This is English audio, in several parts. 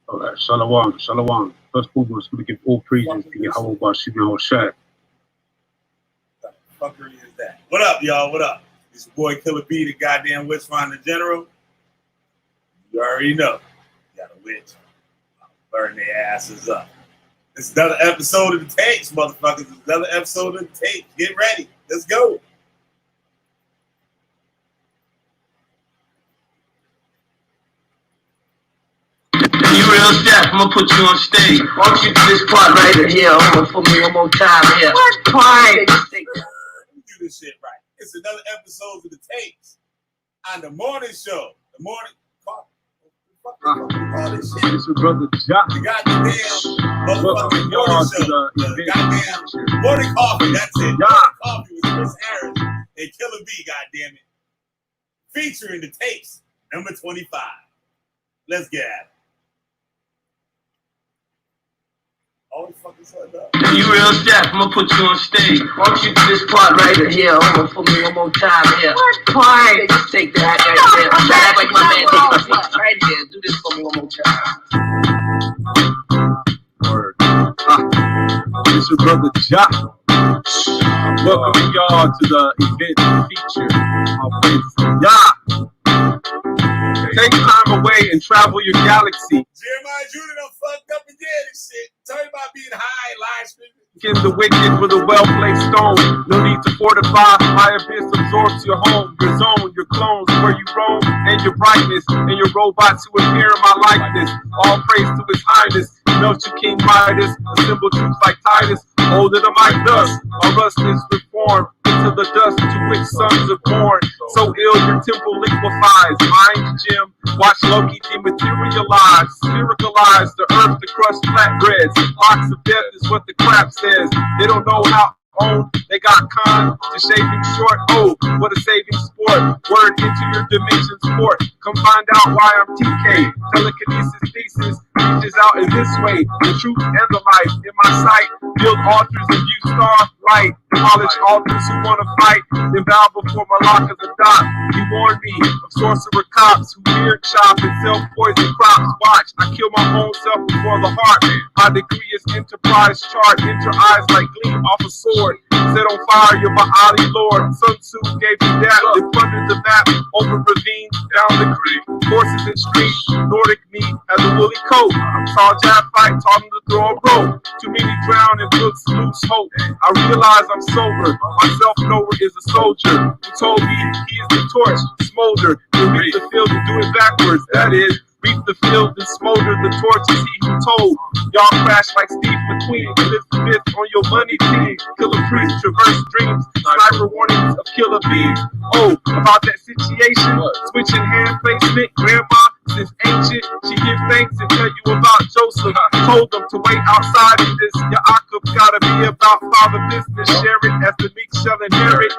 All right, Shalom, Shalom. First of all, we're going to give all praises to Yahweh Bashim Yahushua. What the fuckery is that? What up, y'all? What up? It's your boy Killah Bee, the goddamn witch finder general. You already know. You got a witch. I'll burn their asses up. It's another episode of the Tapes, motherfuckers. It's another episode of the Tapes. Get ready. Let's go. You real chef, I'm gonna put you on stage. Why don't you do this part right here? I'm gonna put me one more time here. What part? Do this shit right. It's another episode of the Tapes on the morning show. The morning. This shit. It's your brother Jock. The goddamn motherfucking morning show. The goddamn morning coffee. That's it. Morning coffee with Chris Harris and Killah Bee. Goddamn it. Featuring the Tapes number 25. Let's get at it. All the fucking stuff up. You real chef, I'm gonna put you on stage. Why don't you do this part right here? I'm gonna put me one more time here. What part? Just take that right there. Act like my man takes my spot right here. Do this for me one more time. Word. It's your brother Jock. Welcome y'all to the event feature. Take time away and travel your galaxy. Jeremiah Jr. done fucked up and did this shit. Tell you about being high, live streaming. Give the wicked with a well-placed stone. No need to fortify. My abyss absorbs your home, your zone, your clones, where you roam, and your brightness, and your robots who appear in my likeness. All praise to his highness. Melt you King Midas. Assemble troops like Titus. Hold it my dust. Our rust is reformed into the dust to which sons are born. So ill your temple liquefies. Mind Jim. Watch Loki dematerialize. Spiritualize the earth to crush flatbreads. Box of death is what the crap says. They don't know how own. They got con to shaving short. Oh, what a saving sport. Word into your dimension sport. Come find out why I'm TK. Telekinesis thesis reaches out in this way. The truth and the life in my sight. Build altars and view star light. Demolish altars who want to fight. Then bow before Malaka's adopt. He warned me of sorcerer cops who beard chop and sell poison crops. Watch, I kill my own self before the heart. My degree is enterprise chart. Enter eyes like gleam off a sword. Set on fire, you're my Ali Lord. Sun Tzu gave me that. They plundered the map over ravines, down the creek. Horses and streets, Nordic meat has a woolly coat. Saw jab fight, taught him to throw a rope. Too many drown in books, lose hope. I realize I'm sober. My self-knower is a soldier who told me he is the torch, smolder. To reach the field and do it backwards. That is, reap the field and smolder the torch is he who told. Y'all crash like Steve McQueen. Lift the myth on your money team. Killer priest, traverse dreams. Sniper warnings of killer bees. Oh, about that situation. Switching hand placement. Grandma is ancient. She gives thanks and tell you about Joseph. Told them to wait outside in this. Yaakov gotta be about father business. Share it as the meek shall inherit.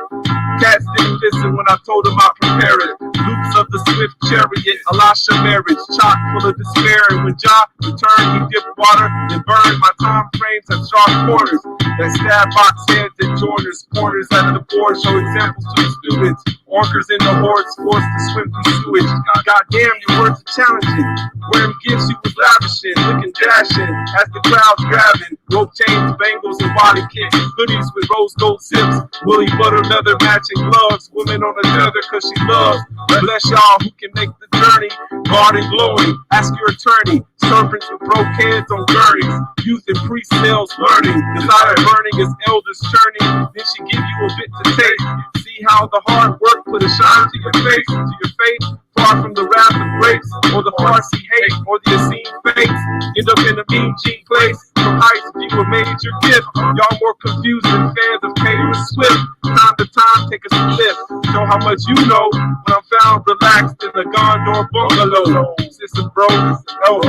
Cats didn't listen when I told them I'd prepare it. Loops of the swift chariot. Elisha marriage. Chock full of despair. And when Jah returned, he dipped water and burned. My time frames have sharp corners. That stab box heads and joiners. Corners out of the board show examples to the students. Orcas in the hordes forced to swim through sewage. Goddamn, your words are challenging. Wearing gifts you was lavishing, looking dashing as the crowd's grabbing. Rope chains, bangles, and body kicks. Hoodies with rose gold zips. Woolly butter leather matching gloves. Women on a tether cause she loves. Bless y'all who can make the journey. Guard and glowing. Ask your attorney. Serpents with broke heads on gurneys. Youth and pre-sales learning. Desire burning as elders churning. Then she give you a bit to taste. See how the hard work put a shine to your face. To your faith. Far from the wrath of grapes, or the farcy hate, or the obscene face. End up in a mean cheap place. From heights view a major gift. Y'all more confused than fans of Taylor Swift. Time to time, take a slip. Show how much you know when I'm found relaxed in the Gondor bungalow. Sister bro, oh.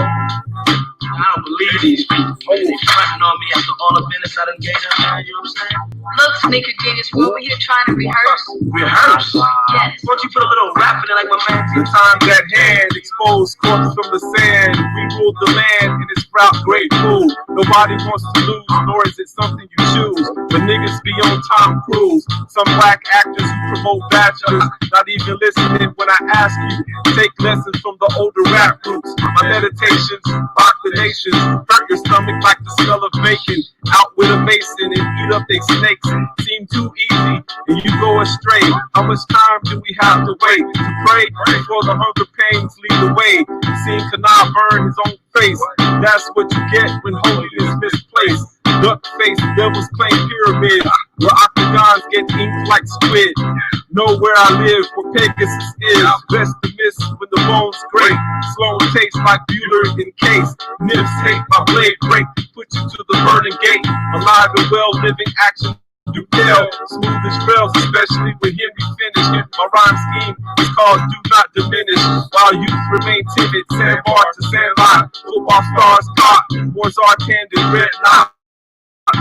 I don't believe these people. They fronting on me after all the business I done gave them, man. You know what I'm saying? Look, sneaker genius, we're over here trying to rehearse. Rehearse? Yes. Why don't you put a little rap in it like my man The did? time's at hand, exposed corpse from the sand. We ruled the land and it sprout great food. Nobody wants to lose, nor is it something you choose. But niggas be on Tom Cruise. Some black actors who promote bachelors, not even listening when I ask you. Take lessons from the older rap groups. My meditations, box patience. Hurt your stomach like the smell of bacon. Out with a mason and eat up they snakes. Seem too easy and you go astray. How much time do we have to wait to pray before the hunger pains lead the way? Seeing Kanah burn his own face. That's what you get when holiness misplaced. Duck face devils claim pyramids where octagons get inked like squid. Know where I live, where Pegasus is. Best to miss when the bones great. Slow taste like Bueller in case. Nibs hate my blade break. Put you to the burning gate. Alive and well, living action. Do tell, smooth as rails, especially when him be finished. My rhyme scheme is called Do Not Diminish. While youth remain timid, sandbar to sandline. Football stars caught, wars are candid, red knot.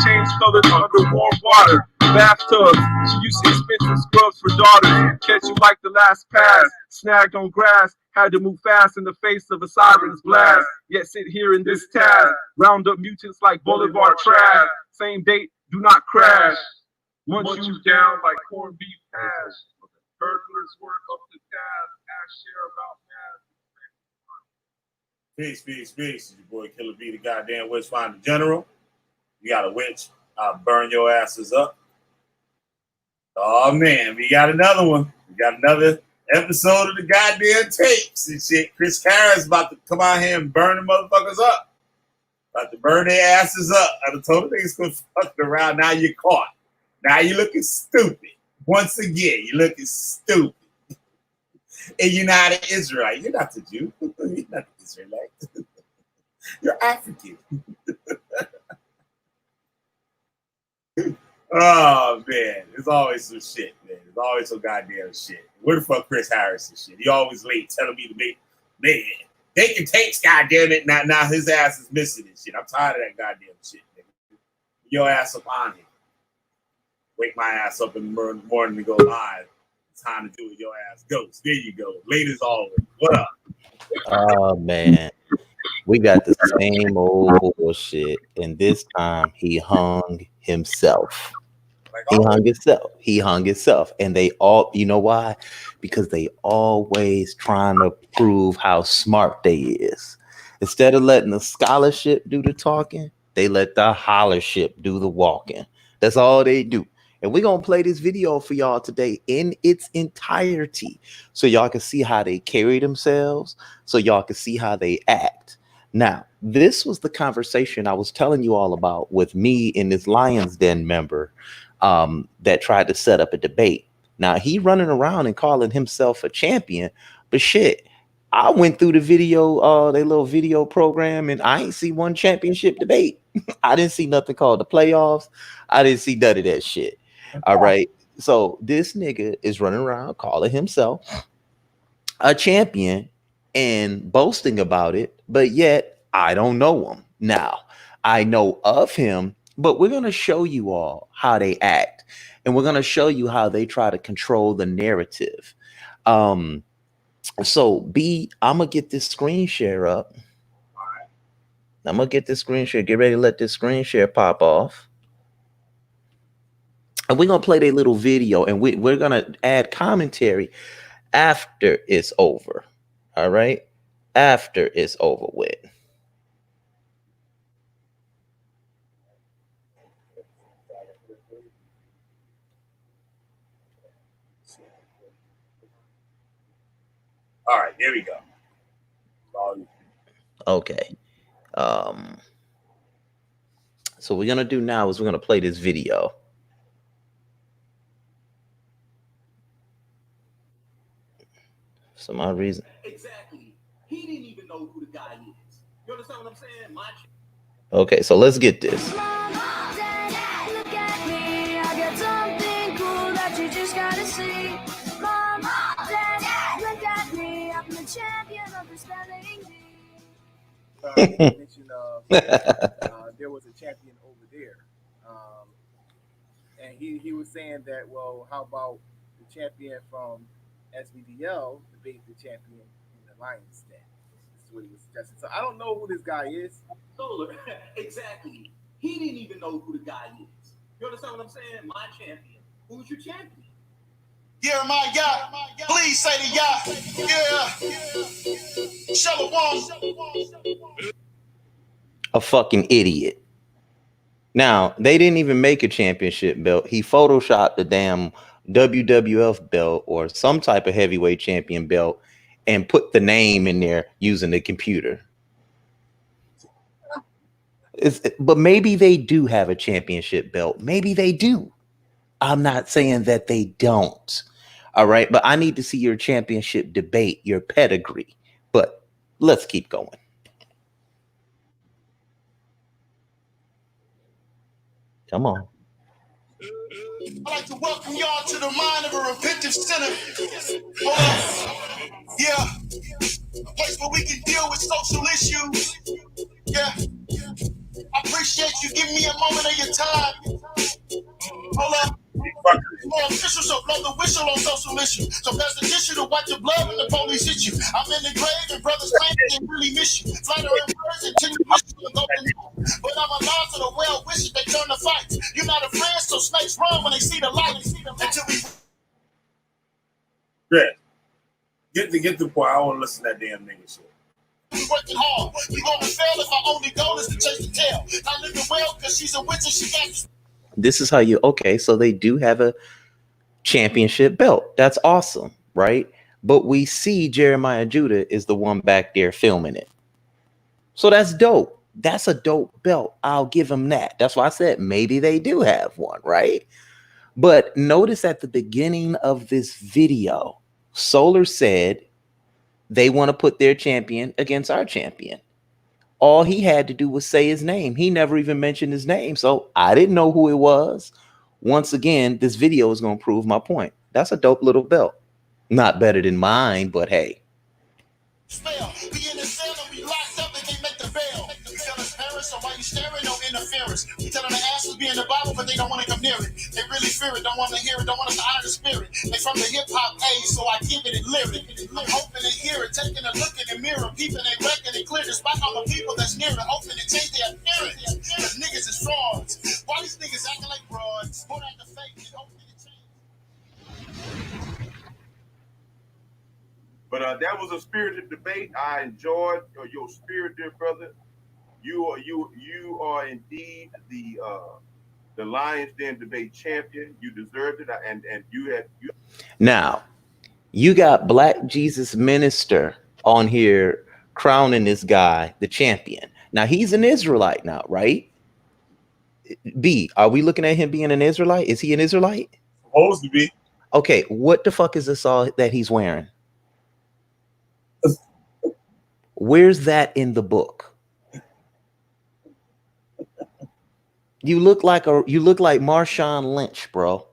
Change colors under warm water. Bathtubs, she used expensive scrubs for daughters. Catch you like the last pass. Snagged on grass, had to move fast in the face of a siren's blast. Yet sit here in this task. Round up mutants like Boulevard trash. Same date, do not crash. Once you down like corned beef hash. Burglars work up the tab. Ask share about Peace. It's your boy Killah Bee, the goddamn Witchfinder General. You got a witch, I'll burn your asses up. Oh man, we got another one. We got another episode of the goddamn tapes and shit. Chris Harris about to come out here and burn the motherfuckers up. About to burn their asses up. I done told them niggas gonna fuck around. Now you're caught. Now you're looking stupid. Once again, you're looking stupid. And you're not an Israelite. You're not the Jew. You're not the Israelite. You're African. Oh man, there's always some shit, man. There's always some goddamn shit. Where the fuck Chris Harris and shit? He always late telling me to make, man, they can tapes, goddamn it. Now his ass is missing and shit. I'm tired of that goddamn shit, nigga. Your ass up on him. Wake my ass up in the morning to go live. It's time to do it. Your ass goes. There you go. Late as always. What up? Oh man, we got the same old bullshit, and this time he hung himself. He hung himself. And they all, you know why? Because they always trying to prove how smart they is. Instead of letting the scholarship do the talking, they let the hollership do the walking. That's all they do. And we're going to play this video for y'all today in its entirety so y'all can see how they carry themselves, so y'all can see how they act. Now, this was the conversation I was telling you all about with me and this Lion's Den member that tried to set up a debate. Now, he running around and calling himself a champion, but shit, I went through the video, their little video program, and I ain't see one championship debate. I didn't see nothing called the playoffs. I didn't see none of that shit. All right. So this nigga is running around calling himself a champion and boasting about it, but yet I don't know him. Now, I know of him, but we're going to show you all how they act, and we're going to show you how they try to control the narrative. So B, I'm going to get this screen share up. All right. I'm going to get this screen share. Get ready to let this screen share pop off. And we're going to play their little video, and we're going to add commentary after it's over. All right? After it's over with. All right, here we go. Okay. So what we're going to do now is we're going to play this video. For some odd reason. Exactly. He didn't even know who the guy is. You understand what I'm saying? Okay, so let's get this. Look at me, I got something cool that you just gotta see. Mom, Dad, look at me, I'm the champion of the spelling bee. Mention there was a champion over there, and he was saying that, well, how about the champion from SVDL debate the champion in the Lions Den? This is what he was suggesting. So I don't know who this guy is. Solar. Exactly. He didn't even know who the guy is. You understand what I'm saying? My champion. Who's your champion? Yeah, my Yah. Please say the Yah. Yeah. Shalom. a fucking idiot. Now, they didn't even make a championship belt. He photoshopped the damn WWF belt or some type of heavyweight champion belt and put the name in there using the computer. But maybe they do have a championship belt. Maybe they do. I'm not saying that they don't. All right. But I need to see your championship debate, your pedigree. But let's keep going. Come on. I'd like to welcome y'all to the mind of a repentant sinner. Yeah, a place where we can deal with social issues. Yeah, I appreciate you giving me a moment of your time. Hold up. More official, so blow the whistle on social issues. So pass the tissue to wipe the blood when the police hit you. I'm in the grave and brothers claim they really miss you. Flattering words and tend to wish you would go to know. But I'm alive to the well wishes they turn to fight. You're not a friend, so snakes run when they see the light. Until we Get the point. I don't want to listen to that damn nigga shit. working hard. We gonna fail if our only goal is to chase the tail. Not living well because she's a witch and she got. This is how you, okay, so they do have a championship belt. That's awesome, right? But we see Jeremiah Judah is the one back there filming it. So that's dope. That's a dope belt. I'll give him that. That's why I said maybe they do have one, right? But notice at the beginning of this video, Solar said they want to put their champion against our champion. All he had to do was say his name. He never even mentioned his name. So I didn't know who it was. Once again, this video is going to prove my point. That's a dope little belt. Not better than mine, but hey. Spell. We in the cell and we locked up and they make the bail. We tell us parents, so why you staring? No interference. We tell them the asses be in the Bible, but they don't want to come near it. They really fear it, don't want to hear it, don't want us to honor the spirit. They from the hip hop age, so I give it and lyric. I'm hoping to hear it, taking a look in the mirror, peeping and reckon and clear the spot on the people that's near it, hoping to change their appearance. Cause niggas is frauds. Why these niggas acting like frauds? More like the fake, and hoping to change. But that was a spirited debate. I enjoyed your spirit, dear brother. You are indeed the Lions Den debate champion. You deserved it, and you had you. Now, you got Black Jesus Minister on here crowning this guy the champion. Now he's an Israelite now, right? B, are we looking at him being an Israelite? Is he an Israelite? Supposed to be. Okay, what the fuck is this all that he's wearing? Where's that in the book? You look like Marshawn Lynch, bro.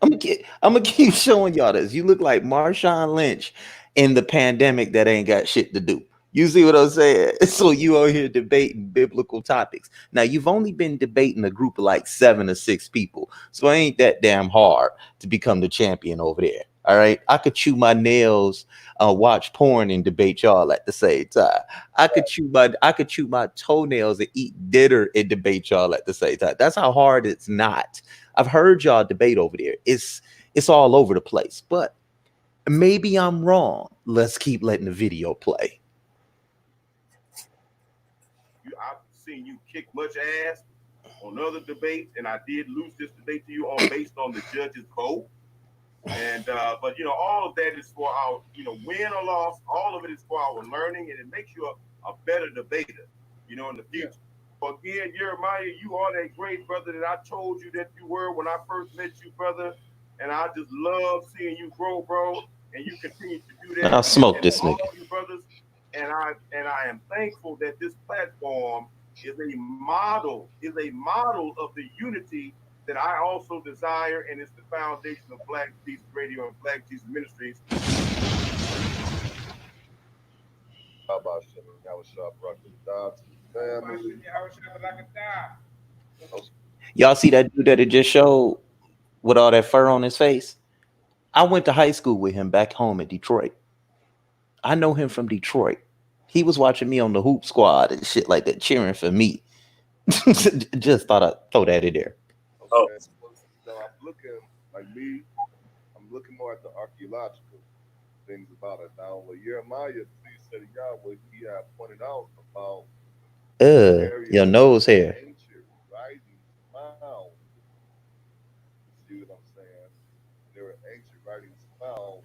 I'm gonna keep showing y'all this. You look like Marshawn Lynch in the pandemic that ain't got shit to do. You see what I'm saying? So you out here debating biblical topics. Now you've only been debating a group of like 7 or 6 people, so it ain't that damn hard to become the champion over there. All right, I could chew my nails, watch porn, and debate y'all at the same time. I could chew my toenails and eat dinner and debate y'all at the same time. That's how hard it's not. I've heard y'all debate over there. It's all over the place, but maybe I'm wrong. Let's keep letting the video play. I've seen you kick much ass on other debates, and I did lose this debate to you on based on the judge's vote. And but all of that is for our win or loss. All of it is for our learning, and it makes you a better debater. In the future. But again, Jeremiah, you are that great brother that I told you that you were when I first met you, brother. And I just love seeing you grow, bro. And you continue to do that. I'll smoke this nigga. You brothers. And I am thankful that this platform is a model of the unity that I also desire, and it's the foundation of Black Jesus Radio and Black Jesus Ministries. Y'all see that dude that it just showed with all that fur on his face? I went to high school with him back home in Detroit. I know him from Detroit. He was watching me on the Hoop Squad and shit like that, cheering for me. Just thought I'd throw that in there. Oh. So I'm looking more at the archaeological things about it. Now, what Jeremiah said, what he had pointed out about Your nose hair. Ancient writings found. See what I'm saying? There were ancient writings found.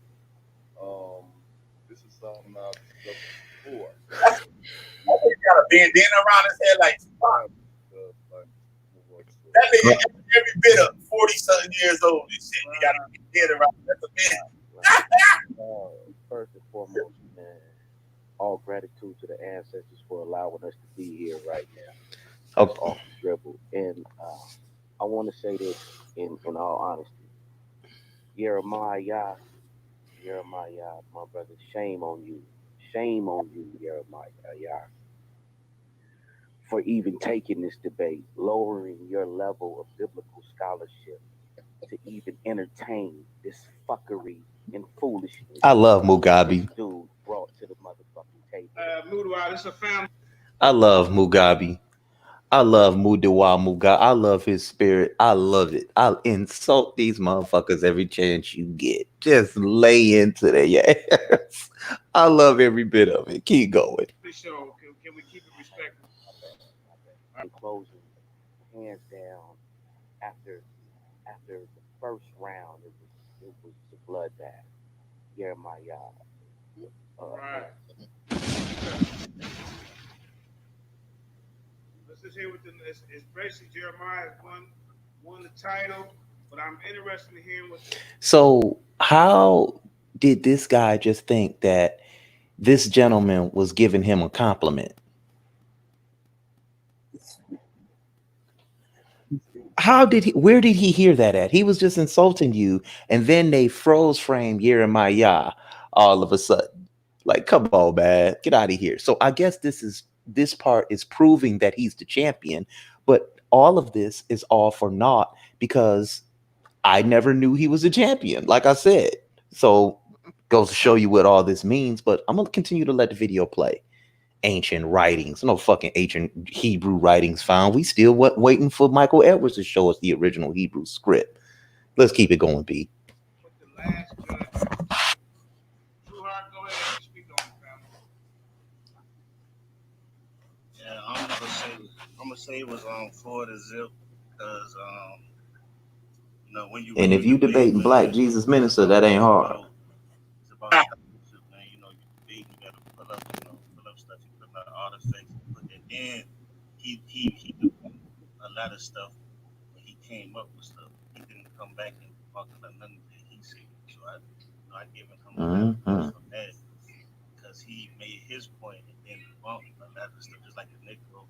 This is something I've discovered before. He got a bandana around his head like Tupac. That nigga every bit of 40-something years old and shit. He got a bandana around. That's a man. First and foremost, man, all gratitude to the ancestors for allowing us to be here right now. Okay. Off the dribble. And I want to say this in all honesty. Jeremiah, my brother, shame on you. Shame on you, Jeremiah, for even taking this debate, lowering your level of biblical scholarship to even entertain this fuckery and foolishness. I love Mugabe. Dude brought to the motherfucking table. This is a family. I love Mugabe. I love Mudawa Mugabe. I love his spirit. I love it. I'll insult these motherfuckers every chance you get. Just lay into their ass. I love every bit of it. Keep going. Show. Can we keep it respectful? In closing, hands down, after the first round, it was the bloodbath. Jeremiah. Right. Let's just hear what it's basically Jeremiah won the title, but I'm interested in hearing what. So how did this guy just think that this gentleman was giving him a compliment? Where did he hear that at? He was just insulting you, and then they froze frame Jeremiah all of a sudden. Like, come on, man, get out of here. So I guess this part is proving that he's the champion, but all of this is all for naught because I never knew he was a champion, like I said. So goes to show you what all this means, but I'm gonna continue to let the video play. Ancient writings, no fucking ancient Hebrew writings found. We still waiting for Michael Edwards to show us the original Hebrew script. Let's keep it going, B. But the last judge, True Heart, go ahead and speak on it, family. Yeah, I'm gonna say it was on Florida Zip because when you And if you debating Black Jesus Minister, that ain't hard. It's about scholarship, man. You debate, you gotta pull up stuff, you put a lot of artifacts, and then he did a lot of stuff when he came up with stuff. He didn't come back and talk about nothing that he said. So I give him a for that because he made his point and then bumped a lot of stuff, just like the Negro.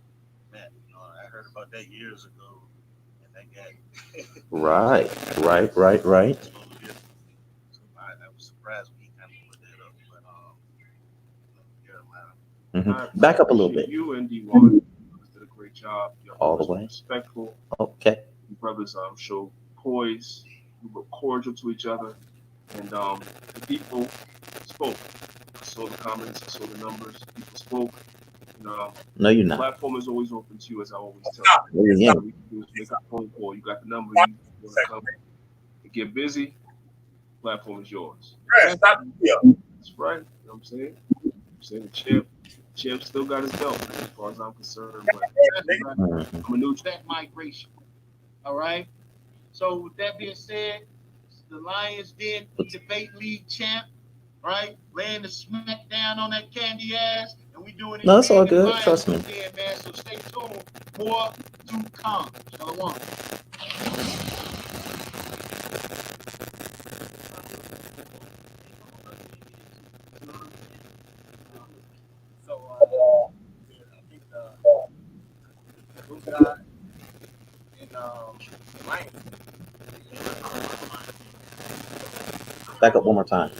Man, I heard about that years ago, and that guy. Right. So I was surprised when he kind of put that up, but Back up a little bit. You and D1 did a great job. All the way. Respectful. Okay. You brothers show poise. You were cordial to each other, and the people spoke. I saw the comments. I saw the numbers. People spoke. No, you're not. The platform is always open to you, as I always tell you. Yeah. All we can do is make a phone call. You got the number. You want to come and get busy. The platform is yours. That's right. You know what I'm saying? The champ still got his belt, as far as I'm concerned. But I'm a new that migration. All right. So with that being said, the Lions Den debate league champ, right? Laying the smack down on that candy ass, and we doing it. No, it's all good. Trust me. Man. So stay tuned. More to come. Shalom. I think the guy in Lions. Back up one more time.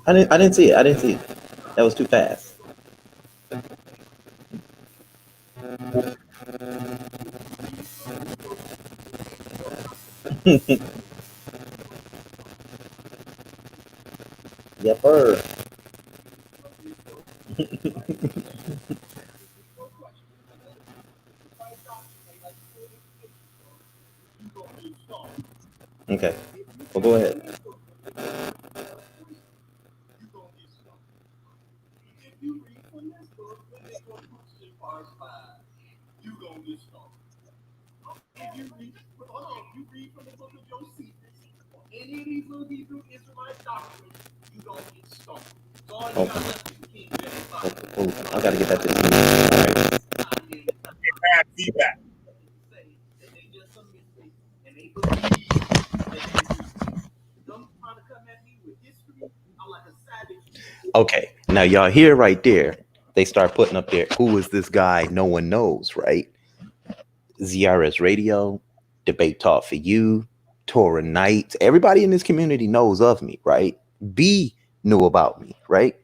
I didn't see it. That was too fast. Yep, sir. Okay. Well, go ahead. just start. If you read, hold on, if you read from the book of Josephus or any of these little Hebrew Israelite doctrines, you don't get started. So all you got left is the King James Bible. I gotta get that to you. All right. Bad feedback. Say that they just some mistakes and they believe that they don't try to come at me with history. I'm like a savage. Okay, now y'all hear right there. They start putting up there. Who is this guy? No one knows, right? ZRS Radio, Debate Talk for You, Torah Night. Everybody in this community knows of me, right? B knew about me, right?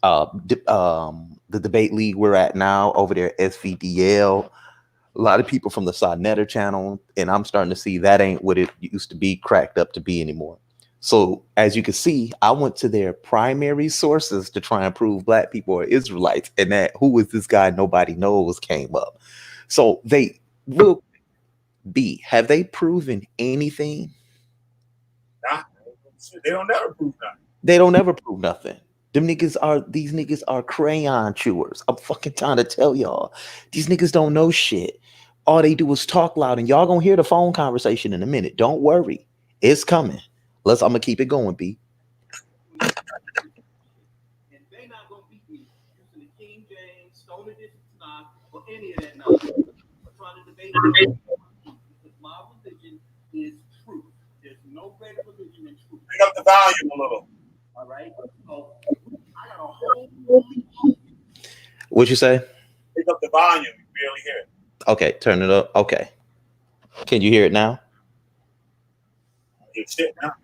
The debate league we're at now over there, SVDL. A lot of people from the Sodnetter channel, and I'm starting to see that ain't what it used to be cracked up to be anymore. So as you can see, I went to their primary sources to try and prove black people are Israelites, and that who is this guy nobody knows came up. So they will be, have they proven anything? Nah, they don't never prove nothing. They don't ever prove nothing. These niggas are crayon chewers. I'm fucking trying to tell y'all. These niggas don't know shit. All they do is talk loud, and y'all gonna hear the phone conversation in a minute. Don't worry. It's coming. I'm gonna keep it going, B. And they not gonna beat me using the King James, Stoner District, or any of that nonsense. I'm trying to debate it because my religion is truth. There's no greater religion than truth. Pick up the volume a little. All right. So I got a whole. What'd you say? Pick up the volume. You barely hear it. Okay, turn it up. Okay. Can you hear it now? It's shit now.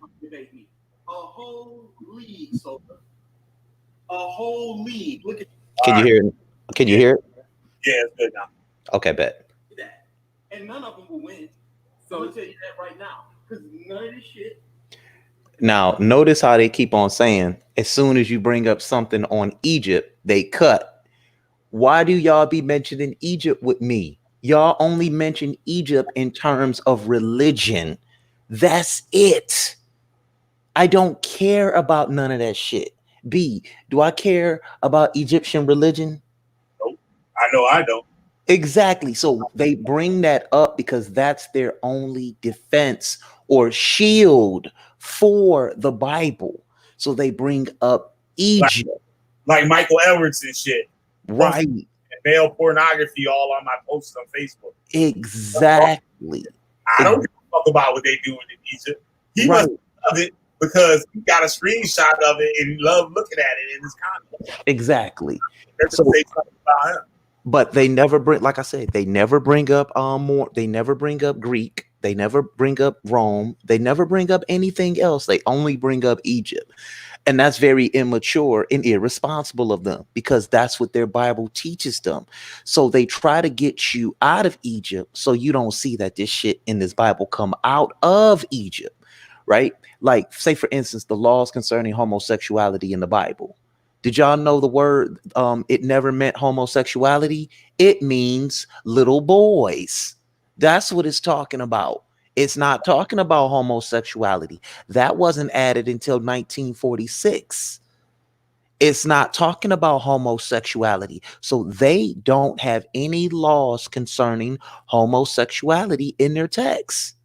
A whole league, so a whole league. Look at Can you hear it? Can you hear it? Yeah, it's good now. Okay, bet. that. And none of them will win. So I'll tell you that right now. Because none of this shit. Now, notice how they keep on saying, as soon as you bring up something on Egypt, they cut. Why do y'all be mentioning Egypt with me? Y'all only mention Egypt in terms of religion. That's it. I don't care about none of that shit. B, do I care about Egyptian religion? Nope. I know I don't. Exactly. So they bring that up because that's their only defense or shield for the Bible. So they bring up Egypt. Like Michael Edwards and shit. Right. And male pornography all on my posts on Facebook. Exactly. I don't give a fuck about what they doing in Egypt. He must love it because he got a screenshot of it and he loved looking at it in his comments. Exactly. So, say something about him. But they never bring, like I said, they never bring up more. They never bring up Greek. They never bring up Rome. They never bring up anything else. They only bring up Egypt. And that's very immature and irresponsible of them because that's what their Bible teaches them. So they try to get you out of Egypt so you don't see that this shit in this Bible come out of Egypt, right? Like, say, for instance, the laws concerning homosexuality in the Bible. Did y'all know the word, it never meant homosexuality? It means little boys. That's what it's talking about. It's not talking about homosexuality. That wasn't added until 1946. It's not talking about homosexuality. So they don't have any laws concerning homosexuality in their text.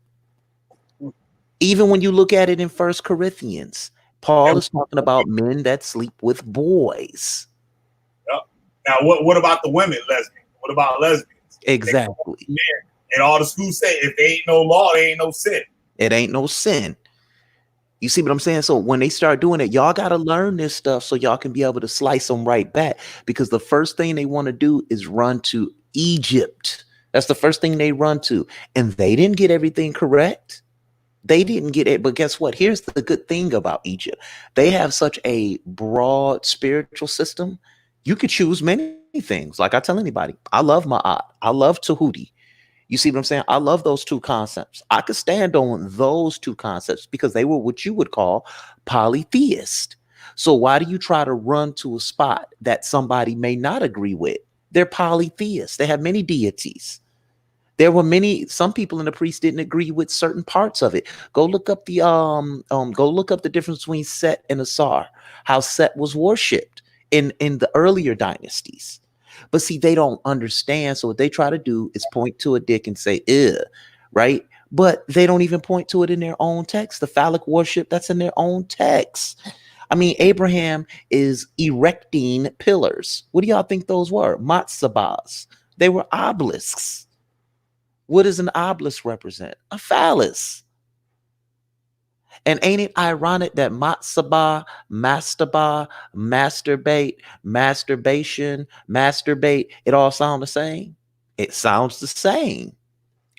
Even when you look at it in 1 Corinthians, Paul is talking about men that sleep with boys. Yep. Now, what about the women, lesbians? What about lesbians? Exactly. And all the schools say, if there ain't no law, there ain't no sin. It ain't no sin. You see what I'm saying? So when they start doing it, y'all got to learn this stuff so y'all can be able to slice them right back. Because the first thing they want to do is run to Egypt. That's the first thing they run to. And they didn't get everything correct. They didn't get it. But guess what? Here's the good thing about Egypt. They have such a broad spiritual system. You could choose many things. Like I tell anybody, I love Ma'at. I love Tahuti. You see what I'm saying? I love those two concepts. I could stand on those two concepts because they were what you would call polytheist. So why do you try to run to a spot that somebody may not agree with? They're polytheists. They have many deities. There were some people in the priest didn't agree with certain parts of it. Go look up the difference between Set and Asar, how Set was worshipped in the earlier dynasties. But see, they don't understand. So what they try to do is point to a dick and say, "Ew," right? But they don't even point to it in their own text. The phallic worship that's in their own text. I mean, Abraham is erecting pillars. What do y'all think those were? Matzabahs. They were obelisks. What does an obelisk represent? A phallus. And ain't it ironic that matzabah, masturbate, masturbation, masturbate, it all sound the same? It sounds the same.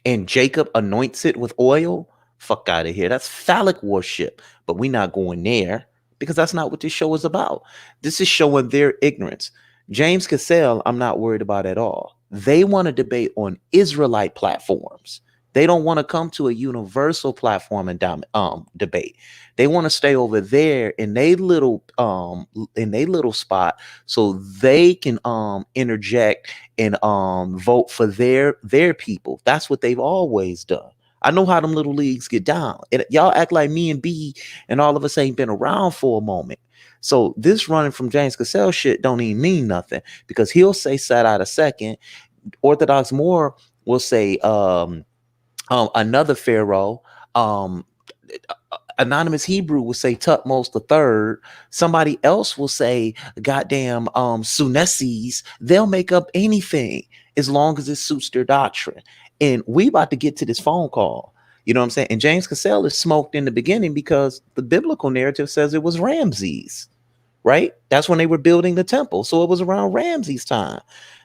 And Jacob anoints it with oil? Fuck out of here. That's phallic worship. But we're not going there because that's not what this show is about. This is showing their ignorance. James Cassell, I'm not worried about at all. They want to debate on Israelite platforms. They don't want to come to a universal platform and debate. They want to stay over there in their little spot so they can interject and vote for their people. That's what they've always done. I know how them little leagues get down. And y'all act like me and B and all of us ain't been around for a moment. So this running from James Cassell shit don't even mean nothing because he'll say sat out a second. Orthodox Moore will say another pharaoh, Anonymous Hebrew will say Tutmos the third. Somebody else will say goddamn Sunesis. They'll make up anything as long as it suits their doctrine. And we about to get to this phone call. You know what I'm saying? And James Cassell is smoked in the beginning because the biblical narrative says it was Ramses, right? That's when they were building the temple. So it was around Ramses' time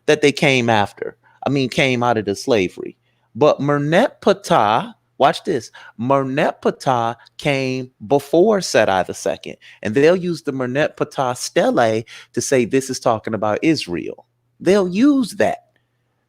that they came out of the slavery. But Merneptah, watch this. Merneptah came before Sarai II, and they'll use the Merneptah stele to say this is talking about Israel. They'll use that.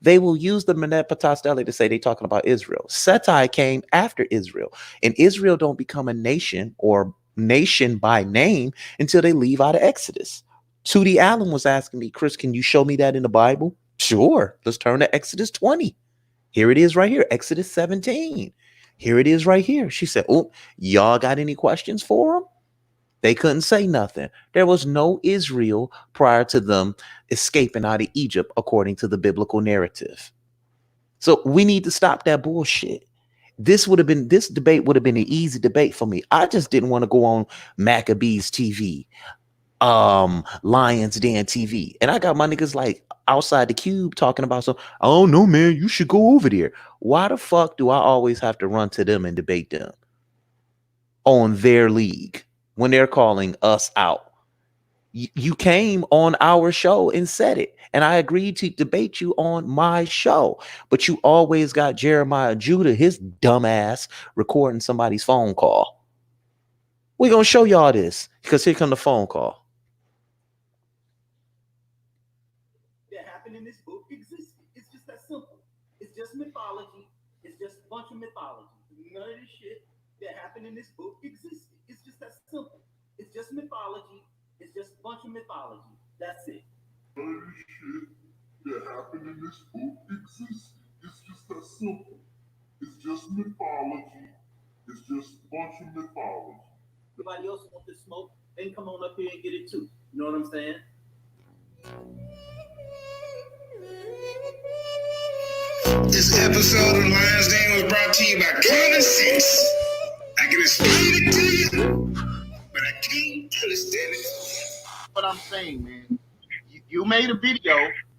They will use the Merneptah stele to say they're talking about Israel. Setai came after Israel, and Israel don't become a nation or nation by name until they leave out of Exodus. Tootie Allen was asking me, Chris, can you show me that in the Bible? Sure. Let's turn to Exodus 20. Here it is right here. Exodus 17. Here it is right here. She said, oh, y'all got any questions for them? They couldn't say nothing. There was no Israel prior to them escaping out of Egypt, according to the biblical narrative. So we need to stop that bullshit. This debate would have been an easy debate for me. I just didn't want to go on Maccabees TV, Lions Den TV. And I got my niggas like outside the cube talking about I don't know, man, you should go over there. Why the fuck do I always have to run to them and debate them on their league when they're calling us out? You came on our show and said it, and I agreed to debate you on my show, but you always got Jeremiah Judah, his dumb ass, recording somebody's phone call. We're gonna show y'all this because here come the phone call. That happened in this book existed. It's just that simple. It's just mythology. It's just a bunch of mythology. None of this shit that happened in this book existed. It's just that simple. It's just mythology. It's just a bunch of mythology. That's it. None of this shit that happened in this book existed. It's just that simple. It's just mythology. It's just a bunch of mythology. Everybody else wants to smoke, they can come on up here and get it too. You know what I'm saying? This episode of Lions Den was brought to you by Common Sense. I can explain it to you, but I can't understand it. What I'm saying, man, you made a video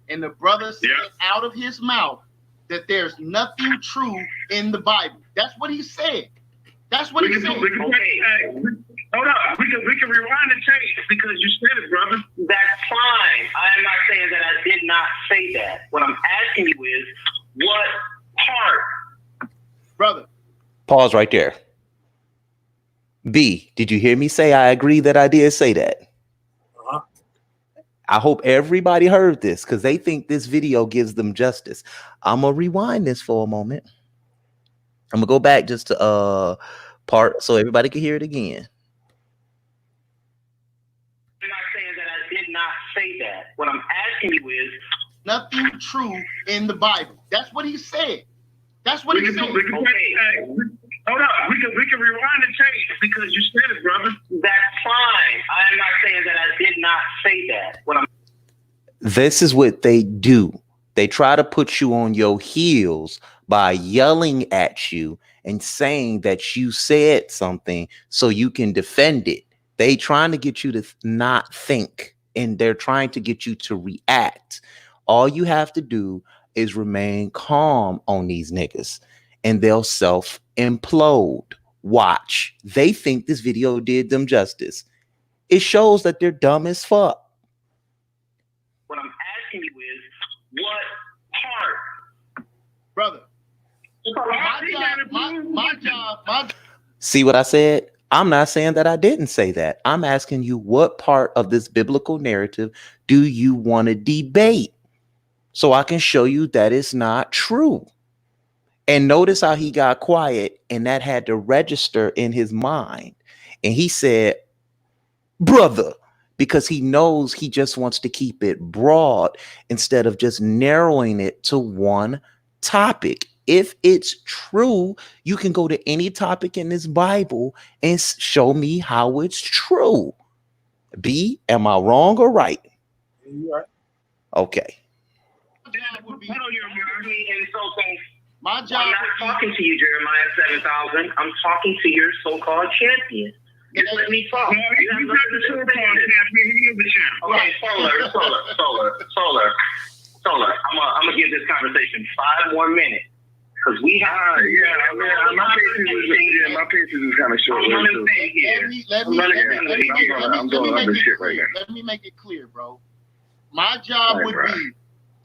and the brother said out of his mouth that there's nothing true in the Bible. That's what he said. That's what he said. Hold up, we can rewind the tape because you said it, brother. That's fine. I am not saying that I did not say that. What I'm asking you is, what part? Brother. Pause right there. B, did you hear me say I agree that I did say that? I hope everybody heard this because they think this video gives them justice. I'm going to rewind this for a moment. I'm going to go back just to part so everybody can hear it again. I'm not saying that I did not say that. What I'm asking you is, nothing true in the Bible. That's what he said. That's what he said. Hold up, we can rewind the tape because you said it, brother. That's fine. I am not saying that I did not say that. This is what they do. They try to put you on your heels by yelling at you and saying that you said something so you can defend it. They trying to get you to not think, and they're trying to get you to react. All you have to do is remain calm on these niggas, and they'll self implode. Watch. They think this video did them justice. It shows that they're dumb as fuck. What I'm asking you is, what part? Brother, my job. See what I said? I'm not saying that I didn't say that. I'm asking you, what part of this biblical narrative do you want to debate so I can show you that it's not true? And notice how he got quiet, and that had to register in his mind. And he said, brother, because he knows he just wants to keep it broad instead of just narrowing it to one topic. If it's true, you can go to any topic in this Bible and show me how it's true. B, am I wrong or right? You're right. Okay. My job. I'm not talking to you, Jeremiah 7000. I'm talking to your so-called champion. Just let me talk. You got the so-called champion. Okay, Solar. I'm gonna give this conversation 5 more minutes because we have. My patience is kind of short. Let me make it clear, bro. My job would be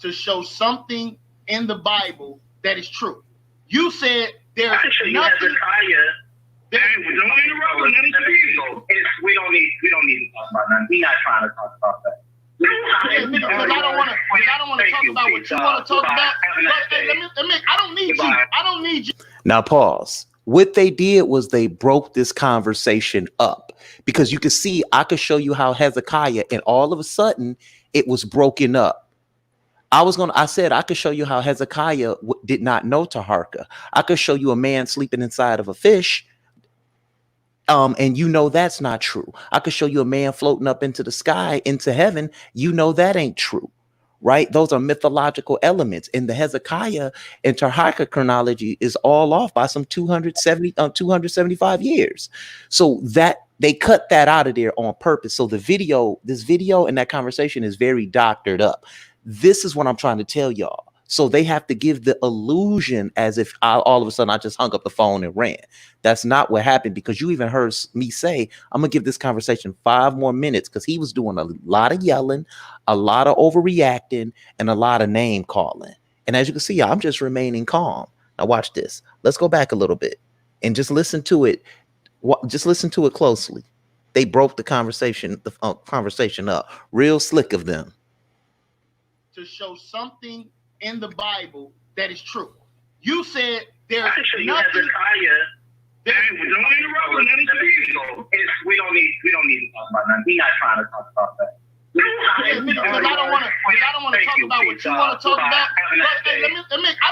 to show something in the Bible that is true. You said there's nothing. We don't need to talk about that. We're not trying to talk about that. I don't want to talk about what you want to talk about. I don't need you. Now pause. What they did was they broke this conversation up, because you can see, I could show you how Hezekiah, and all of a sudden it was broken up. I said I could show you how Hezekiah did not know Taharka. I could show you a man sleeping inside of a fish. And you know that's not true. I could show you a man floating up into the sky, into heaven. You know that ain't true, right? Those are mythological elements. And the Hezekiah and Taharka chronology is all off by some 275 years. So that they cut that out of there on purpose. So this video and that conversation is very doctored up. This is what I'm trying to tell y'all. So they have to give the illusion as if all of a sudden I just hung up the phone and ran. That's not what happened, because you even heard me say, I'm going to give this conversation 5 more minutes, because he was doing a lot of yelling, a lot of overreacting, and a lot of name calling. And as you can see, I'm just remaining calm. Now watch this. Let's go back a little bit and just listen to it. Just listen to it closely. They broke the conversation up. Real slick of them. To show something in the Bible that is true. You said there's nothing. We don't need to talk about that. We're not trying to talk about that. I don't want to talk about what you want to talk about. I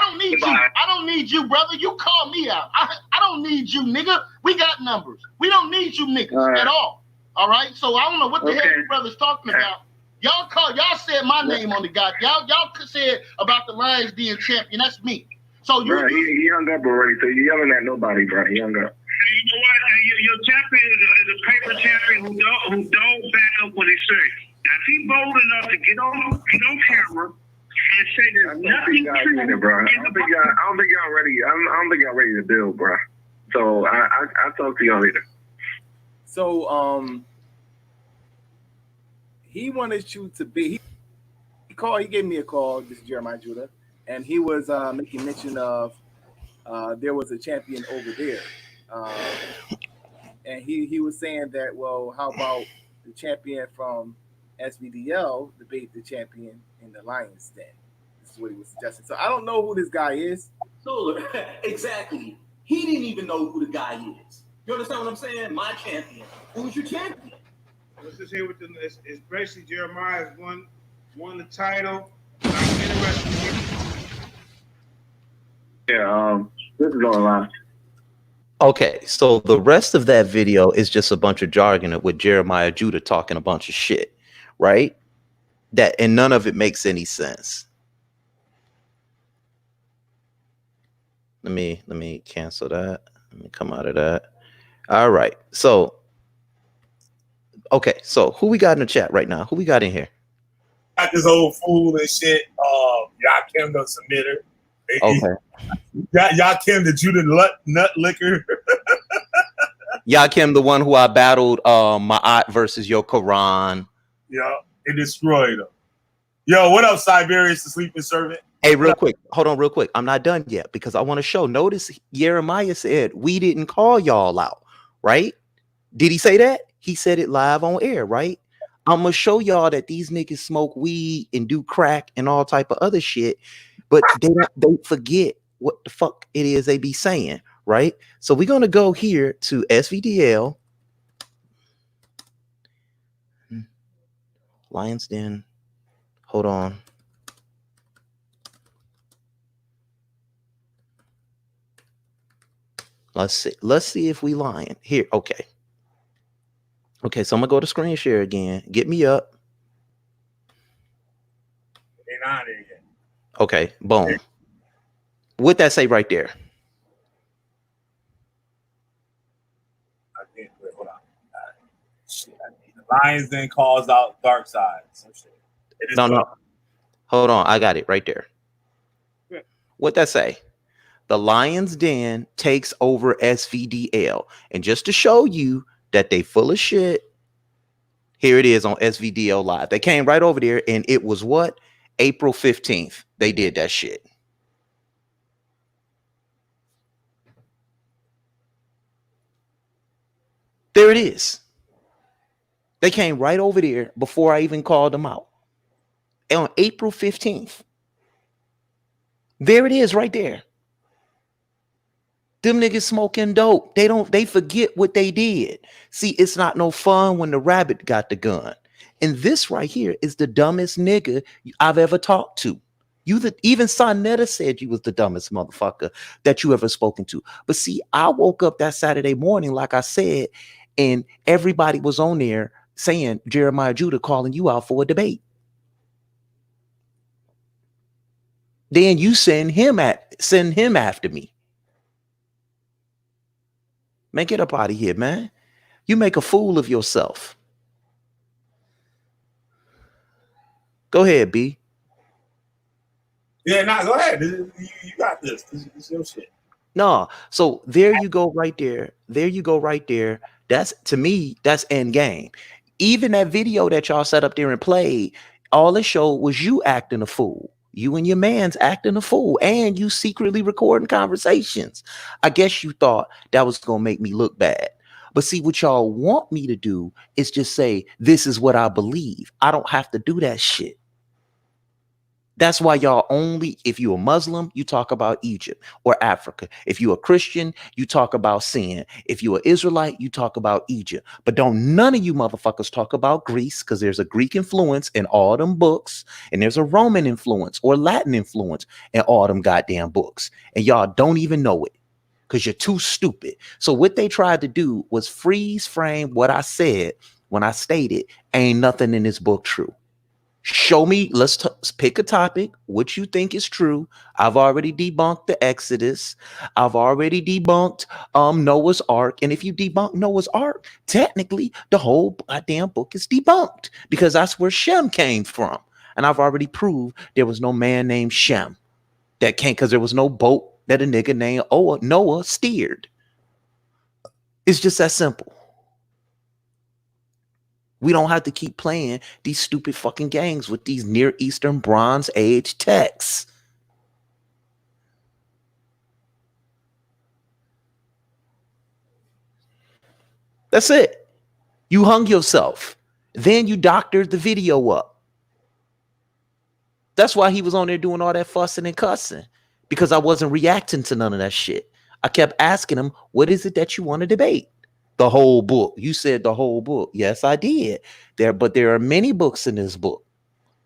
don't need you, brother. You call me out. I don't need you, nigga. We got numbers. We don't need you niggas at all. All right. So I don't know what the hell you brothers talking about. Y'all said my name on the god. Y'all said about the Lions being champion. That's me. So he hung up already. So you're yelling at nobody, bro. He hung up. Hey, you know what? Your champion is a paper champion who don't back up what he say. Now, if he's bold enough to get on camera and say there's nothing true, bro. I don't think y'all ready. I don't think y'all ready to build, bro. So I'll talk to y'all later. So he wanted you to be. He gave me a call. This is Jeremiah Judah, and he was making mention of there was a champion over there, and he was saying that, well, how about the champion from SVDL debate the champion in the Lions Den? This is what he was suggesting. So I don't know who this guy is. Solar, exactly. He didn't even know who the guy is. You understand what I'm saying? My champion. Who's your champion? Let's just hear what it's basically Jeremiah's won the title. I'm interested. Yeah, this is online. Okay, so the rest of that video is just a bunch of jargon with Jeremiah Judah talking a bunch of shit, right? That, and none of it makes any sense. Let me cancel that. Let me come out of that. All right. So, okay. So who we got in the chat right now? Who we got in here? Got this old fool and shit. Yakim the submitter. Okay. Yakim the Judah nut liquor. Yakim, the one who I battled Ma'at versus Yo Quran. Yeah, it destroyed him. Yo, what up, Siberius, the sleeping servant? Hey, real quick. Hold on real quick. I'm not done yet because I want to show. Notice Jeremiah said, we didn't call y'all out, right? Did he say that? He said it live on air, right? I'm going to show y'all that these niggas smoke weed and do crack and all type of other shit, but they forget what the fuck it is they be saying, right? So we're going to go here to SVDL. Lions Den. Hold on. Let's see if we lying here. Okay. Okay, so I'm gonna go to screen share again. Get me up. Ain't on there yet. Okay, boom. What'd that say right there? I think, wait, hold on. Shit, the Lions then calls out Dark Side. Some shit. No. Hold on, I got it right there. Yeah. What'd that say? The Lions Den takes over SVDL. And just to show you that they full of shit, here it is on SVDL Live. They came right over there, and it was what? April 15th. They did that shit. There it is. They came right over there before I even called them out. And on April 15th. There it is right there. Them niggas smoking dope. They forget what they did. See, it's not no fun when the rabbit got the gun. And this right here is the dumbest nigga I've ever talked to. Even Sonetta said you was the dumbest motherfucker that you ever spoken to. But see, I woke up that Saturday morning, like I said, and everybody was on there saying Jeremiah Judah calling you out for a debate. Then you send him after me. Man, get up out of here, man. You make a fool of yourself. Go ahead, B. Yeah, go ahead. You got this. This is your shit. No, so there you go right there. There you go right there. That's, to me, that's end game. Even that video that y'all set up there and played, all it showed was you acting a fool. You and your man's acting a fool, and you secretly recording conversations. I guess you thought that was going to make me look bad. But see, what y'all want me to do is just say, this is what I believe. I don't have to do that shit. That's why y'all only, if you're a Muslim, you talk about Egypt or Africa. If you're a Christian, you talk about sin. If you're an Israelite, you talk about Egypt. But don't none of you motherfuckers talk about Greece, because there's a Greek influence in all them books, and there's a Roman influence or Latin influence in all them goddamn books. And y'all don't even know it because you're too stupid. So what they tried to do was freeze frame what I said when I stated ain't nothing in this book true. Show me, let's pick a topic, what you think is true. I've already debunked the Exodus. I've already debunked Noah's Ark. And if you debunk Noah's Ark, technically the whole goddamn book is debunked because that's where Shem came from. And I've already proved there was no man named Shem that came, because there was no boat that a nigga named Noah steered. It's just that simple. We don't have to keep playing these stupid fucking games with these Near Eastern Bronze Age texts. That's it. You hung yourself. Then you doctored the video up. That's why he was on there doing all that fussing and cussing, because I wasn't reacting to none of that shit. I kept asking him, what is it that you want to debate? The whole book. You said the whole book. Yes, I did. But there are many books in this book.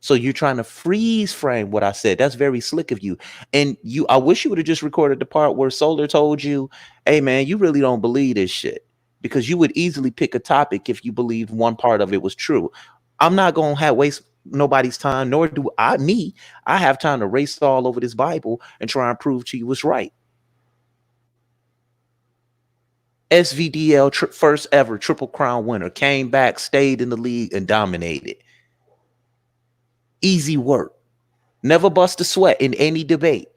So you're trying to freeze frame what I said. That's very slick of you. And I wish you would have just recorded the part where Solar told you, hey man, you really don't believe this shit, because you would easily pick a topic if you believed one part of it was true. I'm not going to waste nobody's time, nor do I have time to race all over this Bible and try and prove to you what's right. SVDL first ever Triple Crown winner, came back, stayed in the league, and dominated. Easy work. Never bust a sweat in any debate.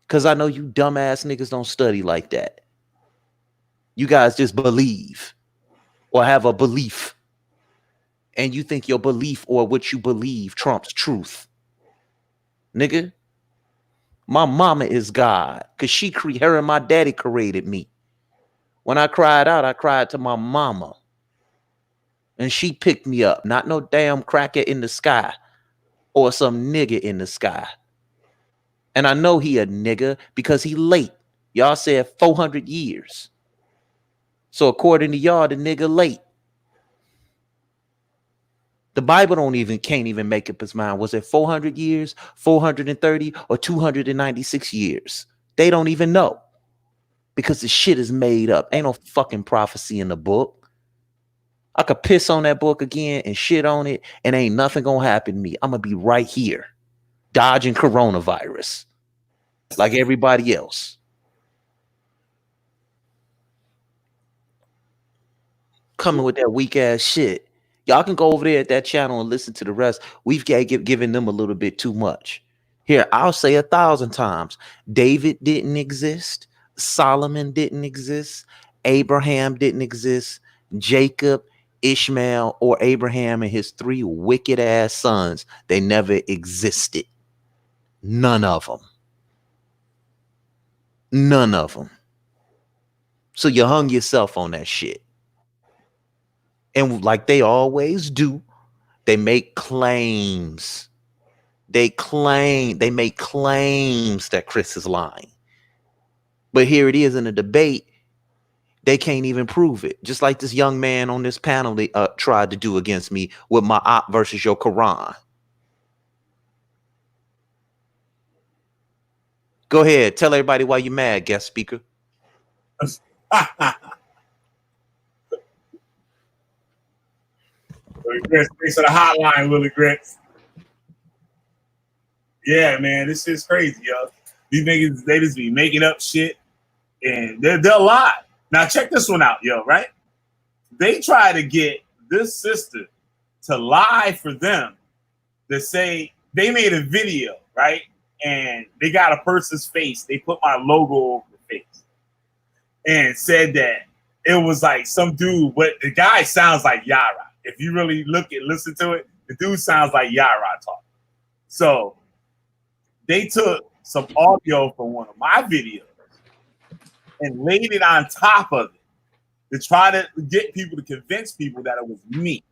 Because I know you dumbass niggas don't study like that. You guys just believe or have a belief. And you think your belief or what you believe trumps truth. Nigga, my mama is God. Because her and my daddy created me. When I cried out, I cried to my mama. And she picked me up. Not no damn cracker in the sky. Or some nigga in the sky. And I know he a nigga because he late. Y'all said 400 years. So according to y'all, the nigga late. The Bible can't even make up its mind. Was it 400 years, 430, or 296 years? They don't even know. Because the shit is made up. Ain't no fucking prophecy in the book. I could piss on that book again and shit on it, and ain't nothing gonna happen to me. I'm gonna be right here, dodging coronavirus. Like everybody else. Coming with that weak ass shit. Y'all can go over there at that channel and listen to the rest. We've given them a little bit too much. Here, I'll say 1,000 times. David didn't exist. Solomon didn't exist. Abraham didn't exist. Jacob, Ishmael, or Abraham and his 3 wicked ass sons. They never existed. None of them. None of them. So you hung yourself on that shit. And like they always do, they make claims. They make claims that Chris is lying. But here it is in a debate. They can't even prove it. Just like this young man on this panel they tried to do against me with my op versus your Quran. Go ahead. Tell everybody why you're mad, guest speaker. Willie Grits, thanks for the hotline, Willie Grits. Yeah, man, this shit's crazy, yo. These niggas, they just be making up shit, and they'll lie. Now, check this one out, yo, right? They try to get this sister to lie for them to say they made a video, right? And they got a person's face. They put my logo over the face and said that it was like some dude, but the guy sounds like Yara. If you really listen to it, the dude sounds like Yara talking. So they took some audio from one of my videos and laid it on top of it to try to get people to convince people that it was me.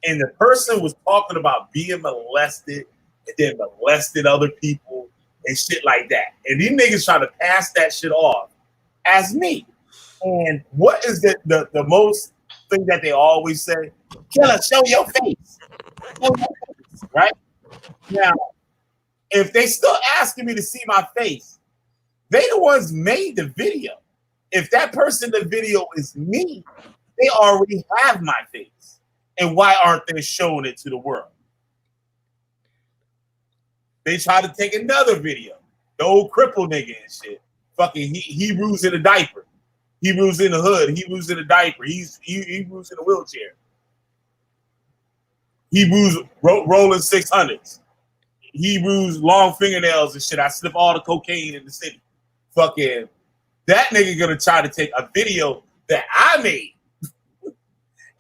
And the person was talking about being molested and then molested other people and shit like that. And these niggas try to pass that shit off as me. And what is the most thing that they always say? Killer, show your face. Show your face, right? Now, if they still asking me to see my face, they the ones made the video. If that person in the video is me, they already have my face. And why aren't they showing it to the world? They try to take another video. The old cripple nigga and shit. Fucking Hebrews in a diaper. Hebrews in the hood. Hebrews in a diaper. Hebrews in a wheelchair. Hebrews rolling 600s. Hebrews long fingernails and shit. I slip all the cocaine in the city. Fucking that nigga gonna try to take a video that I made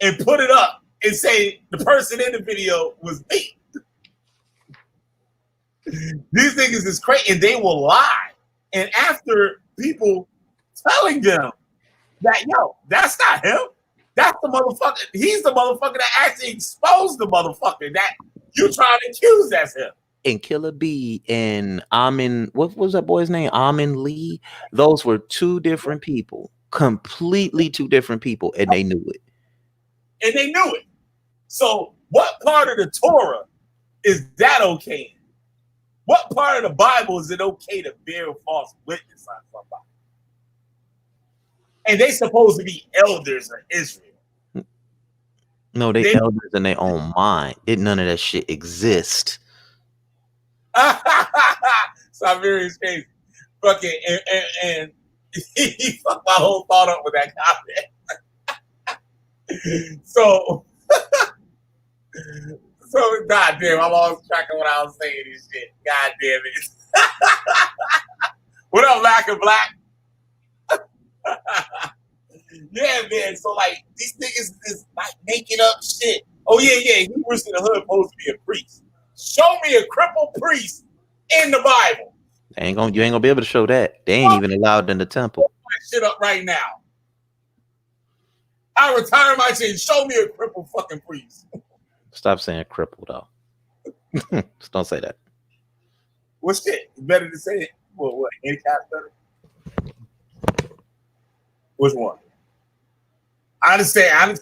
and put it up and say the person in the video was me. These niggas is crazy and they will lie. And after people telling them that, yo, that's not him. That's the motherfucker. He's the motherfucker that actually exposed the motherfucker that you trying to accuse as him. And Killah Bee and Amin, what was that boy's name? Amin Lee. Those were 2 different people, completely 2 different people, and they knew it. And they knew it. So what part of the Torah is that okay? What part of the Bible is it okay to bear false witness on somebody? And they supposed to be elders of Israel. No, they elders in their own mind. Did none of that shit exist? Siberian's crazy. Fucking and he fucked my whole thought up with that comment. So goddamn, I'm lost track of what I was saying and shit. God damn it. What up, Black and Black? Yeah, man. So like these niggas is like making up shit. Oh yeah. He was in the hood supposed to be a priest. Show me a crippled priest in the Bible. You ain't gonna be able to show that. They ain't even allowed in the temple. Shit up right now. I retire my shit. Show me a crippled fucking priest. Stop saying crippled though. Just don't say that. What's shit? Better to say it. What? Handicap better? Which one? I just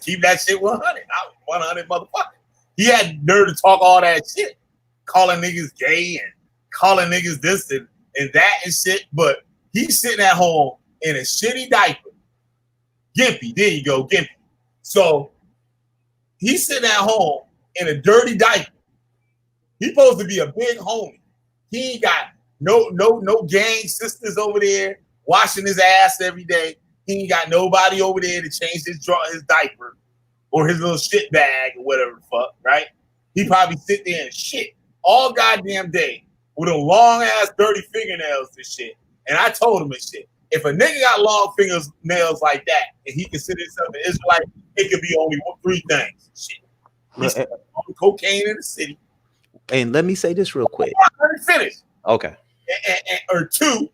keep that shit 100. I was 100 motherfucker. He had nerve to talk all that shit, calling niggas gay and calling niggas this and that and shit. But he's sitting at home in a shitty diaper. Gimpy, there you go, Gimpy. So he's sitting at home in a dirty diaper. He's supposed to be a big homie. He ain't got no gang sisters over there washing his ass every day. He ain't got nobody over there to change his diaper or his little shit bag or whatever the fuck, right? He probably sit there and shit all goddamn day with a long ass dirty fingernails and shit. And I told him and shit, if a nigga got long fingernails like that and he consider himself an Israelite, it could be only three things. Shit. He's on cocaine in the city. And let me say this real quick. Let me finish. Okay. Or two,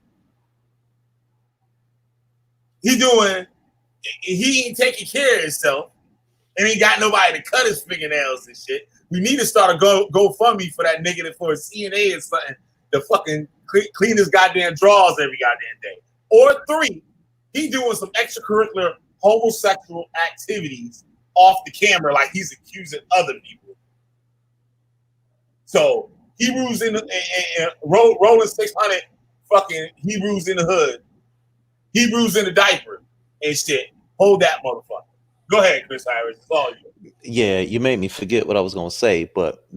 he ain't taking care of himself and ain't got nobody to cut his fingernails and shit. We need to start a GoFundMe for that nigga for a CNA or something to fucking clean his goddamn drawers every goddamn day. Or three, he doing some extracurricular homosexual activities off the camera like he's accusing other people. So Hebrews rolling 600 fucking Hebrews in the hood. Hebrews in the diaper and shit. Hold that motherfucker. Go ahead, Chris Harris. It's all you. Yeah, you made me forget what I was gonna say, but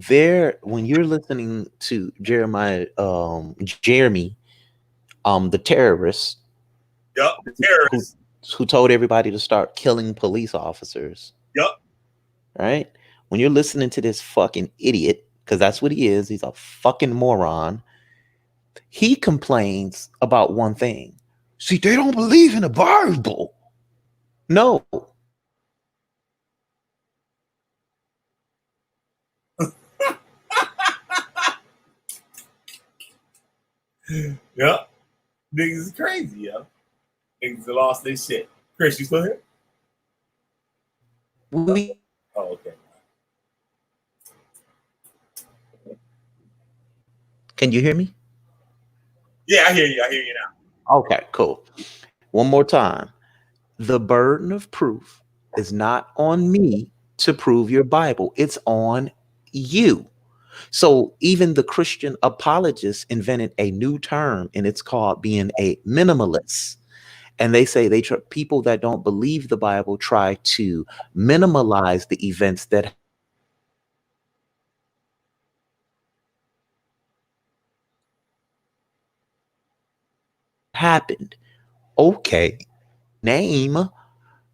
when you're listening to Jeremy, the terrorist. Yep, the terrorist. Who told everybody to start killing police officers. Yep. Right? When you're listening to this fucking idiot, because that's what he is, he's a fucking moron. He complains about one thing. See, they don't believe in the Bible. No. Yep. Niggas is crazy, yo. Niggas have lost their shit. Chris, you still here? Oh, okay. Can you hear me? Yeah, I hear you. I hear you now. Okay, cool. One more time. The burden of proof is not on me to prove your Bible. It's on you. So even the Christian apologists invented a new term, and it's called being a minimalist. And they say people that don't believe the Bible try to minimalize the events that happened. Okay, name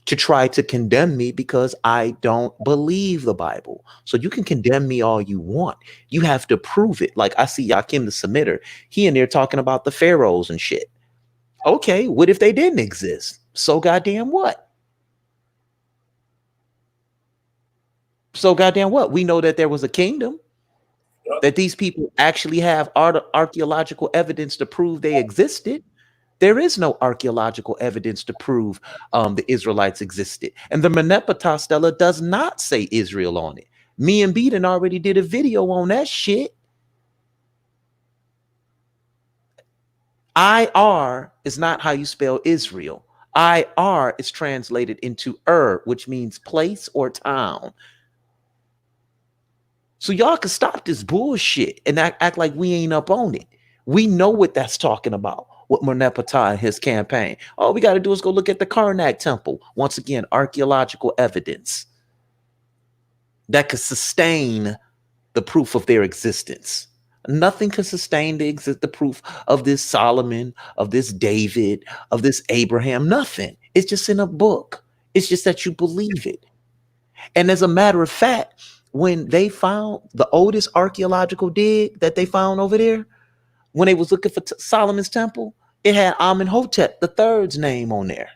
to try to condemn me because I don't believe the Bible. So you can condemn me all you want. You have to prove it. Like I see Yakim the Submitter. He in there talking about the pharaohs and shit. Okay, what if they didn't exist? So goddamn what? So goddamn what? We know that there was a kingdom, that these people actually have archaeological evidence to prove they existed. There is no archaeological evidence to prove the Israelites existed. And the Merneptah Stela does not say Israel on it. Me and Beaton already did a video on that shit. IR is not how you spell Israel. IR is translated into which means place or town. So y'all can stop this bullshit and act like we ain't up on it. We know what that's talking about. With Merneptah and his campaign. All we got to do is go look at the Karnak temple. Once again, archaeological evidence. that could sustain the proof of their existence. Nothing can sustain the proof of this Solomon, of this David, of this Abraham. Nothing. It's just in a book. It's just that you believe it. And as a matter of fact, when they found the oldest archaeological dig that they found over there, when they was looking for Solomon's temple, it had Amenhotep III's name on there.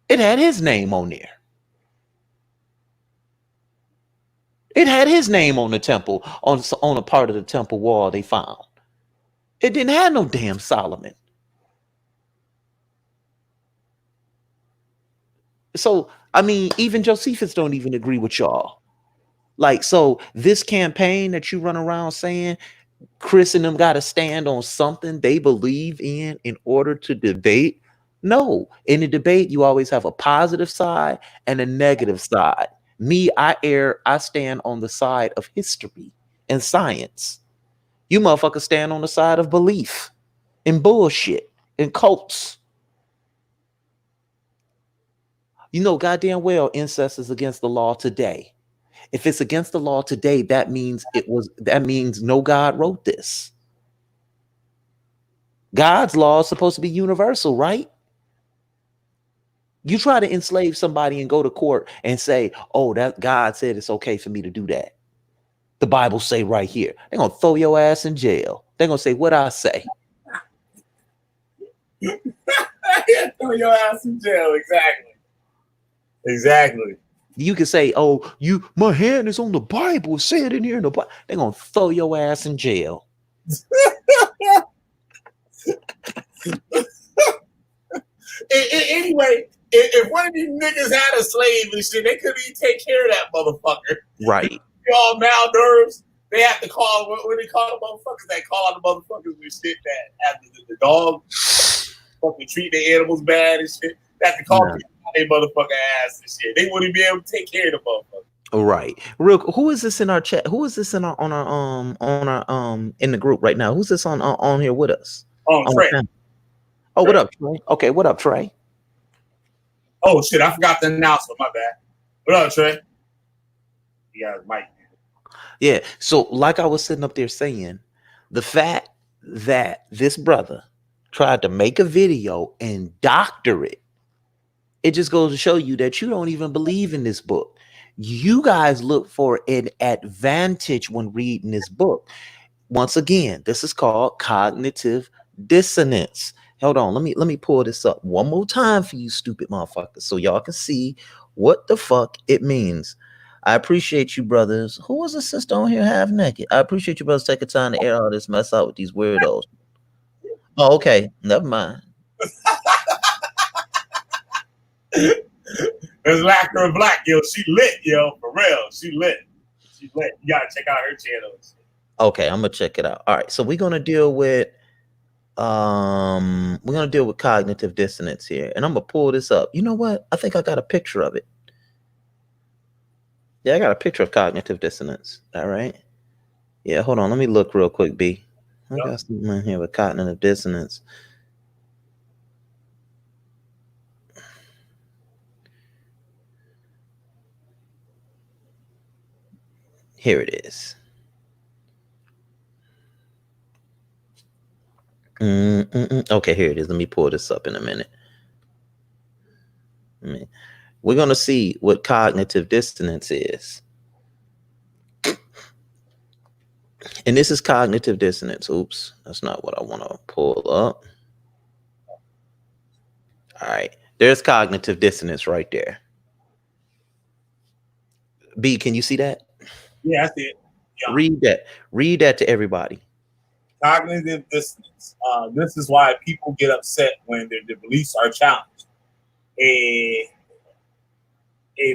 It had his name on there. It had his name on the temple, on a part of the temple wall they found. It didn't have no damn Solomon. So, I mean, even Josephus don't even agree with y'all. Like, so this campaign that you run around saying Chris and them got to stand on something they believe in order to debate. No, in a debate, you always have a positive side and a negative side. Me, I stand on the side of history and science. You motherfuckers stand on the side of belief and bullshit and cults. You know goddamn well incest is against the law today. If it's against the law today, that means no God wrote this. God's law is supposed to be universal, right? You try to enslave somebody and go to court and say, oh, that God said it's okay for me to do that. The Bible say right here. They're going to throw your ass in jail. They're going to say, what I say? Throw your ass in jail, exactly. Exactly. You can say, oh, my hand is on the Bible. Say it in here in the Bible. They're going to throw your ass in jail. Anyway, if one of these niggas had a slave and shit, they couldn't even take care of that motherfucker. Right. All malnourished. They have to call, what do they call the motherfuckers? They call the motherfuckers and shit that have the dog fucking treat their animals bad and shit. They have to call people their motherfucking ass and shit. They wouldn't be able to take care of the motherfucker. Right. Real. Who is this in our chat? Who is this in our in the group right now? Who's this on here with us? Trey. Oh, what up, Trey? Okay, what up, Trey? Oh shit, I forgot the announcement. My bad. What up, Trey? Yeah, Mike. Yeah. So, like I was sitting up there saying, the fact that this brother tried to make a video and doctor it, it just goes to show you that you don't even believe in this book. You guys look for an advantage when reading this book. Once again, this is called cognitive dissonance. Hold on, let me pull this up one more time for you stupid motherfuckers so y'all can see what the fuck it means. I appreciate you, brothers. Who was the sister on here half naked? I appreciate you, brothers, taking time to air all this mess out with these weirdos. Oh, okay. Never mind. There's Lacquer Black, yo. She lit, yo. For real. She lit. She lit. You gotta check out her channel. Okay, I'm gonna check it out. All right, so we're gonna deal with cognitive dissonance here, and I'm gonna pull this up. You know what? I think I got a picture of it. Yeah, I got a picture of cognitive dissonance. All right. Yeah, hold on. Let me look real quick, B. I got something in here with cognitive dissonance. Here it is. Okay, here it is. Let me pull this up in a minute. We're going to see what cognitive dissonance is. And this is cognitive dissonance. Oops, that's not what I want to pull up. All right, there's cognitive dissonance right there. B, can you see that? Yeah, I see it. Yeah. Read that to everybody. Cognitive dissonance. This is why people get upset when their beliefs are challenged. A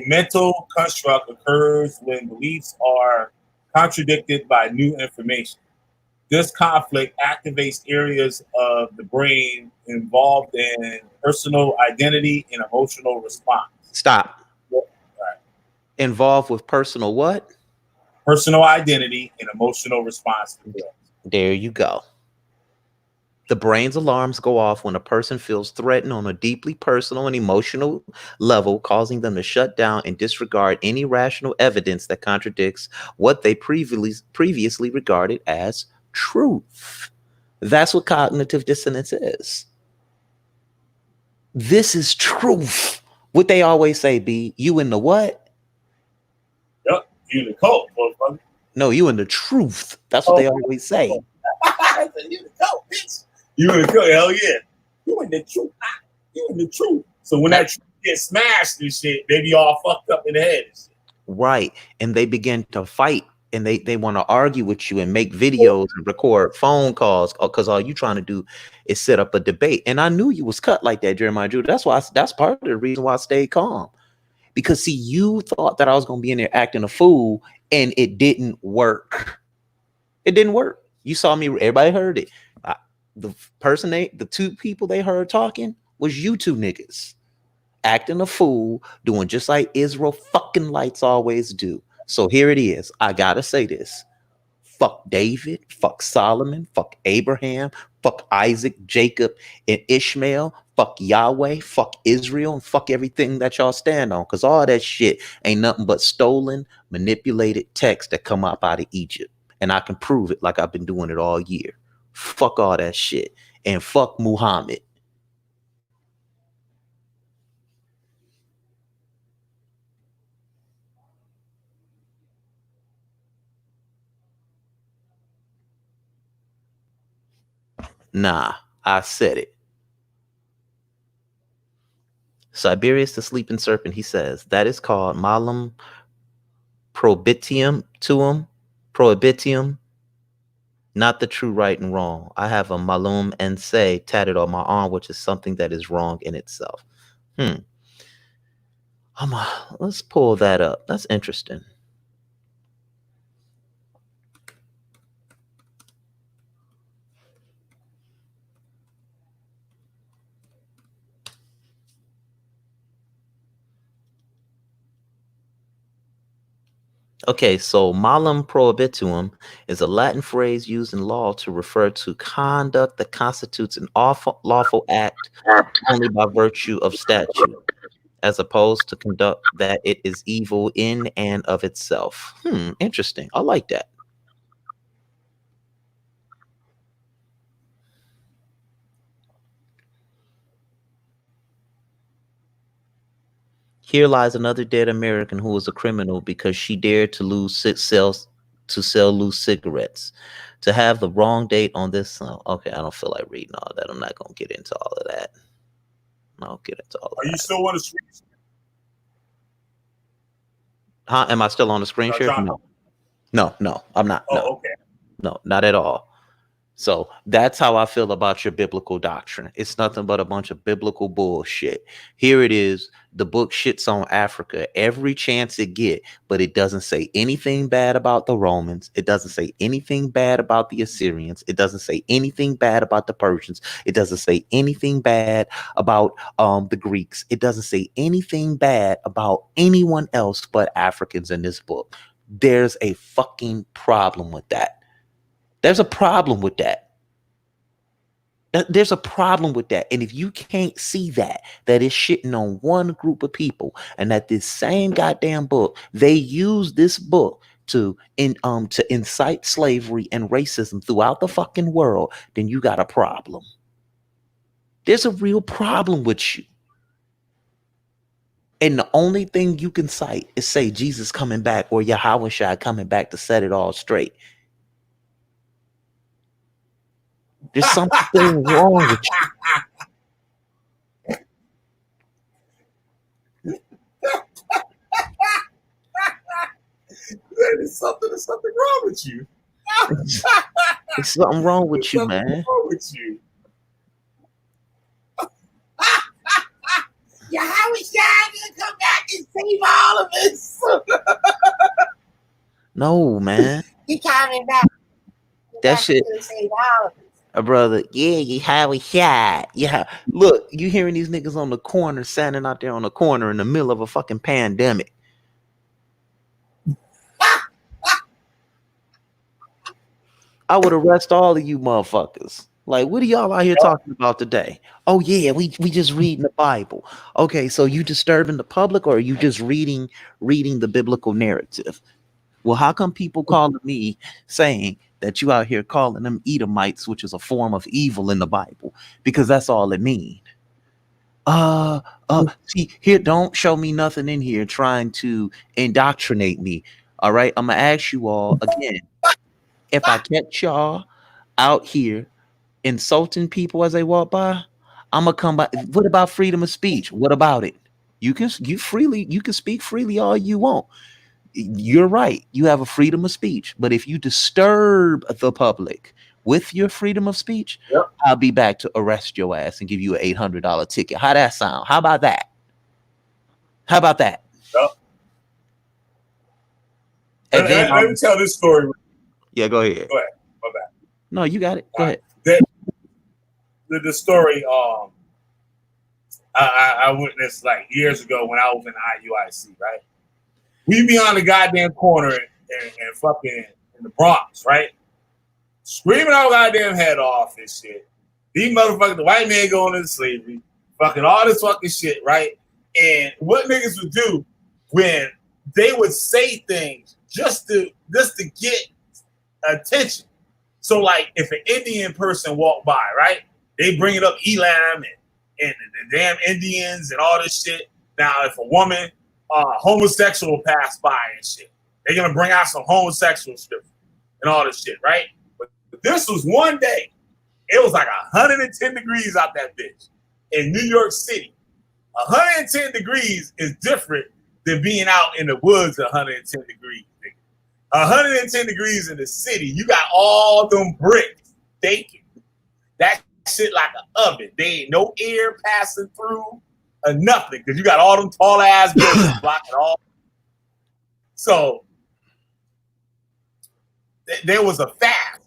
mental construct occurs when beliefs are contradicted by new information. This conflict activates areas of the brain involved in personal identity and emotional response. Stop. Right. Involved with personal what? Personal identity and emotional response. There you go. The brain's alarms go off when a person feels threatened on a deeply personal and emotional level, causing them to shut down and disregard any rational evidence that contradicts what they previously regarded as truth. That's what cognitive dissonance is. This is truth. What they always say, B, you in the what? Yup, you in the cult, motherfucker. No, you in the truth. That's what they always say. You in the cult, bitch. You in the cult, hell yeah. You in the truth. You in the truth. So when that truth gets smashed and shit, they be all fucked up in the head and shit. Right. And they begin to fight and they want to argue with you and make videos and record phone calls because all you trying to do is set up a debate. And I knew you was cut like that, Jeremiah Drew. That's part of the reason why I stayed calm. Because see, you thought that I was gonna be in there acting a fool, and it didn't work. It didn't work. You saw me, everybody heard it. The two people they heard talking was you two niggas acting a fool, doing just like Israel fucking lights always do. So here it is. I gotta say this. Fuck David, fuck Solomon, fuck Abraham, fuck Isaac, Jacob, and Ishmael, fuck Yahweh, fuck Israel, and fuck everything that y'all stand on. Because all that shit ain't nothing but stolen, manipulated text that come up out of Egypt. And I can prove it like I've been doing it all year. Fuck all that shit. And fuck Muhammad. Nah, I said it. Siberius the sleeping serpent, he says, that is called malum probitium tuum, prohibitium, not the true right and wrong. I have a malum and say tatted on my arm, which is something that is wrong in itself. Let's pull that up. That's interesting. Okay, so malum prohibituum is a Latin phrase used in law to refer to conduct that constitutes an lawful act only by virtue of statute, as opposed to conduct that it is evil in and of itself. Interesting. I like that. Here lies another dead American who was a criminal because she dared to sell loose cigarettes. To have the wrong date on this. Okay, I don't feel like reading all that. I'm not gonna get into all of that. I'll get into all of that. Are you still on the screen? Huh? Am I still on the screen share? No, I'm not. Oh, no. okay. No, not at all. So that's how I feel about your biblical doctrine. It's nothing but a bunch of biblical bullshit. Here it is. The book shits on Africa every chance it get, but it doesn't say anything bad about the Romans. It doesn't say anything bad about the Assyrians. It doesn't say anything bad about the Persians. It doesn't say anything bad about the Greeks. It doesn't say anything bad about anyone else but Africans in this book. There's a fucking problem with that. There's a problem with that. There's a problem with that. And if you can't see that it's shitting on one group of people, and that this same goddamn book, they use this book to incite slavery and racism throughout the fucking world, then you got a problem. There's a real problem with you. And the only thing you can cite is say Jesus coming back or Yahweh Shai coming back to set it all straight. There's something wrong with you. There's something wrong with you. There's something wrong with you, man. Wrong with you. Yahweh Shai gonna come back and save all of us. No, man. He coming back. That shit. Save all of us. Brother, Yahweh Shai. Yeah. Look, you hearing these niggas on the corner, standing out there on the corner in the middle of a fucking pandemic. I would arrest all of you motherfuckers. Like, what are y'all out here talking about today? Oh yeah, we just reading the Bible. Okay, so you disturbing the public, or are you just reading the biblical narrative? Well, how come people calling me saying that you out here calling them Edomites, which is a form of evil in the Bible? Because that's all it means. See here, don't show me nothing in here trying to indoctrinate me. All right, I'm gonna ask you all again. If I catch y'all out here insulting people as they walk by, I'm gonna come by. What about freedom of speech? What about it? You can speak freely all you want. You're right. You have a freedom of speech. But if you disturb the public with your freedom of speech, I'll be back to arrest your ass and give you an $800 ticket. How that sound? How about that? How about that? Yep. And then let me tell this story. Yeah, go ahead. Go ahead. My bad. No, you got it. Go ahead. The story I witnessed like years ago when I was in IUIC, right? We be on the goddamn corner and fucking in the Bronx, right? Screaming our goddamn head off and shit. These motherfuckers, the white man going into slavery, fucking all this fucking shit, right? And what niggas would do when they would say things just to get attention. So like if an Indian person walked by, right? They bring it up Elam and the damn Indians and all this shit. Now if a woman homosexual pass by and shit, they're gonna bring out some homosexual stuff and all this shit, right? But this was one day, it was like 110 degrees out that bitch in New York City. 110 degrees is different than being out in the woods at 110 degrees. 110 degrees in the city, you got all them bricks baking. That shit like an oven. There ain't no air passing through or nothing because you got all them tall ass buildings blocking all. So there was a fast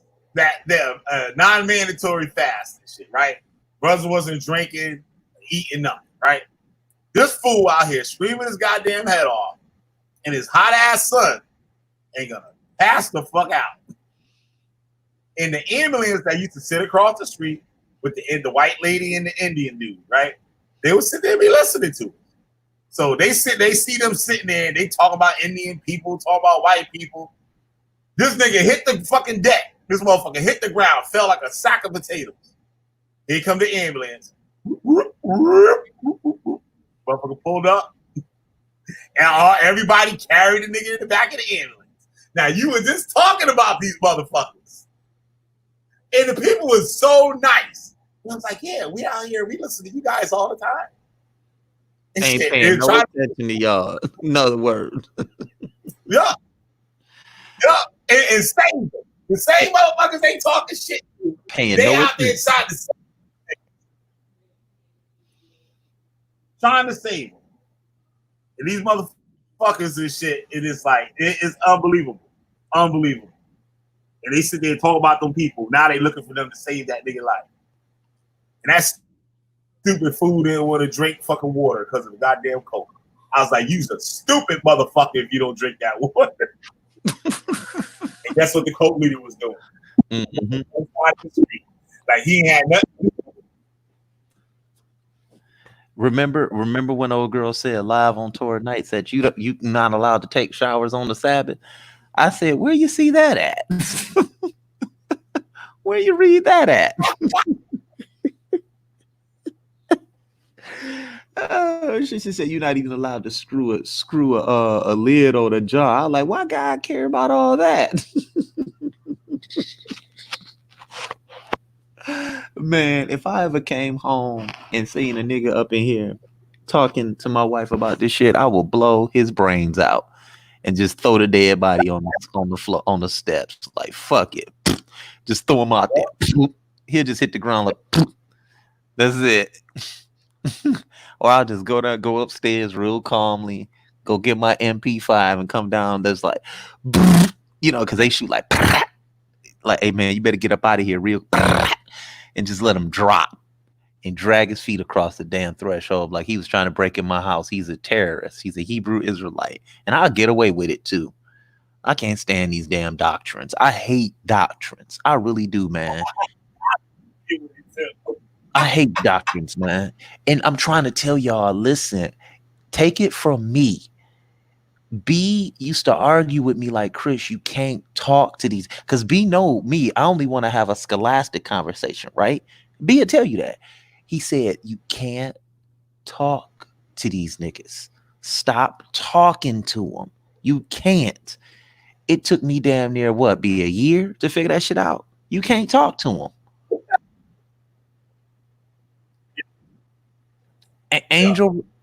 non-mandatory fast and shit, right? Brothers wasn't drinking, eating nothing, right? This fool out here screaming his goddamn head off, and his hot ass son ain't gonna pass the fuck out. In the ambulance that used to sit across the street with the white lady and the Indian dude, right? They would sit there and be listening to it. So they see them sitting there and they talk about Indian people, talk about white people. This nigga hit the fucking deck. This motherfucker hit the ground, fell like a sack of potatoes. Here come the ambulance. Motherfucker pulled up. And everybody carried the nigga in the back of the ambulance. Now you were just talking about these motherfuckers. And the people was so nice. And I was like, yeah, we out here, we listen to you guys all the time. And ain't shit, paying no attention to y'all. Another word. Yeah. Yeah. And same. The same motherfuckers they talking shit. Paying they no out there trying to save them. And these motherfuckers and shit, it is like, it is unbelievable. Unbelievable. And they sit there and talk about them people. Now they looking for them to save that nigga life. And that stupid fool didn't want to drink fucking water because of the goddamn Coke. I was like, you's a stupid motherfucker if you don't drink that water. And that's what the Coke leader was doing. Mm-hmm. Like he ain't had nothing. Remember when old girl said live on tour nights that you not allowed to take showers on the Sabbath? I said, where you see that at? Where you read that at? She said you're not even allowed to screw a lid on a jar. I was like, why God care about all that? Man, if I ever came home and seen a nigga up in here talking to my wife about this shit, I will blow his brains out and just throw the dead body on the floor, on the steps. Like, fuck it. Just throw him out there. He'll just hit the ground like, that's it. Or I'll just go upstairs real calmly, go get my MP5 and come down. There's like, you know, because they shoot like, hey man, you better get up out of here real, and just let him drop and drag his feet across the damn threshold like he was trying to break in my house. He's a terrorist. He's a Hebrew Israelite, and I'll get away with it too. I can't stand these damn doctrines. I hate doctrines. I really do, man. I hate doctrines, man. And I'm trying to tell y'all, listen, take it from me. B used to argue with me like, Chris, you can't talk to these, because B know me. I only want to have a scholastic conversation, right? B will tell you that. He said, you can't talk to these niggas. Stop talking to them. You can't. It took me damn near what, be a year to figure that shit out. You can't talk to them.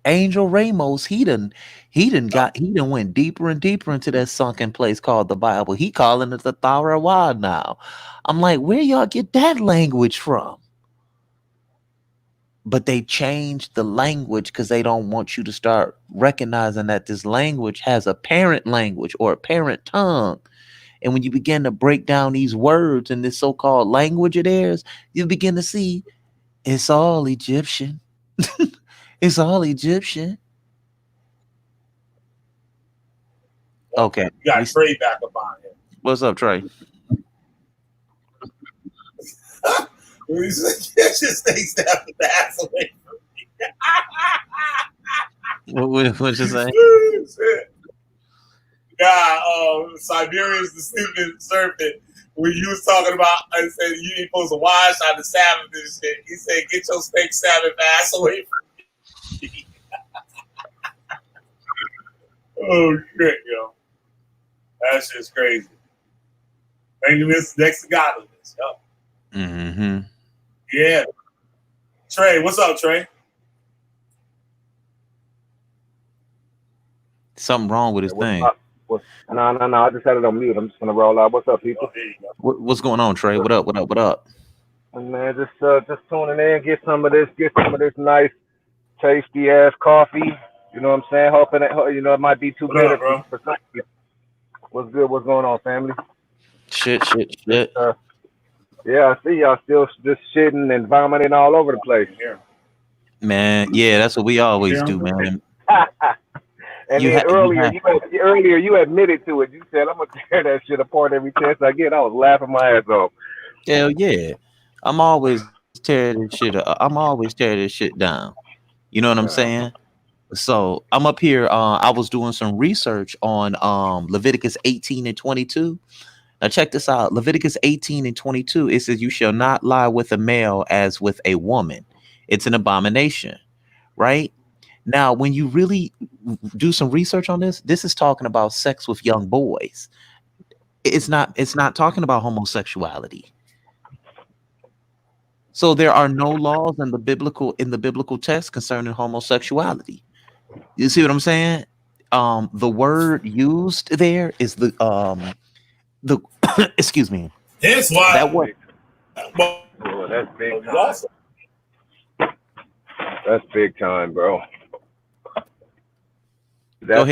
Angel Ramos, he done went deeper and deeper into that sunken place called the Bible. He calling it the Tharawad now. I'm like, where y'all get that language from? But they changed the language because they don't want you to start recognizing that this language has a parent language or a parent tongue. And when you begin to break down these words in this so-called language of theirs, you begin to see it's all Egyptian. It's all Egyptian. Okay. You got Trey back up on here. What's up, Trey? He just takes that the ass away from me. What you saying? Siberia's the stupid serpent. When you was talking about, I said you ain't supposed to wash on the Sabbath and shit. He said, "Get your steak Sabbath ass away from me." Oh shit, yo, that shit's crazy. This next to godliness, yo. Mm-hmm. Yeah. Trey, what's up, Trey? Something wrong with his thing. No. I just had it on mute. I'm just gonna roll out. What's up, people? What's going on, Trey? What up? Man, just tuning in. Get some of this nice, tasty ass coffee. You know what I'm saying? Hoping that it might be too bitter for some people. What's good? What's going on, family? Shit. Yeah, I see y'all still just shitting and vomiting all over the place. Man, yeah, that's what we always do, man. And then earlier you admitted to it. You said, "I'm gonna tear that shit apart every chance I get." I was laughing my ass off. Hell yeah, I'm always tearing this shit down. You know what I'm saying? So I'm up here. I was doing some research on Leviticus 18 and 22. Now check this out. Leviticus 18 and 22. It says, "You shall not lie with a male as with a woman. It's an abomination." Right? Now, when you really do some research on this is talking about sex with young boys. It's not talking about homosexuality. So there are no laws in the biblical text concerning homosexuality. You see what I'm saying? The word used there is the excuse me. That's why that word. Oh, that's big time. That's big time, bro. That's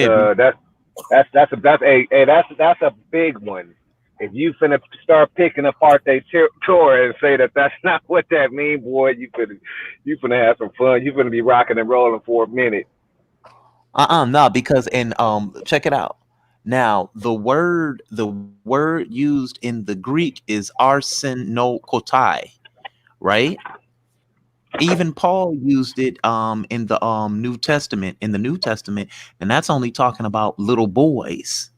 that's a big one. If you finna start picking apart their Torah and say that that's not what that mean, boy, you finna have some fun. You finna be rocking and rolling for a minute. No, because check it out. Now the word used in the Greek is arsenokotai, right? Even Paul used it in the New Testament, and that's only talking about little boys.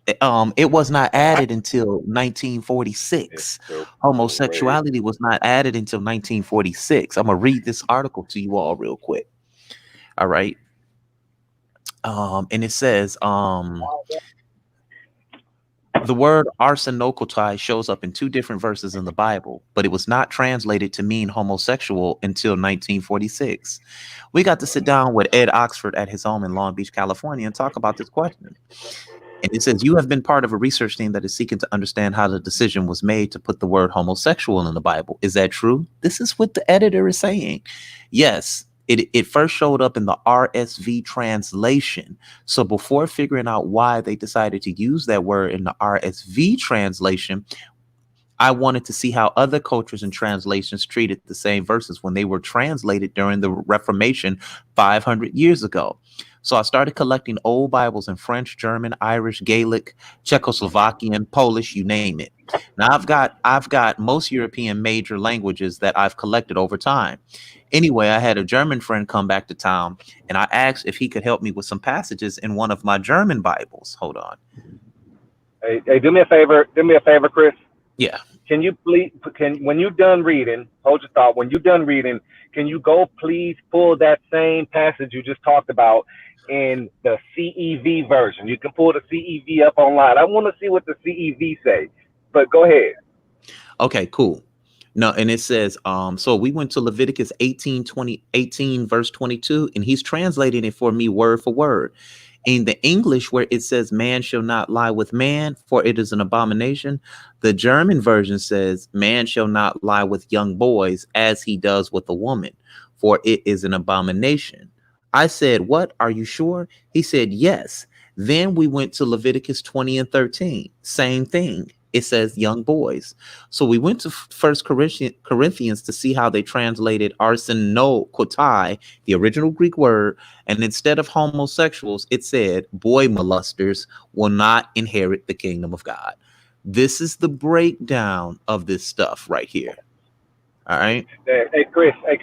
It was not added until 1946. Homosexuality was not added until 1946. I'm gonna read this article to you all real quick. All right. And it says the word arsenokotai shows up in two different verses in the Bible, but it was not translated to mean homosexual until 1946. We got to sit down with Ed Oxford at his home in Long Beach, California, and talk about this question. And it says, "You have been part of a research team that is seeking to understand how the decision was made to put the word homosexual in the Bible. Is that true?" This is what the editor is saying. Yes. It first showed up in the RSV translation. So before figuring out why they decided to use that word in the RSV translation, I wanted to see how other cultures and translations treated the same verses when they were translated during the Reformation 500 years ago. So I started collecting old Bibles in French, German, Irish, Gaelic, Czechoslovakian, Polish, you name it. Now I've got most European major languages that I've collected over time. Anyway, I had a German friend come back to town, and I asked if he could help me with some passages in one of my German Bibles. Hold on. Hey, do me a favor, Chris. Yeah. Can you please, when you're done reading, hold your thought. When you're done reading, can you go please pull that same passage you just talked about in the CEV version? You can pull the CEV up online. I want to see what the CEV say, but go ahead. Okay, cool. No, and it says, so we went to Leviticus 18 verse 22, and he's translating it for me word for word. In the English, where it says, man shall not lie with man, for it is an abomination, the German version says, man shall not lie with young boys as he does with a woman, for it is an abomination. I said, what? Are you sure? He said, yes. Then we went to Leviticus 20 and 13. Same thing. It says young boys. So we went to First Corinthians to see how they translated arsenokotai, the original Greek word, and instead of homosexuals, it said boy molesters will not inherit the kingdom of God. This is the breakdown of this stuff right here. All right. Hey, Chris. Hey,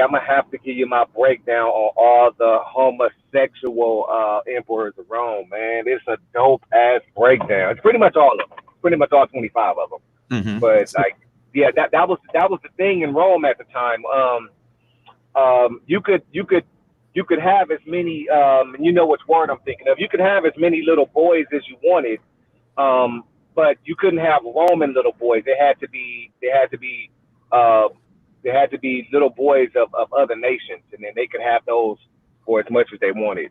I'm gonna have to give you my breakdown on all the homosexual emperors of Rome, man. It's a dope ass breakdown. It's pretty much all of them. Pretty much all 25 of them. Mm-hmm. But like, yeah, that was the thing in Rome at the time. You could have as many, you know which word I'm thinking of. You could have as many little boys as you wanted, but you couldn't have Roman little boys. They had to be little boys of other nations, and then they could have those for as much as they wanted.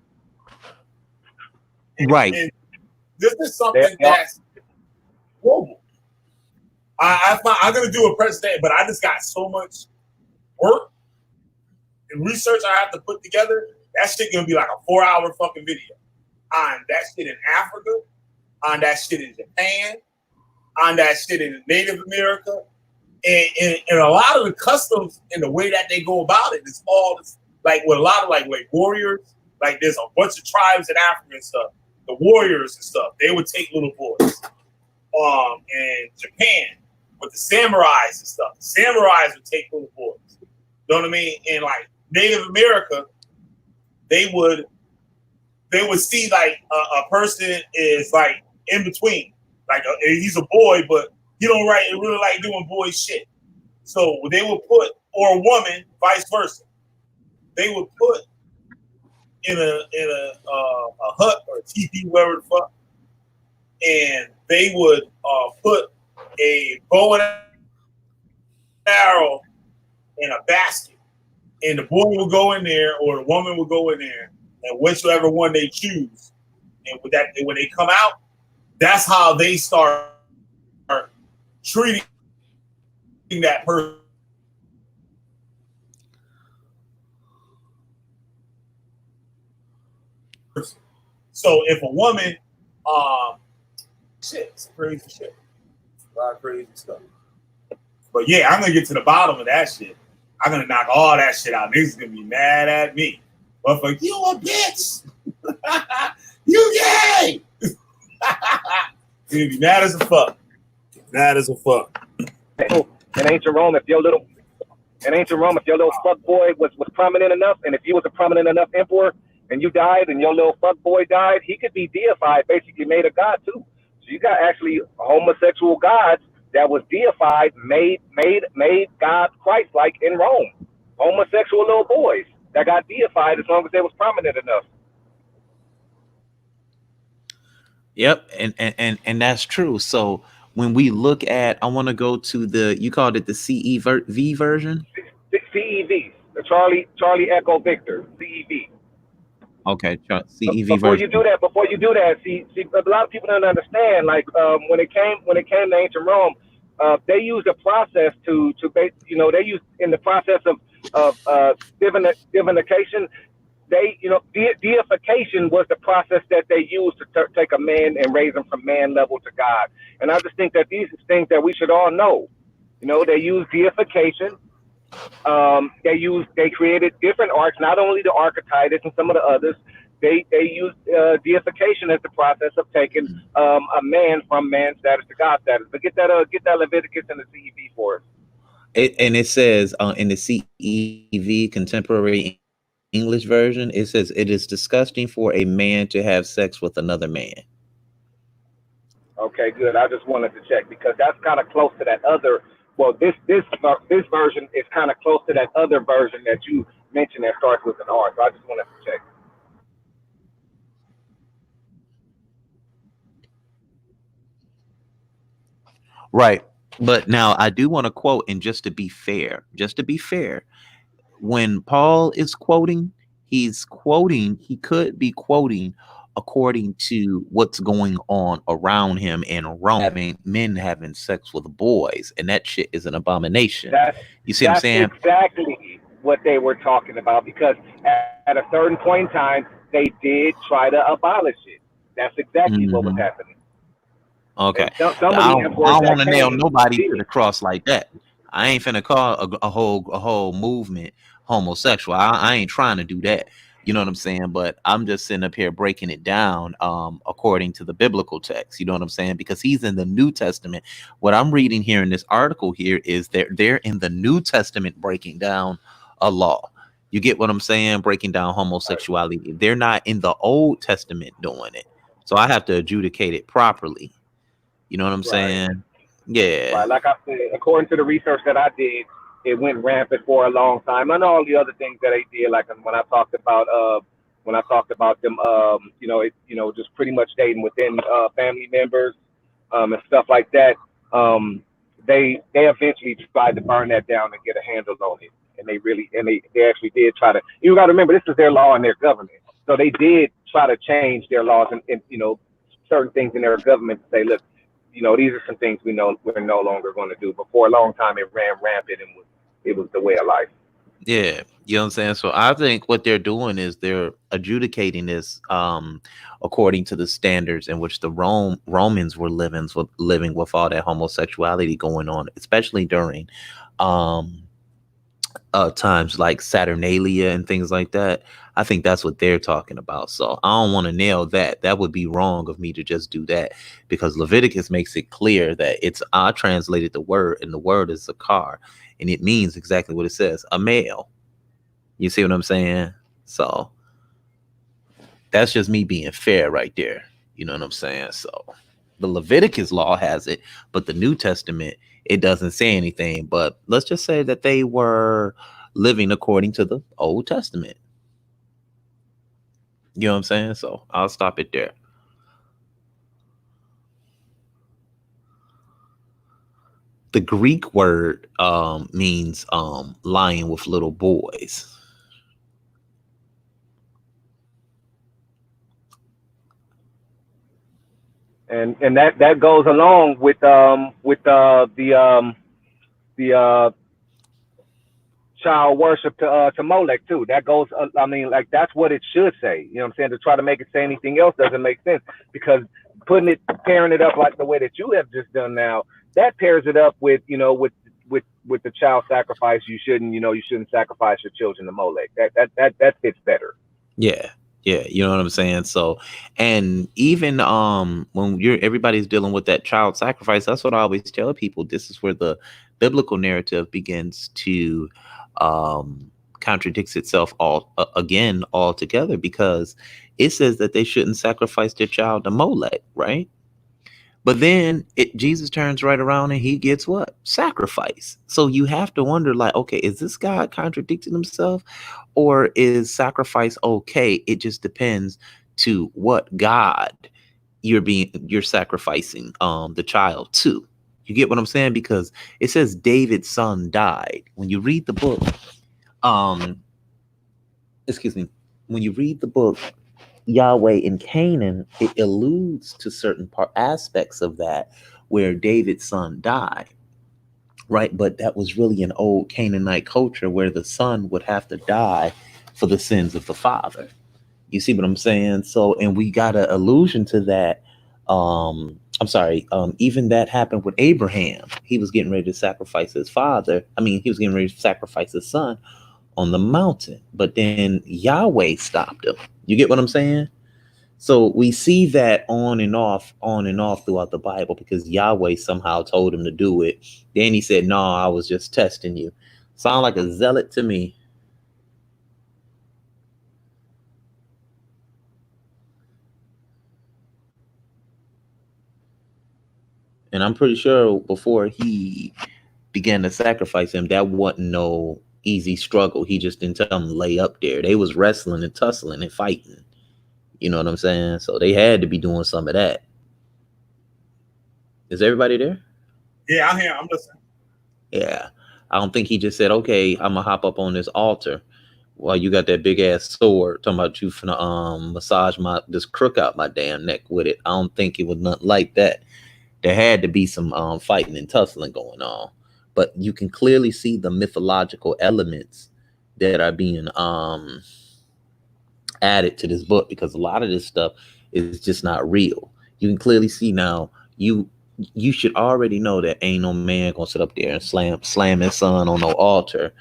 Right. And this is something that's global. I'm gonna do a presentation, but I just got so much work and research I have to put together. That shit gonna be like a 4-hour fucking video on that shit in Africa, on that shit in Japan, on that shit in Native America, and a lot of the customs and the way that they go about it is all this, like with a lot of like warriors. Like there's a bunch of tribes in Africa and stuff. The warriors and stuff, they would take little boys. In Japan with the samurais and stuff, the samurais would take little boys. You know what I mean? In like Native America, they would see like a person is like in between, like he's a boy, but he don't really like doing boy shit. So they would put, or a woman, vice versa. They would put in a hut or a teepee, wherever the fuck, and they would put a bow and arrow in a basket, and the boy would go in there or the woman would go in there, and whichever one they choose, and when they come out, that's how they start treating that person. So if a woman, shit, it's crazy shit. A lot of crazy stuff. But yeah, I'm gonna get to the bottom of that shit. I'm gonna knock all that shit out. Niggas gonna be mad at me. But for you a bitch. You gay. You're gonna be mad as a fuck. Mad as a fuck. In ancient Rome, if your little fuck boy was prominent enough, and if you was a prominent enough emperor and you died and your little fuck boy died, he could be deified, basically made a god too. So you got actually homosexual gods that was deified, made God Christ-like in Rome. Homosexual little boys that got deified as long as they was prominent enough. Yep, and that's true. So when we look at, I want to go to you called it the CEV version? CEV, the Charlie Echo Victor, CEV. Okay, CEV before version. Before you do that, see, a lot of people don't understand. Like when it came to ancient Rome, they used a process to base. They used in the process of divinication. Deification was the process that they used to take a man and raise him from man level to God. And I just think that these are things that we should all know. They use deification They created different arcs, not only the Archetypus and some of the others. They used deification as the process of taking a man from man status to God status. But get that Leviticus and the CEV for us. And it says in the CEV Contemporary English version, it says it is disgusting for a man to have sex with another man. Okay, good. I just wanted to check because that's kind of close to that other. Well, this version is kind of close to that other version that you mentioned that starts with an R. So I just wanted to check. Right. But now I do want to quote, and just to be fair, when Paul is quoting, he could be quoting according to what's going on around him in Rome, having men having sex with boys, and that shit is an abomination. You see what I'm saying? Exactly what they were talking about, because at a certain point in time, they did try to abolish it. That's exactly what was happening. Okay. Some I of don't want to nail nobody to the cross like that. I ain't finna call a whole movement homosexual. I ain't trying to do that. You know what I'm saying? But I'm just sitting up here breaking it down according to the biblical text. You know what I'm saying? Because he's in the New Testament. What I'm reading here in this article here is they're in the New Testament breaking down a law. You get what I'm saying? Breaking down homosexuality. They're not in the Old Testament doing it. So I have to adjudicate it properly. You know what I'm saying? Yeah. Right. Like I said, according to the research that I did, it went rampant for a long time, and all the other things that they did. Like when I talked about them, just pretty much dating within family members, and stuff like that. They eventually tried to burn that down and get a handle on it, and they actually did try to. You got to remember, this is their law and their government, so they did try to change their laws and certain things in their government to say, look, these are some things we're no longer going to do. But for a long time, it ran rampant and it was the way of life. Yeah, you know what I'm saying? So I think what they're doing is they're adjudicating this according to the standards in which the Romans were living with all that homosexuality going on, especially during times like Saturnalia and things like that. I think that's what they're talking about. So I don't want to nail that. That would be wrong of me to just do that, because Leviticus makes it clear that I translated the word, and the word is a car, and it means exactly what it says, a male. You see what I'm saying? So that's just me being fair right there. You know what I'm saying? So the Leviticus law has it, but the New Testament, it doesn't say anything. But let's just say that they were living according to the Old Testament. You know what I'm saying? So I'll stop it there. The Greek word means lying with little boys. And that goes along with the child worship to Molech too. That goes. That's what it should say. You know what I'm saying? To try to make it say anything else doesn't make sense, because pairing it up like the way that you have just done now, that pairs it up with with the child sacrifice. You shouldn't sacrifice your children to Molech. That fits better. Yeah. Yeah, you know what I'm saying? So, and even when everybody's dealing with that child sacrifice, that's what I always tell people. This is where the biblical narrative begins to contradicts itself altogether, because it says that they shouldn't sacrifice their child to Molech, right? But then Jesus turns right around and he gets what? Sacrifice. So you have to wonder, like, okay, is this God contradicting himself, or is sacrifice okay? It just depends to what God you're sacrificing the child to. You get what I'm saying? Because it says David's son died. When you read the book, when you read the book Yahweh in Canaan, it alludes to certain aspects of that where David's son died, right? But that was really an old Canaanite culture where the son would have to die for the sins of the father. You see what I'm saying? So, and we got an allusion to that I'm sorry, even that happened with Abraham. He was getting ready to sacrifice his father. I mean, he was getting ready to sacrifice his son on the mountain, but then Yahweh stopped him. You get what I'm saying? So we see that on and off throughout the Bible because Yahweh somehow told him to do it. Then he said, "No, I was just testing you." Sound like a zealot to me. And I'm pretty sure before he began to sacrifice him, that wasn't no easy struggle. He just didn't tell them to lay up there. They was wrestling and tussling and fighting. You know what I'm saying? So they had to be doing some of that. Is everybody there? Yeah, I'm here. I'm listening. Yeah. I don't think he just said, "Okay, I'm gonna hop up on this altar while you got that big ass sword talking about you finna massage this crook out my damn neck with it." I don't think it was nothing like that. There had to be some fighting and tussling going on. But you can clearly see the mythological elements that are being added to this book because a lot of this stuff is just not real. You can clearly see now. You should already know that ain't no man gonna sit up there and slam his son on no altar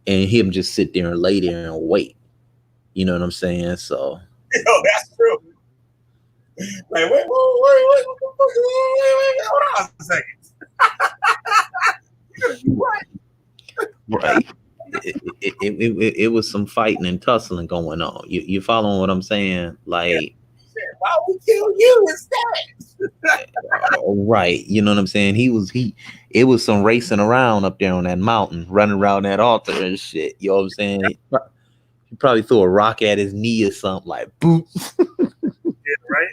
and him just sit there and lay there and wait. You know what I'm saying? So Yo, that's true. Like, wait, hold on a second. What? right. It was some fighting and tussling going on. You following what I'm saying? Like, why we kill you instead? right. You know what I'm saying? It was some racing around up there on that mountain, running around that altar and shit. You know what I'm saying? He probably threw a rock at his knee or something like boop. Yeah, right?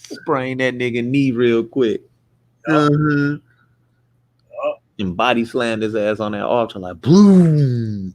Sprain that nigga knee real quick. And body slammed his ass on that altar like boom.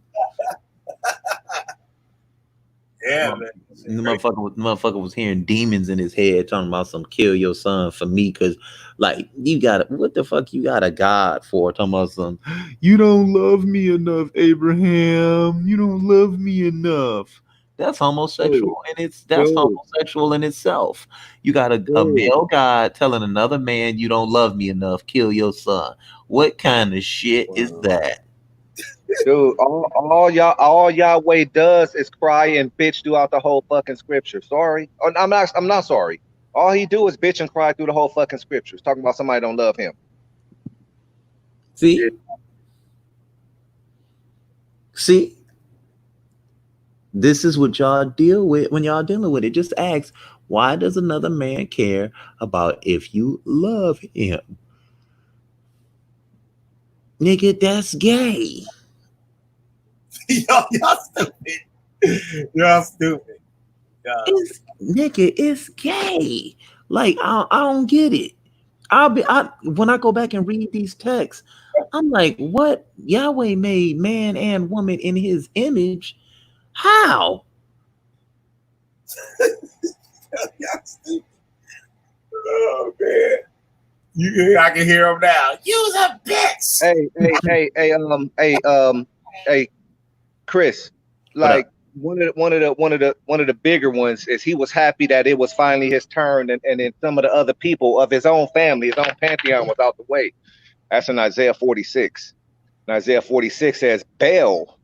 Yeah, man. And the motherfucker was hearing demons in his head talking about some kill your son for me because like you got what the fuck you got a God for talking about some you don't love me enough, Abraham, you don't love me enough. That's homosexual and that's homosexual in itself. You got a male God telling another man you don't love me enough, kill your son. What kind of shit is that? Dude, all Yahweh does is cry and bitch throughout the whole fucking scripture. Sorry, I'm not sorry. All he do is bitch and cry through the whole fucking scriptures, talking about somebody don't love him. See, this is what y'all deal with when y'all dealing with it. Just ask, why does another man care about if you love him? Nigga, that's gay. Y'all stupid. Y'all stupid. Nigga, it's gay. Like I don't get it. When I go back and read these texts, I'm like, what? Yahweh made man and woman in his image. How? Y'all stupid. Oh man. I can hear him now. You's a bitch. Hey, Chris. Like one of the bigger ones is he was happy that it was finally his turn, and then some of the other people of his own family, his own pantheon was out the way. That's in Isaiah 46. And Isaiah 46 says Baal,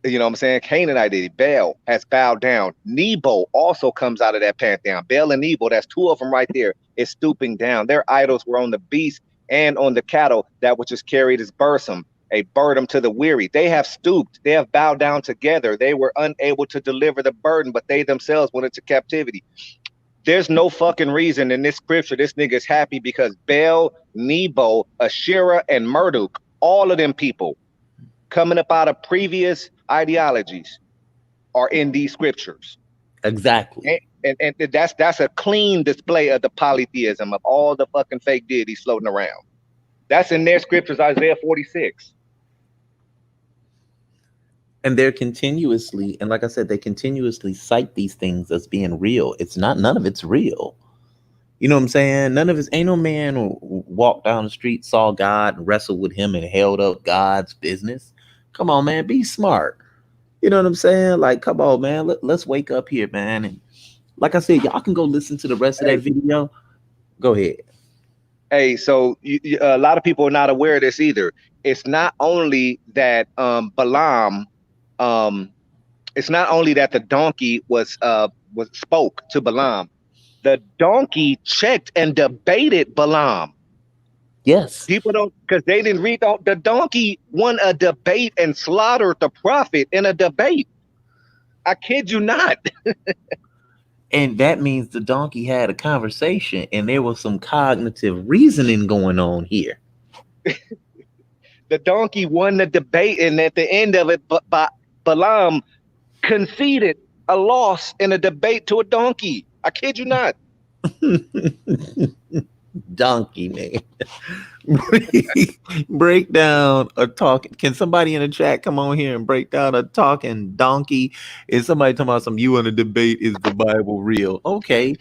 you know what I'm saying? Canaanite, Baal has bowed down. Nebo also comes out of that pantheon. Baal and Nebo, that's two of them right there, is stooping down. Their idols were on the beast and on the cattle, that which is carried as bursum, a burden to the weary. They have stooped. They have bowed down together. They were unable to deliver the burden, but they themselves went into captivity. There's no fucking reason in this scripture this nigga is happy because Baal, Nebo, Asherah, and Marduk, all of them people coming up out of previous ideologies are in these scriptures. Exactly. And that's a clean display of the polytheism of all the fucking fake deities floating around. That's in their scriptures, Isaiah 46. And they're continuously, and like I said, they continuously cite these things as being real. It's not, none of it's real. You know what I'm saying? None of it, ain't no man who walked down the street, saw God and wrestled with him and held up God's business. Come on, man, be smart. You know what I'm saying? Like, come on, man, let's wake up here, man, and Like I said, y'all can go listen to the rest of that video. Go ahead. Hey, so a lot of people are not aware of this either. It's not only that Balaam, it's not only that the donkey was spoke to Balaam. The donkey checked and debated Balaam. Yes. People don't, because they didn't read the donkey won a debate and slaughtered the prophet in a debate. I kid you not. And that means the donkey had a conversation and there was some cognitive reasoning going on here. The donkey won the debate, and at the end of it, Balaam conceded a loss in a debate to a donkey. I kid you not. Donkey, man. Break down a talking. Can somebody in the chat come on here and break down a talking donkey? Is somebody talking about some you in a debate? Is the Bible real? Okay.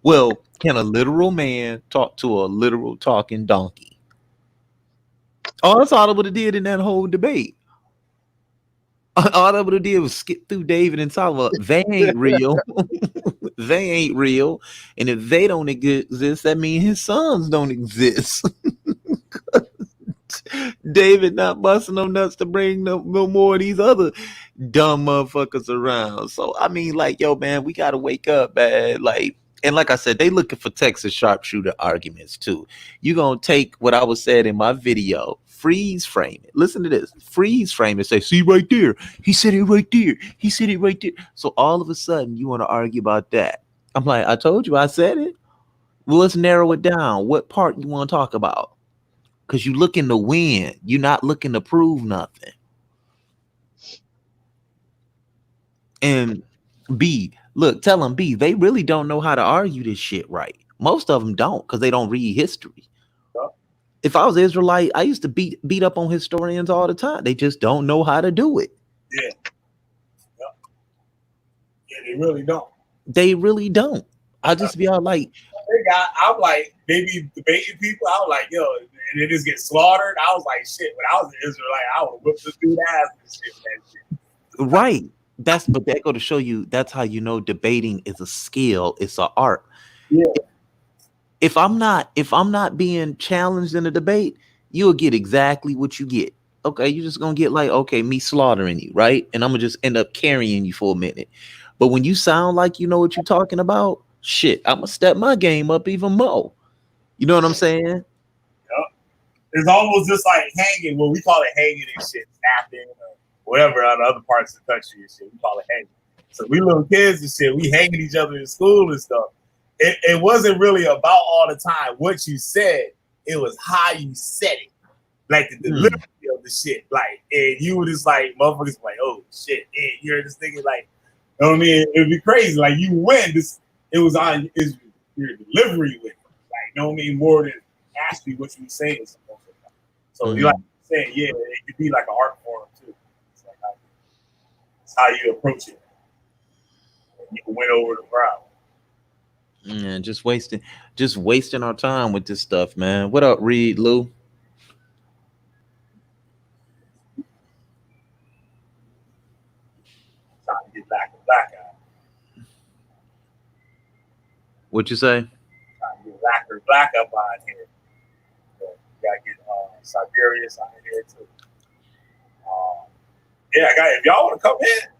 Well, can a literal man talk to a literal talking donkey? Oh, that's all I would have did in that whole debate. All I would have did was skip through David and Solomon. They ain't real. They ain't real. And if they don't exist, that means his sons don't exist. David not busting no nuts to bring no more of these other dumb motherfuckers around. So I mean, like, yo, man, we gotta wake up, man. Like, and like I said, they looking for Texas sharpshooter arguments too. You gonna take what I was said in my video, freeze frame it. Listen to this. Freeze frame it. Say, see right there. He said it right there. He said it right there. So all of a sudden you want to argue about that. I'm like, I told you I said it. Well, let's narrow it down. What part you want to talk about? Because you looking to win. You're not looking to prove nothing. And B, look, tell them B, they really don't know how to argue this shit right. Most of them don't, because they don't read history. If I was Israelite, I used to beat up on historians all the time. They just don't know how to do it. Yeah. Yeah, they really don't. They really don't. I just be all like, I'm like, they be debating people. I was like, yo, and they just get slaughtered. I was like, shit. When I was an Israelite, I would whip this dude's ass and shit. Right. But that go to show you that's how you know debating is a skill. It's an art. Yeah. If I'm not being challenged in a debate, you'll get exactly what you get. Okay, you're just gonna get like, okay, me slaughtering you, right? And I'm gonna just end up carrying you for a minute. But when you sound like you know what you're talking about, shit, I'm gonna step my game up even more. You know what I'm saying? Yep. It's almost just like hanging. Well, we call it hanging and shit, snapping or whatever on other parts of the country and shit. We call it hanging. So we little kids and shit, we hanging each other in school and stuff. It wasn't really about all the time what you said. It was how you said it. Like the delivery of the shit. Like, and you were just like, motherfuckers like, oh shit. And you're just thinking like, you know what I mean? It would be crazy. Like you win. It was on your delivery with it. Like, you know what I mean? More than actually what you were saying. So you like saying, yeah, it could be like an art form too. It's like how you approach it. And you can win over the crowd. Yeah, just wasting our time with this stuff, man. What up, Reed, Lou? Trying to get black out. What you say? Trying to get black up on here. But you gotta get Siberius on here too. Yeah, if y'all want to come in,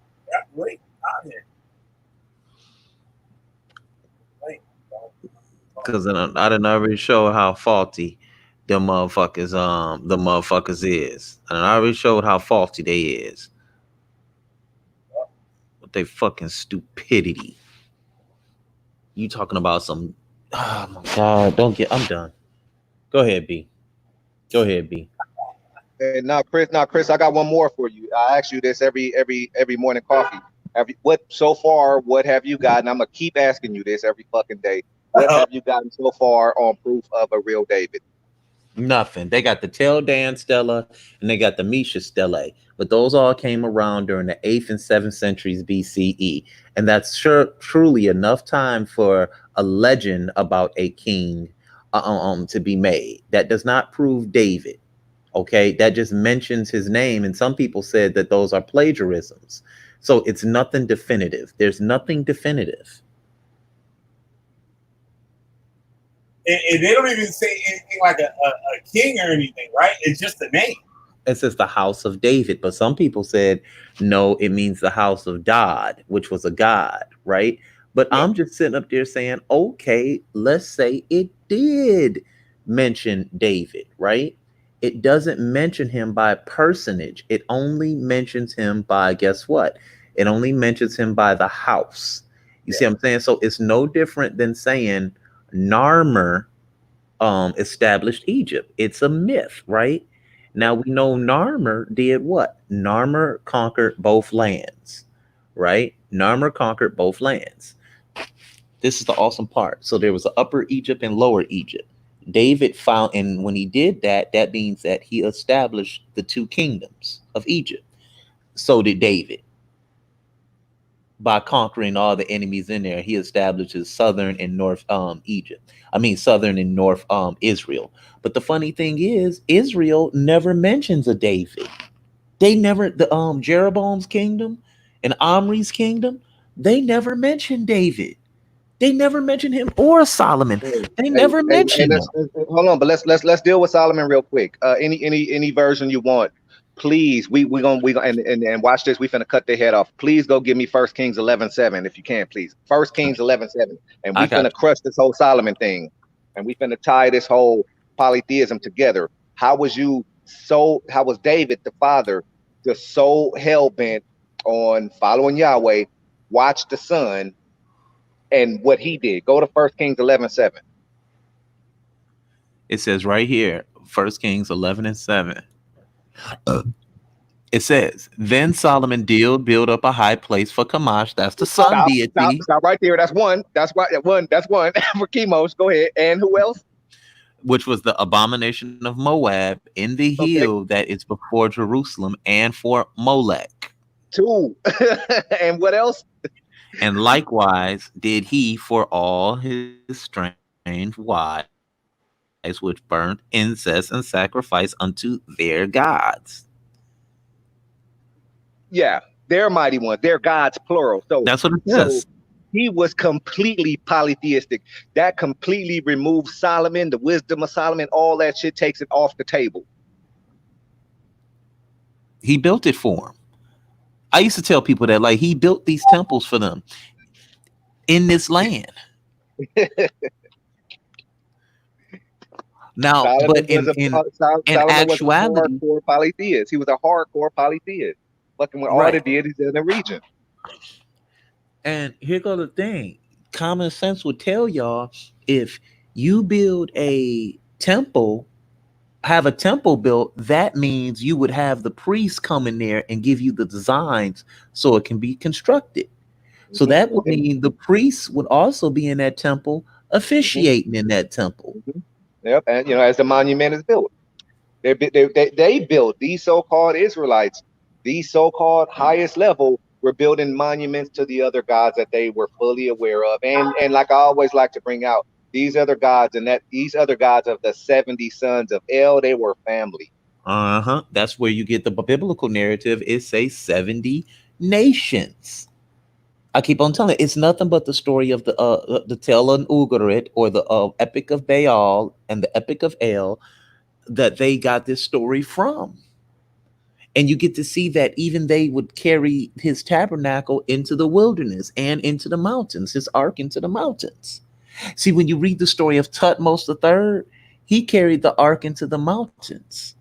wait on here. Because I didn't already show how faulty the motherfuckers is. And I already showed how faulty they is. With their fucking stupidity. You talking about some, oh my God, I'm done. Go ahead, B. And now, Chris, I got one more for you. I ask you this every morning coffee. What have you gotten? I'm gonna keep asking you this every fucking day. What have you gotten so far on proof of a real David? Nothing. They got the Tel Dan Stela and they got the Misha Stele, but those all came around during the 8th and 7th centuries BCE, and that's truly enough time for a legend about a king to be made. That does not prove David. Okay, that just mentions his name, and some people said that those are plagiarisms. So it's nothing definitive. There's nothing definitive. And they don't even say anything like a king or anything, right? It's just a name. It says the house of David, but some people said no, it means the house of Dodd, which was a god, right? But Yeah. I'm just sitting up there saying, okay, let's say it did mention David, right? It doesn't mention him by personage. It only mentions him by, guess what? It only mentions him by the house. You see what I'm saying? So it's no different than saying Narmer established Egypt. It's a myth, right? Now we know Narmer did what? Narmer conquered both lands, right? Narmer conquered both lands. This is the awesome part. So there was an Upper Egypt and Lower Egypt. David found, and when he did that, that means that he established the two kingdoms of Egypt. So did David. By conquering all the enemies in there, he establishes southern and north Egypt. I mean southern and north Israel. But the funny thing is, Israel never mentions a David. They never, the Jeroboam's kingdom and Omri's kingdom, they never mention David. They never mention him or Solomon. They never mention him. Hold on, but let's deal with Solomon real quick. Any version you want. Please, we gonna and watch this. We finna cut their head off. Please go give me 1 Kings 11:7 if you can, please. 1 Kings 11:7, and we finna crush this whole Solomon thing, and we finna tie this whole polytheism together. How was David the father just so hell bent on following Yahweh? Watch the son and what he did. Go to 1 Kings 11:7. It says right here, 1 Kings 11:7. It says, then Solomon did build up a high place for Kamash. That's the sun deity. Stop right there. That's one. That's right. That's one for Chemos. Go ahead. And who else? Which was the abomination of Moab in the hill that is before Jerusalem, and for Molech. 2. And what else? And likewise did he for all his strange wives, which burnt incense and sacrifice unto their gods. Yeah, their mighty ones, their gods, plural. So that's what it says. So he was completely polytheistic. That completely removes Solomon, the wisdom of Solomon, all that shit takes it off the table. He built it for him. I used to tell people that, like, he built these temples for them in this land. Now, Solomon but in actuality, was a hardcore polytheist. He was a hardcore polytheist, fucking with all the deities in the region. And here goes the thing: common sense would tell y'all, if you build a temple, have a temple built, that means you would have the priests come in there and give you the designs so it can be constructed. So that would mean the priests would also be in that temple, officiating in that temple. Yep, and as the monument is built, they built these so-called Israelites, these so-called highest level, were building monuments to the other gods that they were fully aware of, and like I always like to bring out, these other gods of the 70 sons of El, they were family. That's where you get the biblical narrative. It says 70 nations. I keep on telling you, it's nothing but the story of the Tell of Ugarit, or the Epic of Baal and the Epic of El, that they got this story from. And you get to see that even they would carry his tabernacle into the wilderness and into the mountains, his ark into the mountains. See, when you read the story of Tutmos III, he carried the ark into the mountains,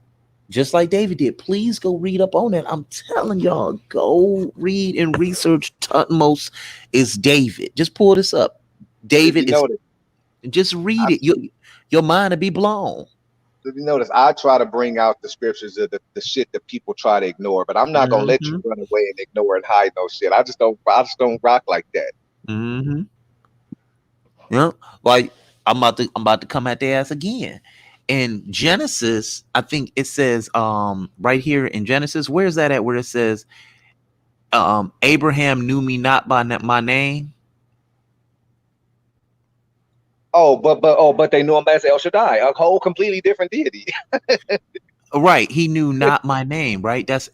just like David did. Please go read up on that. I'm telling y'all, go read and research. Tutmos is David. Just pull this up. David is. Just read it. Your mind will be blown. If you notice, I try to bring out the scriptures of the shit that people try to ignore, but I'm not gonna let you run away and ignore and hide no shit. I just don't rock like that. Yeah, like I'm about to come at their ass again. In Genesis, I think it says right here in Genesis, where is that at? Where it says Abraham knew me not by my name. But they knew him as El Shaddai, a whole completely different deity. Right, he knew not my name. Right, that's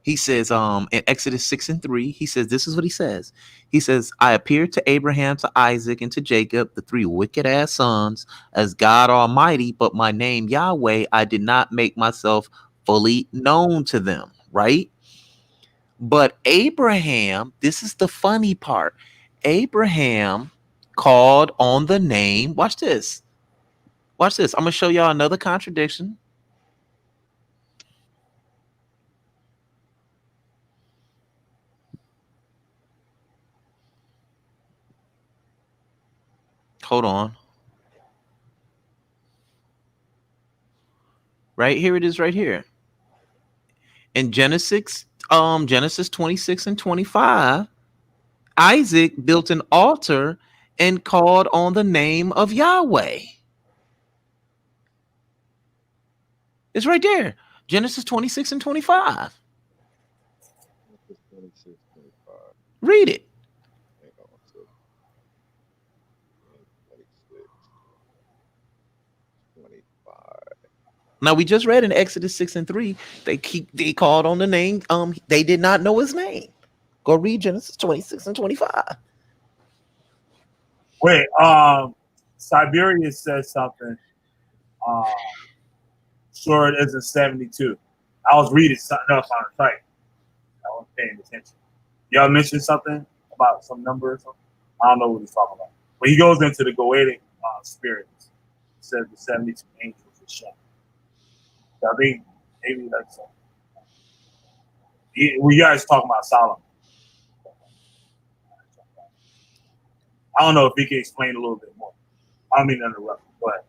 He says, in Exodus 6:3, he says, this is what he says. He says, I appeared to Abraham, to Isaac, and to Jacob, the three wicked ass sons, as God Almighty, but my name Yahweh, I did not make myself fully known to them, right? But Abraham, this is the funny part. Abraham called on the name. Watch this. Watch this. I'm going to show y'all another contradiction. Hold on. Right here it is right here. In Genesis 26 and 25, Isaac built an altar and called on the name of Yahweh. It's right there. Genesis 26 and 25. Read it. Now we just read in Exodus 6 and 3, they called on the name. They did not know his name. Go read Genesis 26 and 25. Wait, Siberius says something. Sure, it isn't 72. I was reading something else on the site. I wasn't paying attention. Y'all mentioned something about some number or something. I don't know what he's talking about. But he goes into the Goetic spirits. He says the 72 angels are shown. So I think maybe that's something. We guys talking about Solomon. I don't know if he can explain a little bit more. I don't mean to interrupt. Go ahead.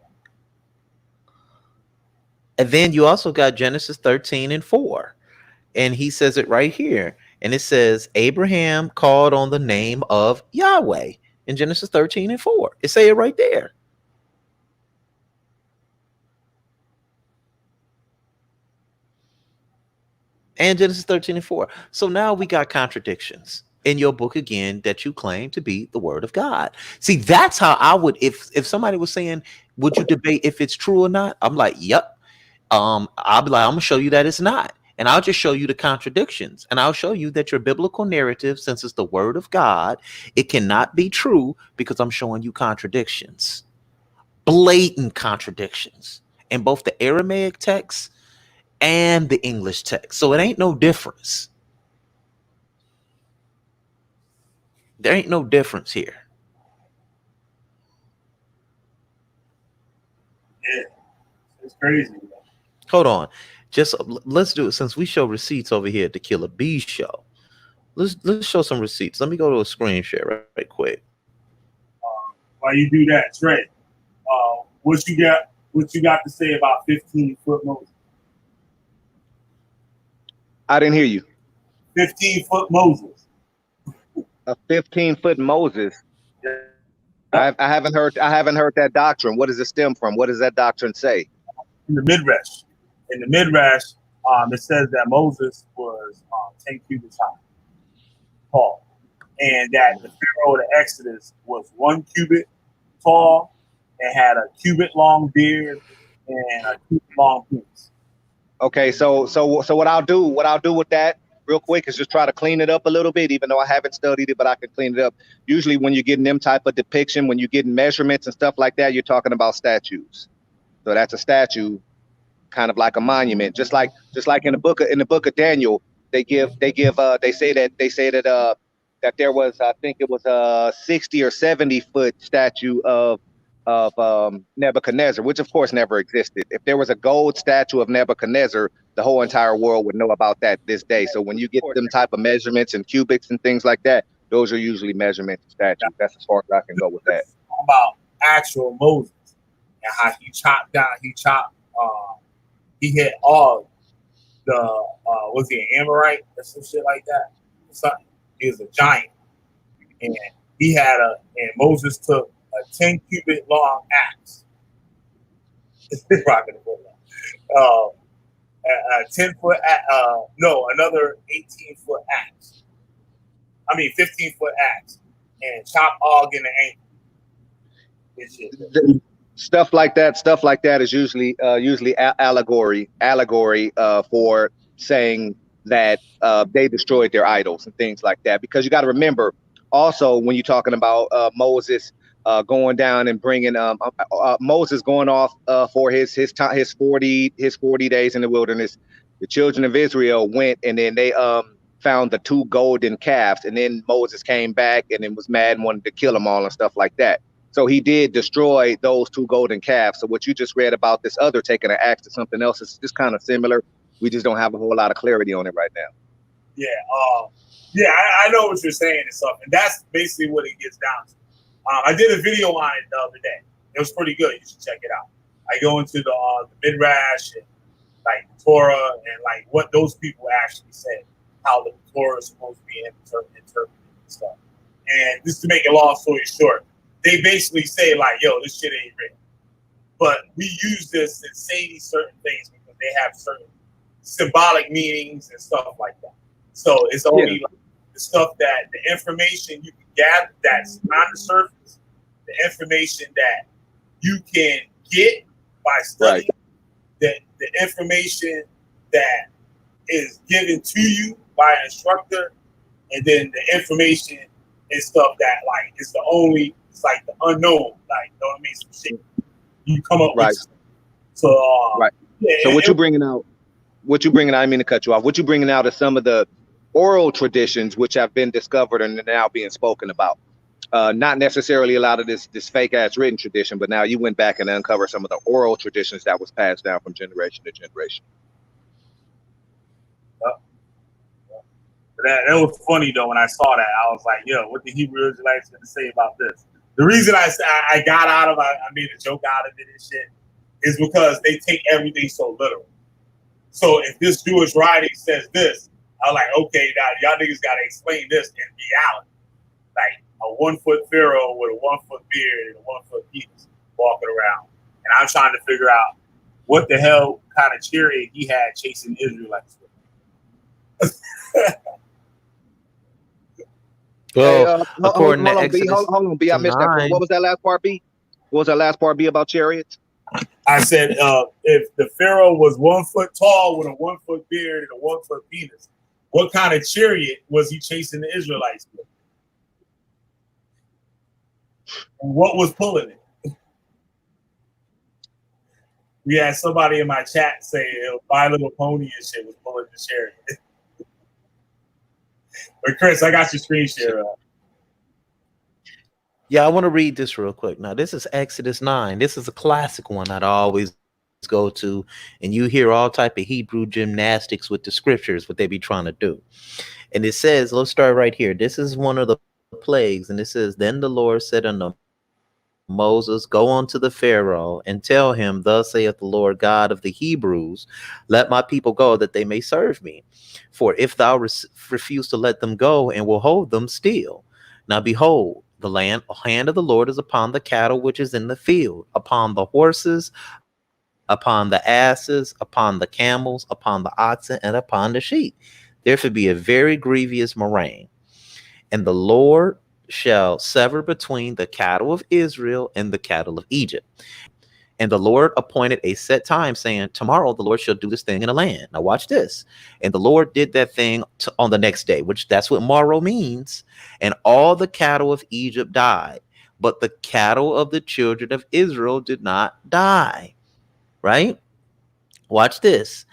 And then you also got Genesis 13 and 4. And he says it right here. And it says, Abraham called on the name of Yahweh in Genesis 13 and 4. It say it right there. And Genesis 13 and 4. So now we got contradictions in your book again that you claim to be the word of God. See, that's how I would, if somebody was saying, would you debate if it's true or not? I'm like, yep. I'll be like, I'm gonna show you that it's not. And I'll just show you the contradictions. And I'll show you that your biblical narrative, since it's the word of God, it cannot be true because I'm showing you contradictions. Blatant contradictions in both the Aramaic text and the English text. So it ain't no difference. There ain't no difference here. Yeah, it's crazy. Hold on. Just let's do it since we show receipts over here at the Killah Bee show. Let's show some receipts. Let me go to a screen share right quick. While you do that, Trey, what you got to say about 15-foot Moses? I didn't hear you. 15-foot Moses. A 15-foot Moses. Yeah. I haven't heard that doctrine. What does it stem from? What does that doctrine say? In the Midrash. It says that Moses was 10 cubits high, tall, and that the Pharaoh of the Exodus was 1 cubit tall and had a cubit long beard and a cubit long penis. Okay, so what I'll do with that real quick is just try to clean it up a little bit, even though I haven't studied it, but I can clean it up. Usually when you're getting them type of depiction, when you're getting measurements and stuff like that, you're talking about statues. So that's a statue, kind of like a monument, just like in the book of Daniel, they say that there was, I think it was a 60 or 70 foot statue of Nebuchadnezzar, which of course never existed. If there was a gold statue of Nebuchadnezzar, the whole entire world would know about that this day. So when you get them type of measurements and cubics and things like that, those are usually measurements of statues. That's as far as I can go with that. About actual Moses and how he hit all the was he an Amorite or some shit like that? Something. He was a giant, and and Moses took a 10 cubit long axe. A 10 foot, another 18 foot axe. 15 foot axe, and chop Og in the ankle. Stuff like that is usually allegory for saying that they destroyed their idols and things like that. Because you got to remember, also when you're talking about Moses going down and bringing Moses going off for his 40 days in the wilderness, the children of Israel went and then they found the 2 golden calves, and then Moses came back and then was mad and wanted to kill them all and stuff like that. So he did destroy those 2 golden calves. So what you just read about this other taking an axe to something else is just kind of similar. We just don't have a whole lot of clarity on it right now. Yeah, I know what you're saying and stuff, and that's basically what it gets down to. I did a video on it the other day. It was pretty good. You should check it out. I go into the Midrash and like Torah and like what those people actually said, how the Torah is supposed to be interpreted and stuff. And just to make a long story short, they basically say like, "Yo, this shit ain't real," but we use this and say these certain things because they have certain symbolic meanings and stuff like that. So it's only like the stuff that the information you can gather that's on the surface, the information that you can get by studying, the information that is given to you by an instructor, and then the information and stuff that like is the only, it's like the unknown, like, you know what I mean? Some shit you come up with. So So what you bringing out? I didn't mean to cut you off. What you bringing out is some of the oral traditions which have been discovered and are now being spoken about. Not necessarily a lot of this fake ass written tradition, but now you went back and uncovered some of the oral traditions that was passed down from generation to generation. That was funny though when I saw that. I was like, "Yo, what the Hebrew Israelites going to say about this?" The reason I got out of I made a joke out of it and shit is because they take everything so literal. So if this Jewish writing says this, I'm like, okay, now y'all niggas got to explain this in reality. Like a 1-foot pharaoh with a 1-foot beard and a 1-foot penis walking around, and I'm trying to figure out what the hell kind of chariot he had chasing Israelites with. Well, according to Exodus, hold on, B. I missed that part. What was that last part, B? What was that last part, B, about chariots? I said, if the pharaoh was 1 foot tall with a 1-foot beard and a 1-foot penis, what kind of chariot was he chasing the Israelites with? And what was pulling it? We had somebody in my chat say My Little Pony and shit was pulling the chariot. But Chris, I got your screen share up. Yeah, I want to read this real quick. Now, this is Exodus 9. This is a classic one I'd always go to, and you hear all type of Hebrew gymnastics with the scriptures, what they be trying to do. And it says, let's start right here. This is one of the plagues, and it says, "Then the Lord said unto Moses, Go unto the Pharaoh and tell him, Thus saith the Lord God of the Hebrews, Let my people go, that they may serve me. For if thou refuse to let them go, and will hold them still, now behold, the hand of the Lord is upon the cattle which is in the field, upon the horses, upon the asses, upon the camels, upon the oxen, and upon the sheep. Therefore be a very grievous murrain. And the Lord shall sever between the cattle of Israel and the cattle of Egypt. And the Lord appointed a set time, saying, Tomorrow the Lord shall do this thing in the land." Now watch this. And the Lord did that thing on the next day, which that's what morrow means. "And all the cattle of Egypt died, but the cattle of the children of Israel did not die." Right? Watch this.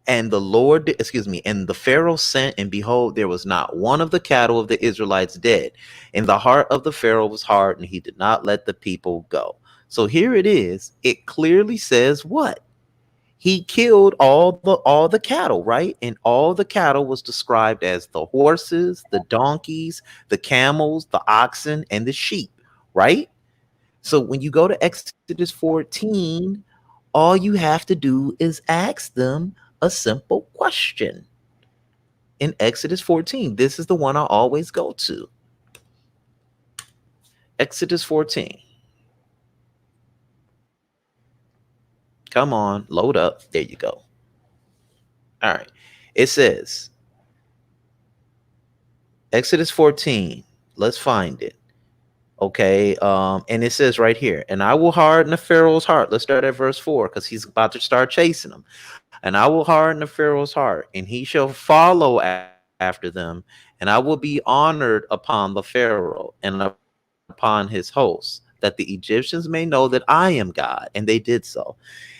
And the Lord, and the Pharaoh sent, and behold, there was not one of the cattle of the Israelites dead. And the heart of the Pharaoh was hard, and he did not let the people go. So here it is. It clearly says what? He killed all the cattle, right? And all the cattle was described as the horses, the donkeys, the camels, the oxen, and the sheep, right? So when you go to Exodus 14, all you have to do is ask them a simple question. In Exodus 14, this is the one I always go to. Exodus 14. Come on, load up. There you go. All right. It says, Exodus 14. Let's find it. Okay, and it says right here, and I will harden the Pharaoh's heart. Let's start at verse 4 because he's about to start chasing them. And I will harden the Pharaoh's heart, and he shall follow after them, and I will be honored upon the Pharaoh and upon his hosts, that the Egyptians may know that I am God. And they did so.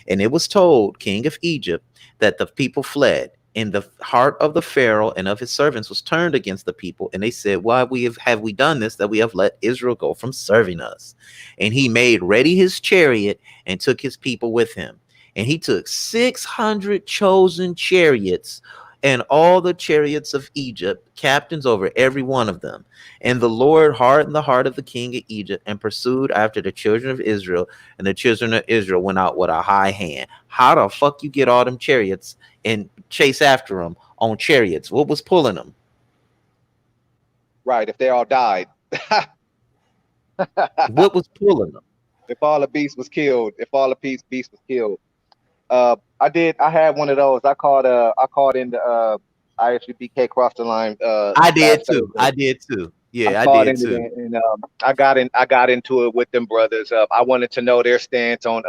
And it was told, King of Egypt, that the people fled. And the heart of the Pharaoh and of his servants was turned against the people, and they said, "Why have we done this, that we have let Israel go from serving us?" And he made ready his chariot and took his people with him. And he took 600 chosen chariots and all the chariots of Egypt, captains over every one of them. And the Lord hardened the heart of the king of Egypt and pursued after the children of Israel, and the children of Israel went out with a high hand. How the fuck you get all them chariots and chase after them on chariots? What was pulling them? Right, if they all died. What was pulling them? If all the beast was killed, if all the beast was killed. I had one of those. I called in the ISUPK cross the line I did last too. Thursday. I did too. I Yeah, I called did in too. it and I got into it with them brothers. I wanted to know their stance on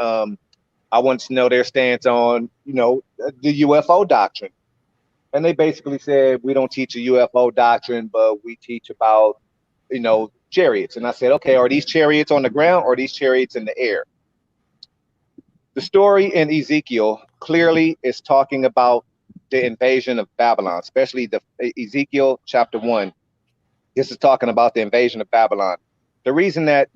the UFO doctrine. And they basically said we don't teach a UFO doctrine, but we teach about, chariots. And I said, okay, are these chariots on the ground or are these chariots in the air? The story in Ezekiel clearly is talking about the invasion of Babylon, especially the Ezekiel chapter 1. This is talking about the invasion of Babylon. The reason that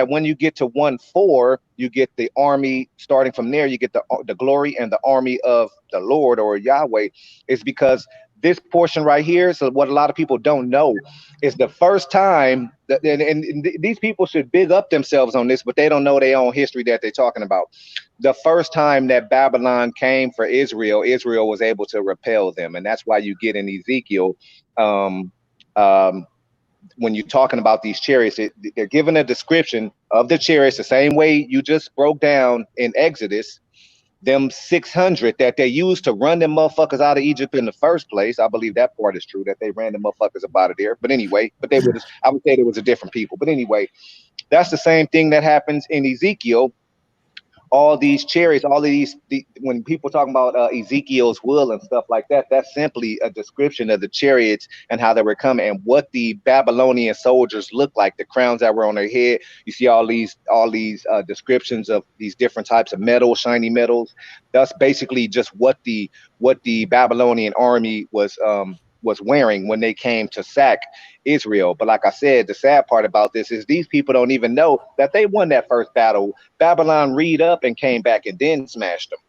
when you get to 1:4, you get the army starting from there, you get the glory and the army of the Lord or Yahweh, is because this portion right here. So what a lot of people don't know is the first time that, and these people should big up themselves on this, but they don't know their own history that they're talking about. The first time that Babylon came for Israel, Israel was able to repel them, and that's why you get in Ezekiel. Um, um, when you're talking about these chariots, they're given a description of the chariots the same way you just broke down in Exodus. Them 600 that they used to run them motherfuckers out of Egypt in the first place. I believe that part is true, that they ran them motherfuckers up out of there. But anyway, I would say there was a different people. But anyway, that's the same thing that happens in Ezekiel. All these chariots, when people talk about Ezekiel's will and stuff like that, that's simply a description of the chariots and how they were coming and what the Babylonian soldiers looked like, the crowns that were on their head. You see all these descriptions of these different types of metals, shiny metals. That's basically just what the Babylonian army was wearing when they came to sack Israel. But like I said, the sad part about this is these people don't even know that they won that first battle. Babylon read up and came back and then smashed them.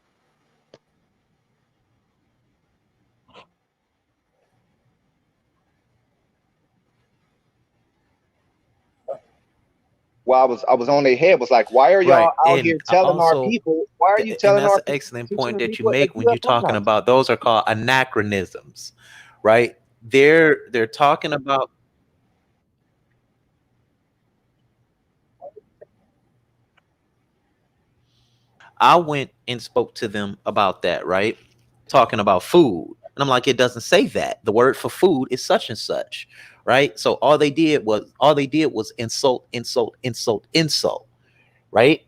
While I was on their head, was like, why are y'all Right. out And here telling our also, people? Why are you and telling that's our an people, excellent teaching point the that you people a make when you're UFO talking doctrine? about those are called anachronisms, right? They're talking about. I went and spoke to them about that, right? Talking about food. And I'm like, it doesn't say that. The word for food is such and such, right? So all they did was insult, insult, insult, insult, right?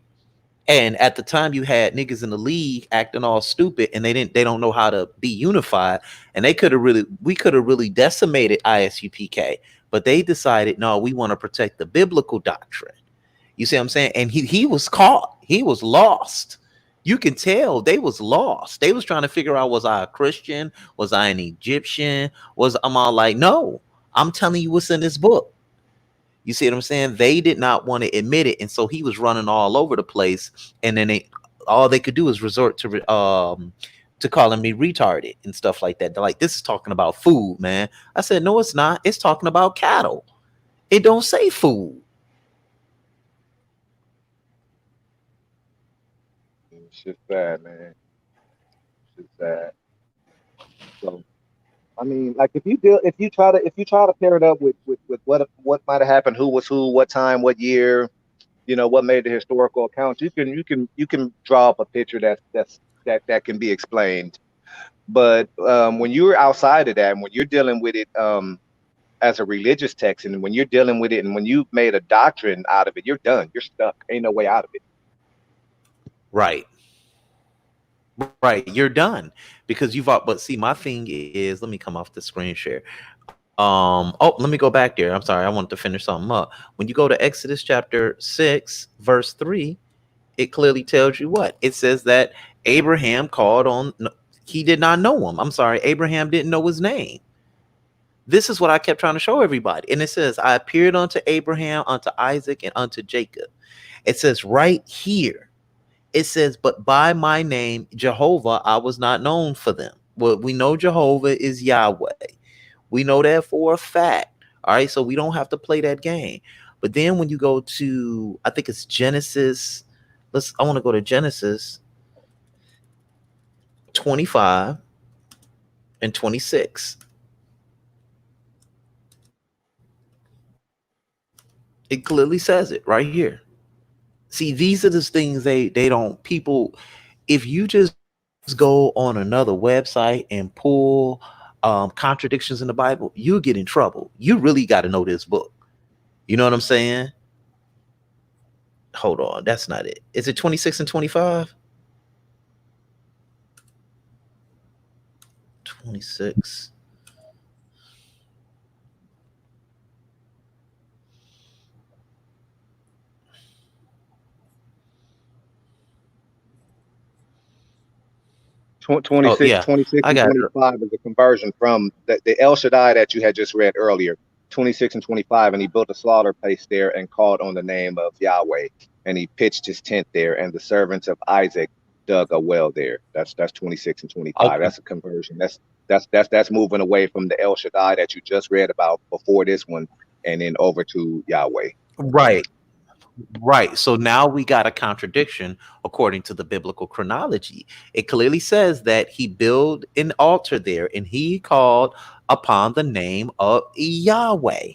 And at the time you had niggas in the league acting all stupid and they don't know how to be unified. And we could have really decimated ISUPK, but they decided, no, we want to protect the biblical doctrine. You see what I'm saying? And he was caught. He was lost. You can tell they was lost. They was trying to figure out, was I a Christian? Was I an Egyptian? I'm all like, no, I'm telling you what's in this book. You see what I'm saying? They did not want to admit it, and so he was running all over the place. And then all they could do is resort to calling me retarded and stuff like that. They're like, this is talking about food, man. I said, no, it's not. It's talking about cattle. It don't say food. It's just sad, man. It's just sad. So I mean, like if you try to pair it up with what might have happened, who was who, what time, what year, what made the historical accounts, you can draw up a picture that can be explained. But when you're outside of that, when you're dealing with it, as a religious text, and when you're dealing with it, and when you've made a doctrine out of it, you're done. You're stuck. Ain't no way out of it. Right. Right. You're done because you've but see, my thing is, let me come off the screen share. Oh, let me go back there. I'm sorry, I wanted to finish something up. When you go to Exodus chapter 6, verse 3, it clearly tells you what it says, that Abraham called on, he did not know him. I'm sorry, Abraham didn't know his name. This is what I kept trying to show everybody. And it says, I appeared unto Abraham, unto Isaac, and unto Jacob. It says right here, it says, but by my name, Jehovah, I was not known for them. Well, we know Jehovah is Yahweh. We know that for a fact. All right. So we don't have to play that game. But then when you go to, I think it's Genesis. I want to go to Genesis 25 and 26. It clearly says it right here. See, these are the things they don't, people, if you just go on another website and pull contradictions in the Bible, you'll get in trouble. You really got to know this book. You know what I'm saying? Hold on, that's not it. Is it 26 and 25? 26. Tw- 26, 26 I and got it. 25 is a conversion from the El Shaddai that you had just read earlier. 26 and 25, and he built a slaughter place there and called on the name of Yahweh, and he pitched his tent there, and the servants of Isaac dug a well there. That's 26 and 25. Okay. That's a conversion. That's moving away from the El Shaddai that you just read about before this one, and then over to Yahweh. Right. So now we got a contradiction according to the biblical chronology. It clearly says that he built an altar there and he called upon the name of Yahweh.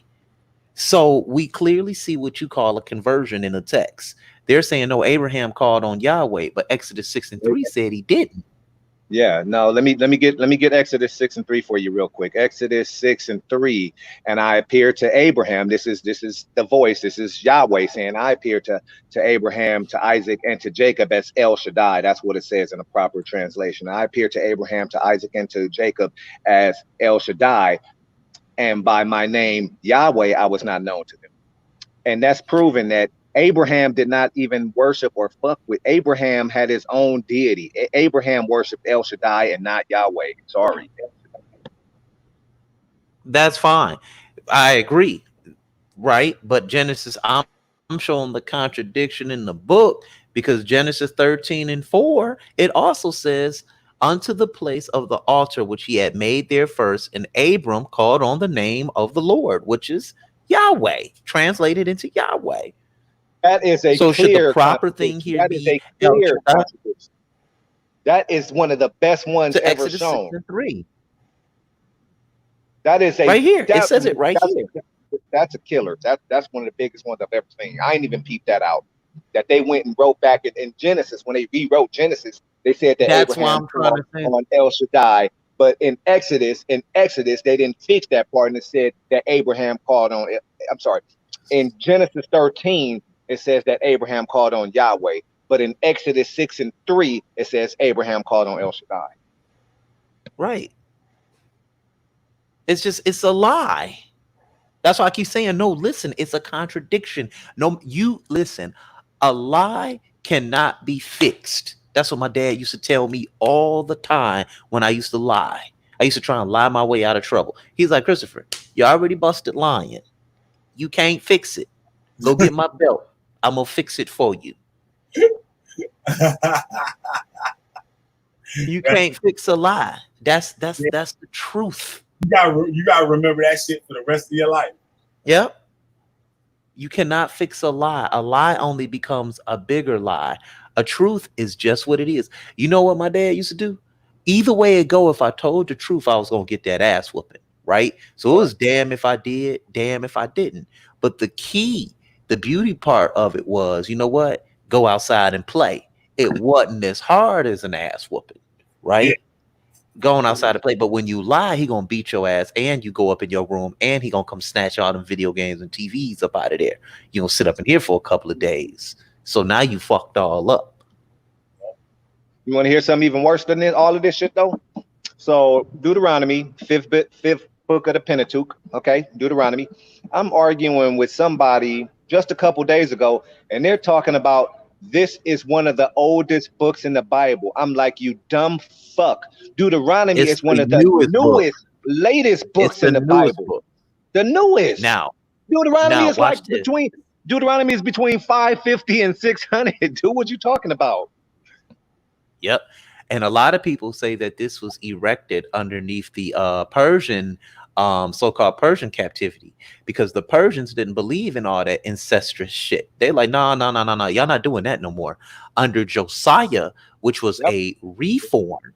So we clearly see what you call a conversion in the text. They're saying, no, Abraham called on Yahweh, but Exodus 6 and 3 said he didn't. Yeah, no, let me get Exodus 6 and 3 for you real quick. Exodus 6 and 3, and I appeared to Abraham. This is the voice. This is Yahweh saying, I appeared to Abraham, to Isaac, and to Jacob as El Shaddai. That's what it says in a proper translation. I appeared to Abraham, to Isaac, and to Jacob as El Shaddai, and by my name Yahweh I was not known to them. And that's proven that Abraham did not even worship or fuck with. Abraham had his own deity. Abraham worshiped El Shaddai and not Yahweh. Sorry. That's fine. I agree. Right. But Genesis, I'm showing the contradiction in the book, because Genesis 13 and 4, it also says, unto the place of the altar which he had made there first, and Abram called on the name of the Lord, which is Yahweh, translated into Yahweh. That is a so clear should the proper thing here that be is a clear contradiction. That is one of the best ones to ever Exodus shown. 6 and 3. That is a right here. It says it right here. That's a killer. That's one of the biggest ones I've ever seen. I ain't even peeped that out. That they went and wrote back in Genesis, when they rewrote Genesis, they said that That's Abraham why I'm trying to say. on El Shaddai. But in Exodus, they didn't fix that part, and it said that Abraham called on. I'm sorry. In Genesis 13, it says that Abraham called on Yahweh. But in Exodus 6 and 3, it says Abraham called on El Shaddai. Right. It's a lie. That's why I keep saying, no, listen, it's a contradiction. No, you listen, a lie cannot be fixed. That's what my dad used to tell me all the time when I used to lie. I used to try and lie my way out of trouble. He's like, Christopher, you already busted lying. You can't fix it. Go get my belt. I'm going to fix it for you. You can't fix a lie. That's the truth. You gotta remember that shit for the rest of your life. Yep. You cannot fix a lie. A lie only becomes a bigger lie. A truth is just what it is. You know what my dad used to do? Either way it go, if I told the truth, I was gonna get that ass whooping, right? So it was damn if I did, damn if I didn't. But the key, the beauty part of it was, you know what? Go outside and play. It wasn't as hard as an ass whooping, right? going outside to play. But when you lie, he gonna beat your ass, and you go up in your room, and he gonna come snatch all them video games and TVs up out of there. You gonna sit up in here for a couple of days. So now you fucked all up. You want to hear something even worse than this, all of this shit though? So Deuteronomy, fifth book of the Pentateuch. Okay, Deuteronomy. I'm arguing with somebody just a couple days ago, and they're talking about this is one of the oldest books in the Bible. I'm like, you dumb fuck. Deuteronomy It's is one the of the newest book. latest books It's the in the newest Bible. book. The newest. Now Deuteronomy is watch like this. Deuteronomy is between 550 and 600. Dude, what you talking about? Yep. And a lot of people say that this was erected underneath the Persian, so-called Persian captivity, because the Persians didn't believe in all that incestuous shit. They're like, no, y'all not doing that no more. Under Josiah, which was a reform,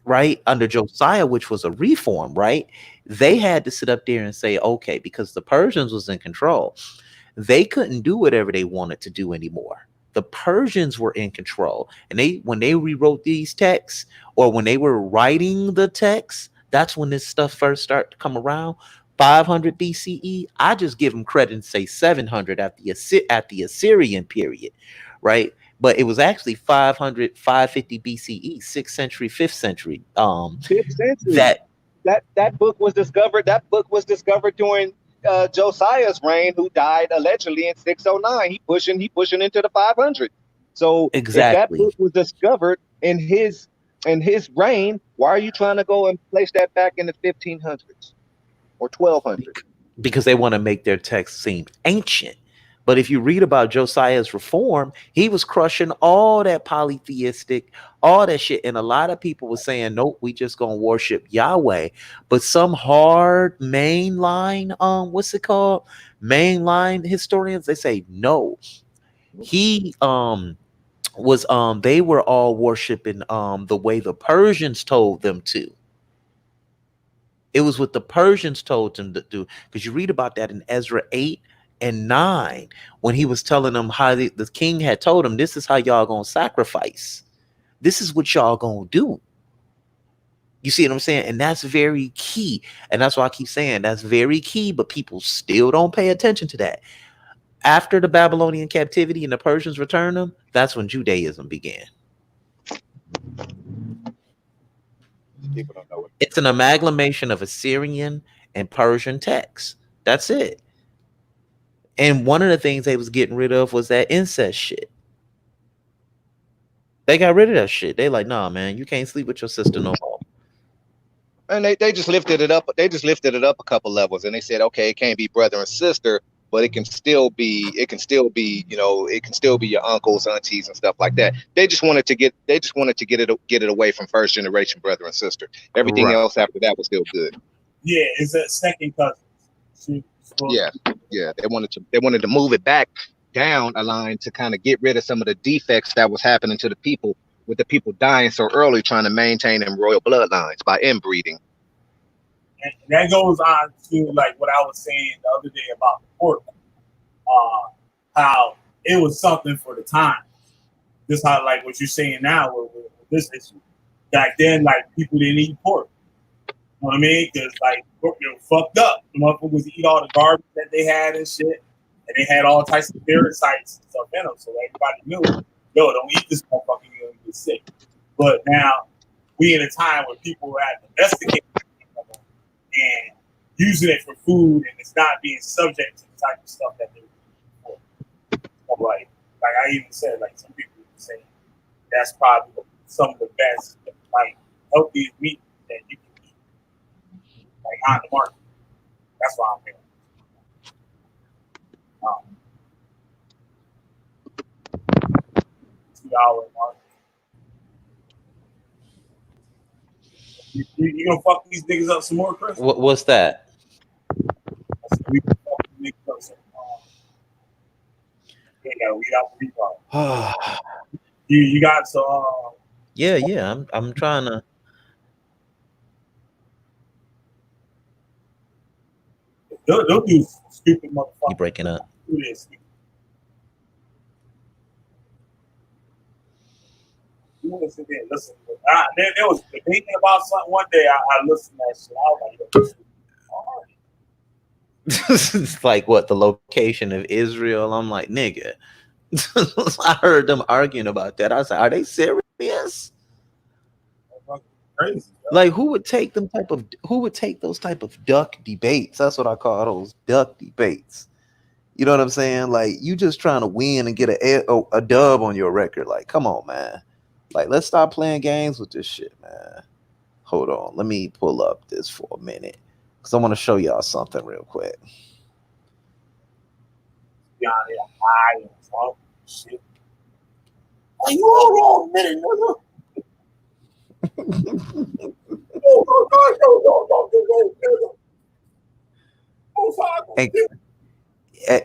right? Under Josiah, which was a reform, right? They had to sit up there and say, okay, because the Persians was in control, they couldn't do whatever they wanted to do anymore. The Persians were in control, and when they rewrote these texts, or when they were writing the texts, that's when this stuff first started to come around. 500 BCE. I just give them credit and say 700 at the Assyrian period, right? But it was actually 500, 550 BCE, 6th century, 5th century. 5th century. That book was discovered. That book was discovered during Josiah's reign, who died allegedly in 609. He pushing into the 500. So exactly, if that book was discovered in his reign, why are you trying to go and place that back in the 1500s or 1200s? Because they want to make their text seem ancient. But if you read about Josiah's reform, he was crushing all that polytheistic, all that shit. And a lot of people were saying, nope, we just gonna worship Yahweh. But some hard mainline, what's it called? Mainline historians, they say no. He was they were all worshiping the way the Persians told them to. It was what the Persians told them to do. Because you read about that in Ezra 8 and 9, when he was telling them how the king had told him, this is how y'all gonna sacrifice. This is what y'all gonna do. You see what I'm saying? And that's very key. And that's why I keep saying that's very key, but people still don't pay attention to that. After the Babylonian captivity and the Persians returned them, that's when Judaism began. People don't know it. It's an amalgamation of Assyrian and Persian texts. That's it. And one of the things they was getting rid of was that incest shit. They got rid of that shit. They like, nah, man, you can't sleep with your sister no more. And they just lifted it up. They just lifted it up a couple levels, and they said, okay, it can't be brother and sister, but it can still be, you know, it can still be your uncles, aunties, and stuff like that. They just wanted to get it away from first generation brother and sister. Everything else after that was still good. Yeah, it's a second cousin. Yeah. They wanted to move it back down a line to kind of get rid of some of the defects that was happening to the people, with the people dying so early, trying to maintain them royal bloodlines by inbreeding. And that goes on to like what I was saying the other day about the pork. How it was something for the time. Just how like what you're saying now with this issue. Back then, like people didn't eat pork. You know what I mean? Because like they were fucked up. The motherfuckers eat all the garbage that they had and shit. And they had all types of parasites and stuff in them. So everybody knew, yo, don't eat this motherfucker, you're gonna get sick. But now we in a time where people are domesticating and using it for food, and it's not being subject to the type of stuff that they were before. So like I even said, like some people say that's probably some of the best, like healthiest meat that you can eat, like on the market. That's why I'm here. 2 hour mark. You gonna fuck these niggas up some more, Chris? What's that? We can fuck these niggas up some more. They gotta weed out the repo. You got some. Yeah. I'm trying to. They'll do stupid motherfuckers. You breaking up? Do this. You want to sit there and listen. There was debating about something one day. I listened to that shit. I was like, yo, this is hard. It's like what, the location of Israel? I'm like, nigga. I heard them arguing about that. I was like, are they serious? Crazy. Like, who would take those type of duck debates? That's what I call those, duck debates. You know what I'm saying? Like, you just trying to win and get a dub on your record. Like, come on, man. Like, let's stop playing games with this shit, man. Hold on. Let me pull up this for a minute, because I want to show y'all something real quick. Yeah, high and drunk and shit. Are you all wrong, minute, nigga? Hey,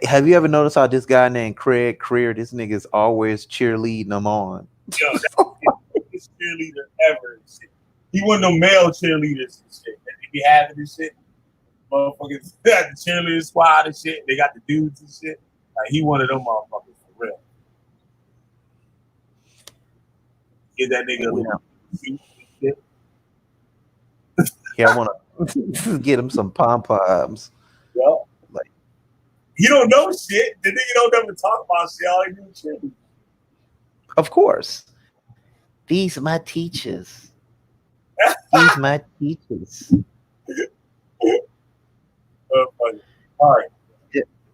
have you ever noticed how this guy named Craig Creer, this nigga's always cheerleading them on? Yo, that's the biggest cheerleader ever and shit. He one of them male cheerleaders and shit. That they be having this shit. Motherfuckers got the cheerleader squad and shit. They got the dudes and shit. Like, he one of them motherfuckers for real. Get that nigga a little suit and shit. Yeah, I want to get him some pom-poms. Yo. Like, he don't know shit. The nigga don't ever talk about shit. All he do is shit. Of course. These are my teachers. These my teachers. All right.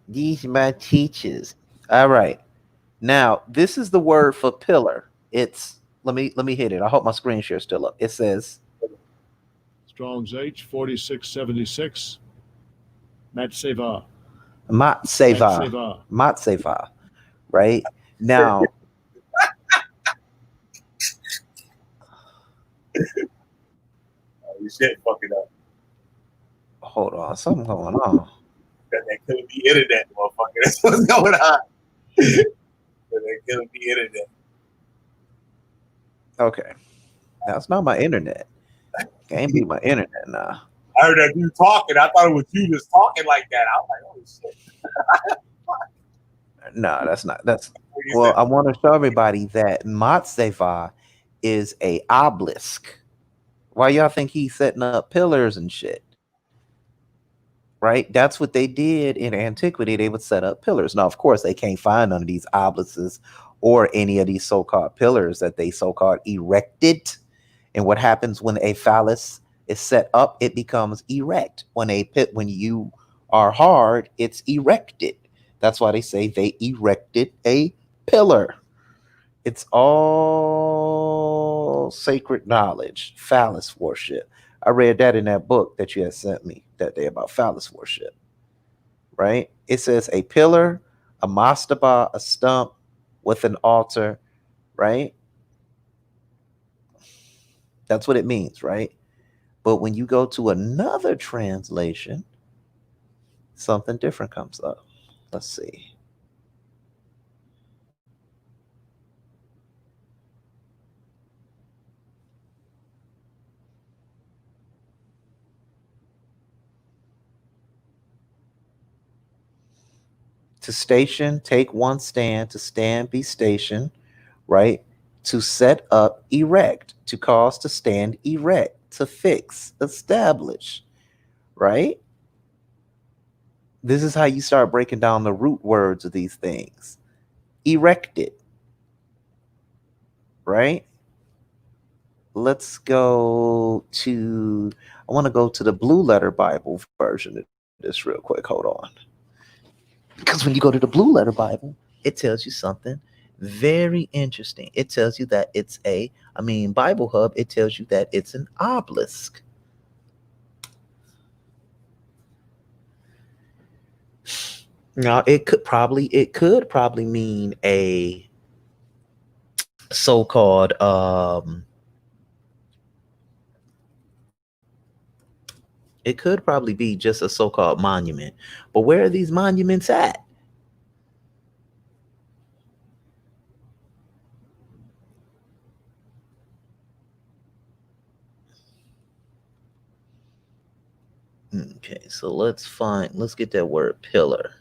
These are my teachers. All right. Now, this is the word for pillar. It's, let me hit it. I hope my screen share is still up. It says Strong's H 4676. Matseva. Matseva. Right? Now, You shit fucking up. hold on, something going on. Got that killing the internet, motherfucker. That's what's going on. That killing the internet. Okay. That's not my internet. Can't be my internet now. I heard that dude talking. I thought it was you just talking like that. I was like, holy shit. No, that's not. That's well, I want to show everybody that Matseva is a obelisk. Why y'all think he's setting up pillars and shit? Right? That's what they did in antiquity. They would set up pillars. Now, of course, they can't find none of these obelisks or any of these so-called pillars that they so-called erected. And what happens when a phallus is set up? It becomes erect. When you are hard, it's erected. That's why they say they erected a pillar. It's all sacred knowledge, phallus worship. I read that in that book that you had sent me that day about phallus worship, right? It says a pillar, a mastaba, a stump with an altar, right? That's what it means, right? But when you go to another translation, something different comes up. Let's see. To station, take one stand. To stand, be stationed, right? To set up, erect. To cause to stand, erect. To fix, establish, right? This is how you start breaking down the root words of these things. Erected, right? Let's go to, I want to go to the Blue Letter Bible version of this real quick. Hold on. Because when you go to the Blue Letter Bible, it tells you something very interesting. It tells you that it's Bible Hub, it tells you that it's an obelisk. Now, it could probably mean a so-called it could probably be just a so-called monument. But where are these monuments at? Okay, so let's get that word pillar.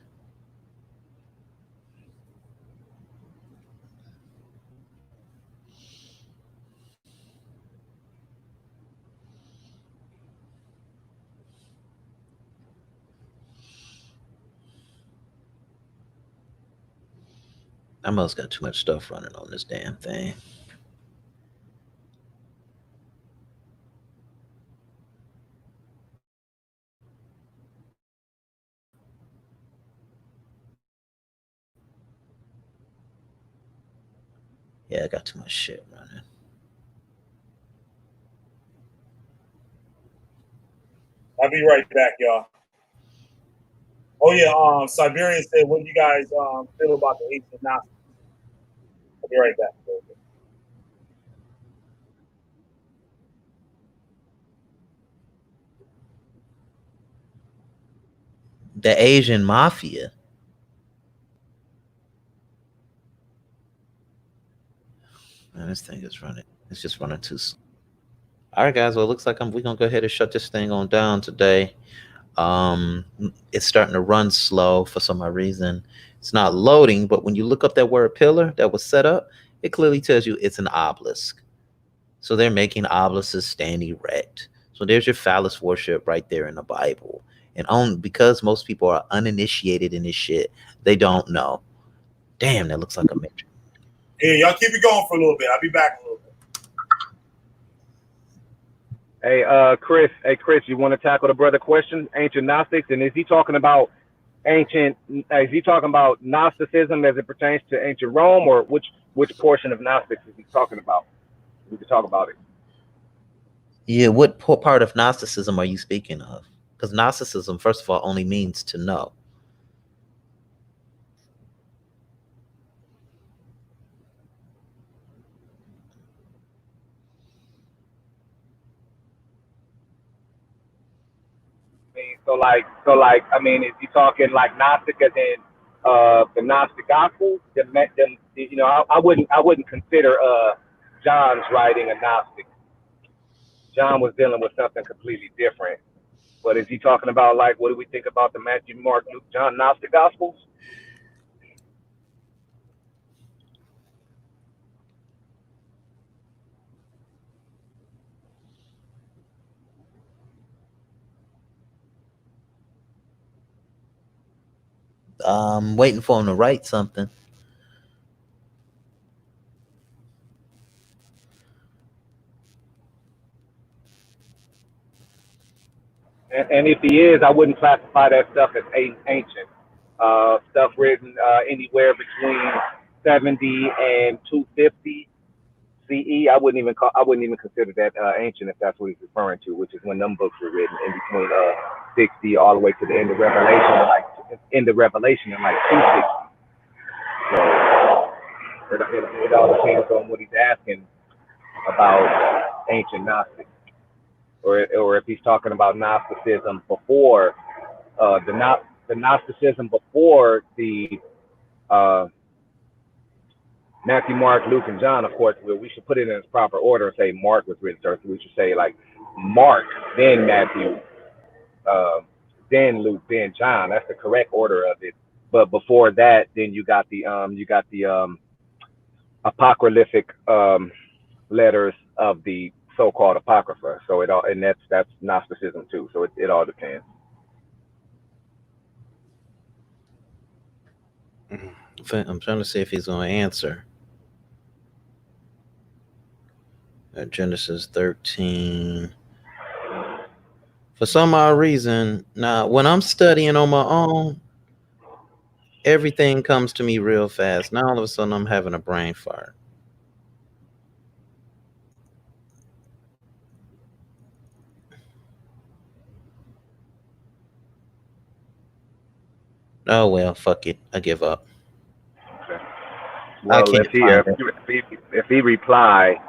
I must got too much stuff running on this damn thing. Yeah, I got too much shit running. I'll be right back, y'all. Oh yeah, Siberian said, what do you guys feel about the ancient Gnostics? I'll be right back. The Asian mafia. Man, this thing is running. It's just running too slow. All right, guys. Well, it looks like we're gonna go ahead and shut this thing on down today. It's starting to run slow for some odd reason. It's not loading, but when you look up that word pillar that was set up, it clearly tells you it's an obelisk. So they're making obelisks stand erect. So there's your phallus worship right there in the Bible. And because most people are uninitiated in this shit, they don't know. Damn, that looks like a matrix. Yeah, y'all keep it going for a little bit. I'll be back a little bit. Hey, Chris. Hey, Chris, you want to tackle the brother question? Ancient Gnostics, and is he talking about Gnosticism as it pertains to ancient Rome, or which portion of Gnostics is he talking about? We can talk about it. Yeah, what part of Gnosticism are you speaking of? Because Gnosticism, first of all, only means to know. So like, I mean, is he talking like Gnostic as in the Gnostic Gospels? You know, I wouldn't consider John's writing a Gnostic. John was dealing with something completely different. But is he talking about like, what do we think about the Matthew, Mark, Luke, John Gnostic Gospels? Waiting for him to write something. And if he is, I wouldn't classify that stuff as ancient. Stuff written anywhere between 70 and 250 CE. I wouldn't even consider that ancient if that's what he's referring to, which is when them books were written in between 60 all the way to the end of Revelation, in like 260. So it all depends on what he's asking about ancient Gnostics. Or if he's talking about Gnosticism before the Gnosticism before the Matthew, Mark, Luke, and John. Of course, we should put it in its proper order and say Mark was written first. We should say like Mark, then Matthew, then Luke, then John. That's the correct order of it. But before that, then you got the apocryphic letters of the so-called Apocrypha. So it all, and that's Gnosticism too. So it all depends. I'm trying to see if he's going to answer. Genesis 13. For some odd reason, now when I'm studying on my own, everything comes to me real fast. Now all of a sudden I'm having a brain fart. Oh well, fuck it. I give up. Okay. Well, if he reply,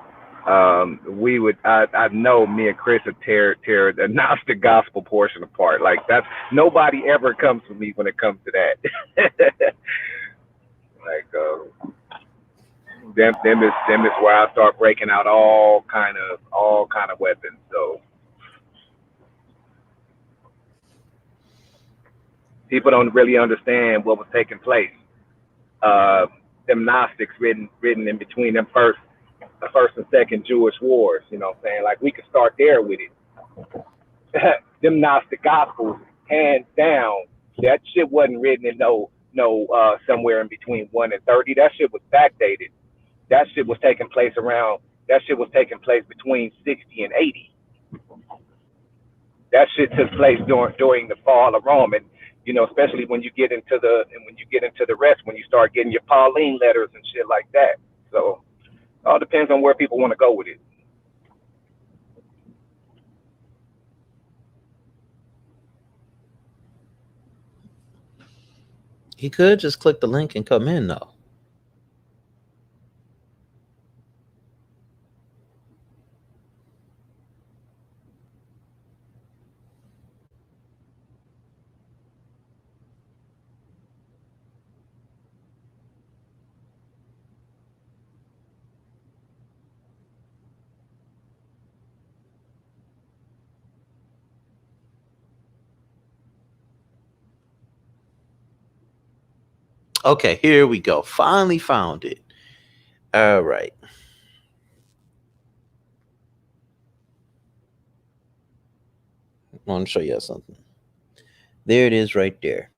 we would. I know me and Chris would tear the Gnostic gospel portion apart. Like that's nobody ever comes to me when it comes to that. Like them is where I start breaking out all kind of weapons. So people don't really understand what was taking place. Them Gnostics written in between them first and second Jewish wars. You know what I'm saying? Like we could start there with it. Them Gnostic Gospels, hands down, that shit wasn't written in no somewhere in between 1 and 30. That shit was backdated. That shit was taking place between 60 and 80. That shit took place during the fall of Rome, and especially when you get into the rest, when you start getting your Pauline letters and shit like that. So it all depends on where people want to go with it. He could just click the link and come in though. Okay, here we go. Finally found it. All right. I want to show you something. There it is right there.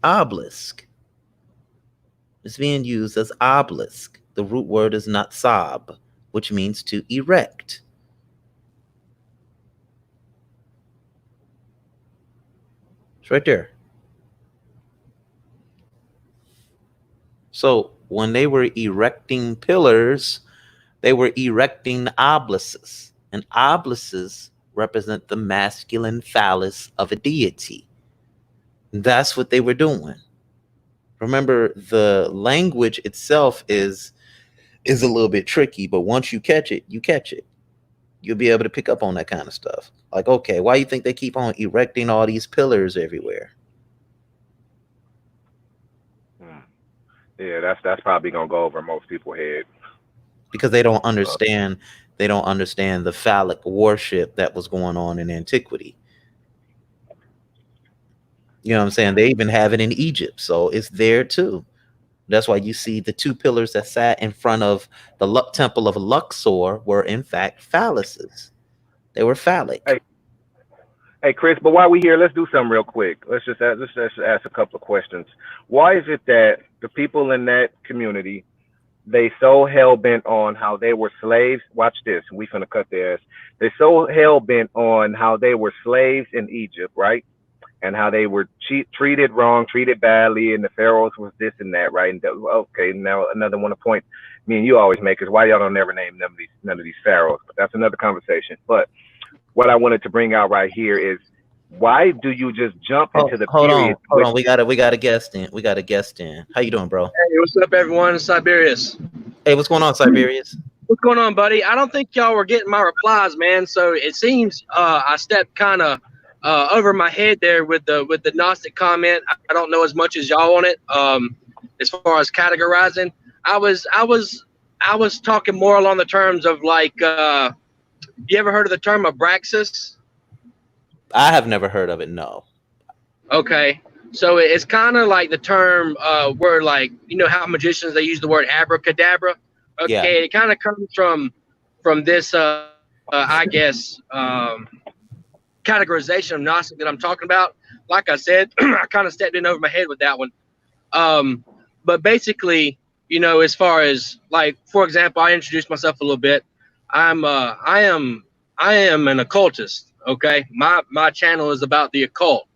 Obelisk. It's being used as obelisk. The root word is not sab, which means to erect. It's right there. So when they were erecting pillars, they were erecting obelisks, and obelisks represent the masculine phallus of a deity. That's what they were doing. Remember, the language itself is a little bit tricky, but once you catch it, you catch it. You'll be able to pick up on that kind of stuff. Like, okay, why do you think they keep on erecting all these pillars everywhere? Yeah, that's probably gonna go over most people's head. Because they don't understand the phallic worship that was going on in antiquity. You know what I'm saying? They even have it in Egypt, so it's there too. That's why you see the two pillars that sat in front of the temple of Luxor were in fact phalluses. They were phallic. Hey, Chris, but while we here, let's do something real quick. Let's just ask a couple of questions. Why is it that the people in that community, they so hell-bent on how they were slaves? Watch this. We finna cut their ass. They so hell-bent on how they were slaves in Egypt, right? And how they were treated wrong, treated badly, and the pharaohs was this and that, right? And okay, now another one to point me and you always make is why y'all don't never name none of these pharaohs. But that's another conversation. But what I wanted to bring out right here is, why do you just jump into the period? Hold on. We got a guest in. How you doing, bro? Hey, what's up, everyone? It's Siberius. Hey, what's going on, Siberius? What's going on, buddy? I don't think y'all were getting my replies, man. So it seems I stepped kind of over my head there with the Gnostic comment. I don't know as much as y'all on it. As far as categorizing, I was talking more along the terms of like, you ever heard of the term Abraxas? I have never heard of it. No. Okay. So it's kind of like the term where, like, you know how magicians, they use the word abracadabra. Okay. Yeah. It kind of comes from this, I guess, categorization of Gnostic that I'm talking about. Like I said, I kind of stepped in over my head with that one. But basically, you know, as far as, like, for example, I introduced myself a little bit. I am an occultist. Okay, my channel is about the occult.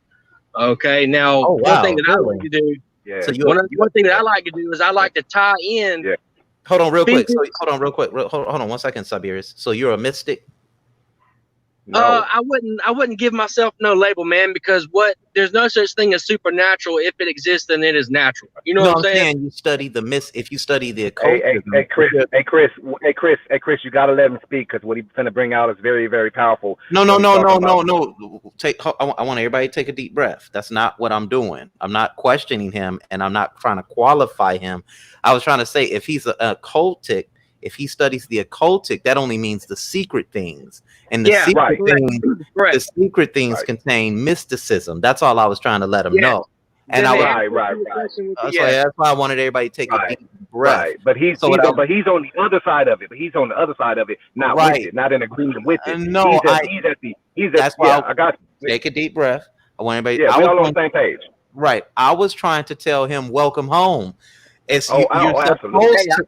Okay, now one thing that I like to do, So one thing that I like to do is I like to tie in. Yeah. Hold on, real quick. Hold on 1 second, Siberius. So you're a mystic? I wouldn't give myself no label, man, because there's no such thing as supernatural. If it exists, then it is natural. You know what I'm saying? You study if you study the occult. Hey, Chris, you gotta let him speak, because what he's gonna bring out is very, very powerful. No. I want everybody to take a deep breath. That's not what I'm doing. I'm not questioning him, and I'm not trying to qualify him. I was trying to say, if he's an occultic, if he studies the occultic, that only means the secret things. And the secret things contain mysticism. That's all I was trying to let him know. And that's why I wanted everybody to take a deep breath. Right, but he's on the other side of it. Not with it, not in agreement with it. That's why I got you. Take a deep breath. I want anybody. Yeah, I we was all on trying, the same page. right. I was trying to tell him welcome home. It's Oh, you're absolutely. supposed to.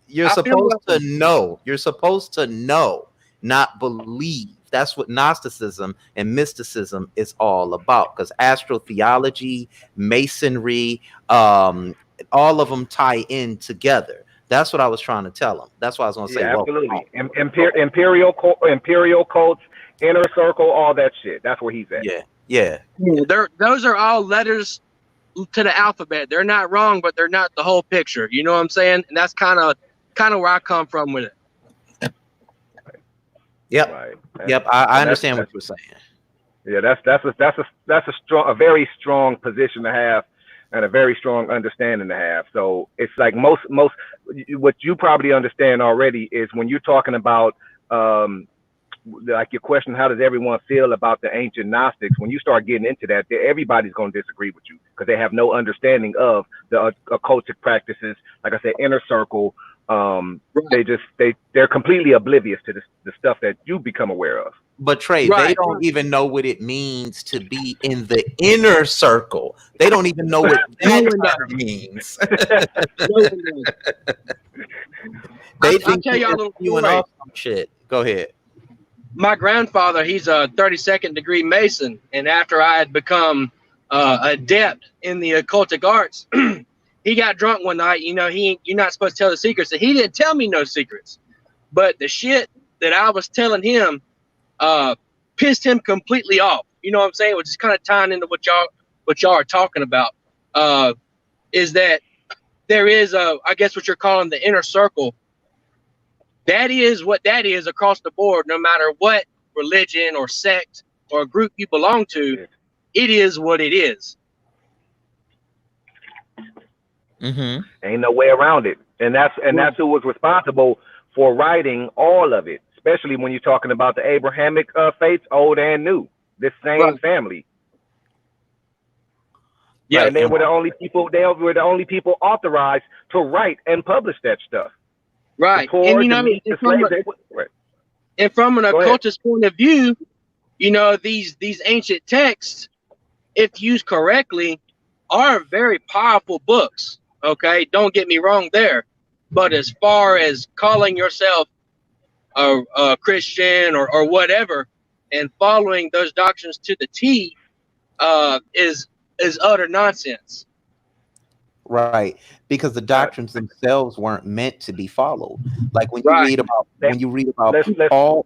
You're I feel supposed to welcome. know. You're supposed to know, not believe. That's what Gnosticism and mysticism is all about. Because astrotheology, masonry, all of them tie in together. That's what I was trying to tell him. That's why I was going to say, Yeah, welcome absolutely. home. Imperial cults, inner circle, all that shit. That's where he's at. Yeah, yeah. Those are all letters to the alphabet. They're not wrong, but they're not the whole picture. You know what I'm saying? And that's kind of where I come from with it. Yep. Right. Yep. I understand what you're saying. Yeah, that's a very strong position to have, and a very strong understanding to have. So it's like most what you probably understand already is when you're talking about like your question, how does everyone feel about the ancient Gnostics? When you start getting into that, everybody's going to disagree with you because they have no understanding of the occultic practices. Like I said, inner circle. They're completely oblivious to the stuff that you become aware of. But Trey, they don't even know what it means to be in the inner circle. They don't even know what that term means. They think I'll tell y'all a little you and story. some shit. Go ahead. My grandfather, he's a 32nd degree Mason, and after I had become adept in the occultic arts, he got drunk one night. You know, you're not supposed to tell the secrets, and he didn't tell me no secrets. But the shit that I was telling him pissed him completely off. You know what I'm saying? Which is kind of tying into what y'all are talking about. Is that there is I guess what you're calling the inner circle. That is what that is across the board, no matter what religion or sect or group you belong to. It is what it is. Mm-hmm. Ain't no way around it, and that's who was responsible for writing all of it, especially when you're talking about the Abrahamic faiths, old and new. This same family. Yeah, and they were the only people. They were the only people authorized to write and publish that stuff. Right, and you know, and from an occultist point of view, you know, these ancient texts, if used correctly, are very powerful books. Okay, don't get me wrong there, but as far as calling yourself a Christian or whatever and following those doctrines to the T, is utter nonsense. Right, because the doctrines themselves weren't meant to be followed. Like when you read about Paul,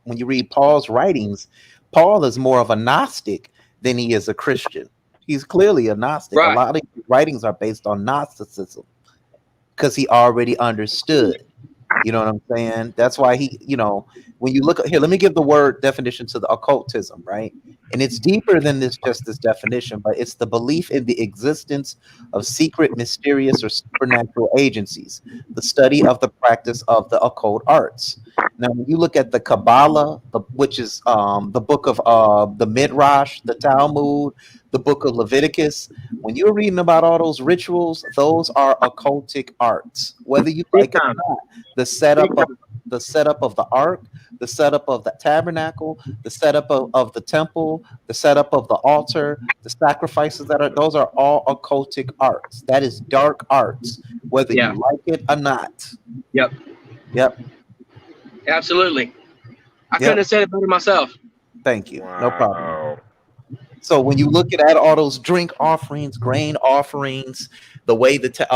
when you read Paul's writings, Paul is more of a Gnostic than he is a Christian. He's clearly a Gnostic. A lot of his writings are based on Gnosticism because he already understood. You know what I'm saying? That's why he, you know, when you look at here, let me give the word definition to the occultism, right? And it's deeper than just this definition, but it's the belief in the existence of secret, mysterious, or supernatural agencies, the study of the practice of the occult arts. Now, when you look at the Kabbalah, which is the book of the Midrash, the Talmud, the book of Leviticus, when you're reading about all those rituals, those are occultic arts, whether you like it or not. The setup of the ark, the setup of the tabernacle, the setup of the temple, the setup of the altar, the sacrifices those are all occultic arts. That is dark arts, whether you like it or not. Yep. Absolutely. I couldn't have said it better myself. Thank you. No problem. So when you look at all those drink offerings, grain offerings, the way the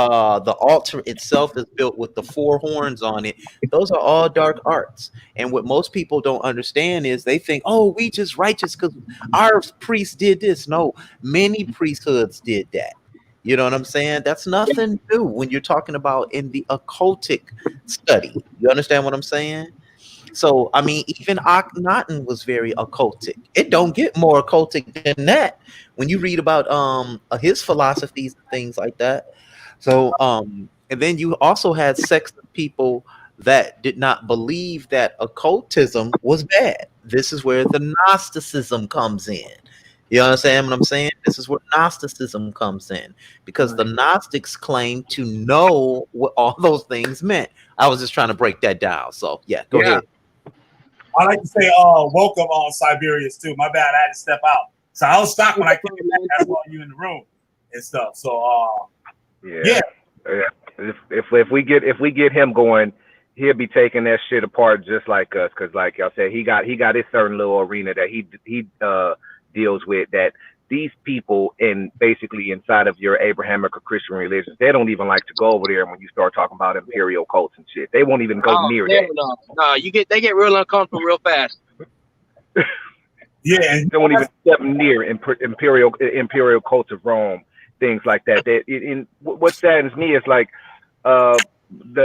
altar itself is built with the 4 horns on it, those are all dark arts. And what most people don't understand is they think, oh, we just righteous because our priest did this. No, many priesthoods did that. You know what I'm saying? That's nothing new when you're talking about in the occultic study. You understand what I'm saying? So, I mean, even Akhenaten was very occultic. It don't get more occultic than that when you read about his philosophies and things like that. So, and then you also had sects of people that did not believe that occultism was bad. This is where the Gnosticism comes in. You understand what I'm saying? This is where Gnosticism comes in because the Gnostics claim to know what all those things meant. I was just trying to break that down. So, yeah, go ahead. I like to say welcome on Siberius too. My bad, I had to step out. So I was shocked when I came back. I saw you in the room and stuff. So yeah. If we get him going, he'll be taking that shit apart just like us. Cause like y'all said, he got his certain little arena that he deals with. That these people basically inside of your Abrahamic or Christian religions, they don't even like to go over there when you start talking about imperial cults and shit. They won't even go near that. No, they get real uncomfortable real fast. Yeah, they won't even step near imperial cults of Rome, things like that. What saddens me is like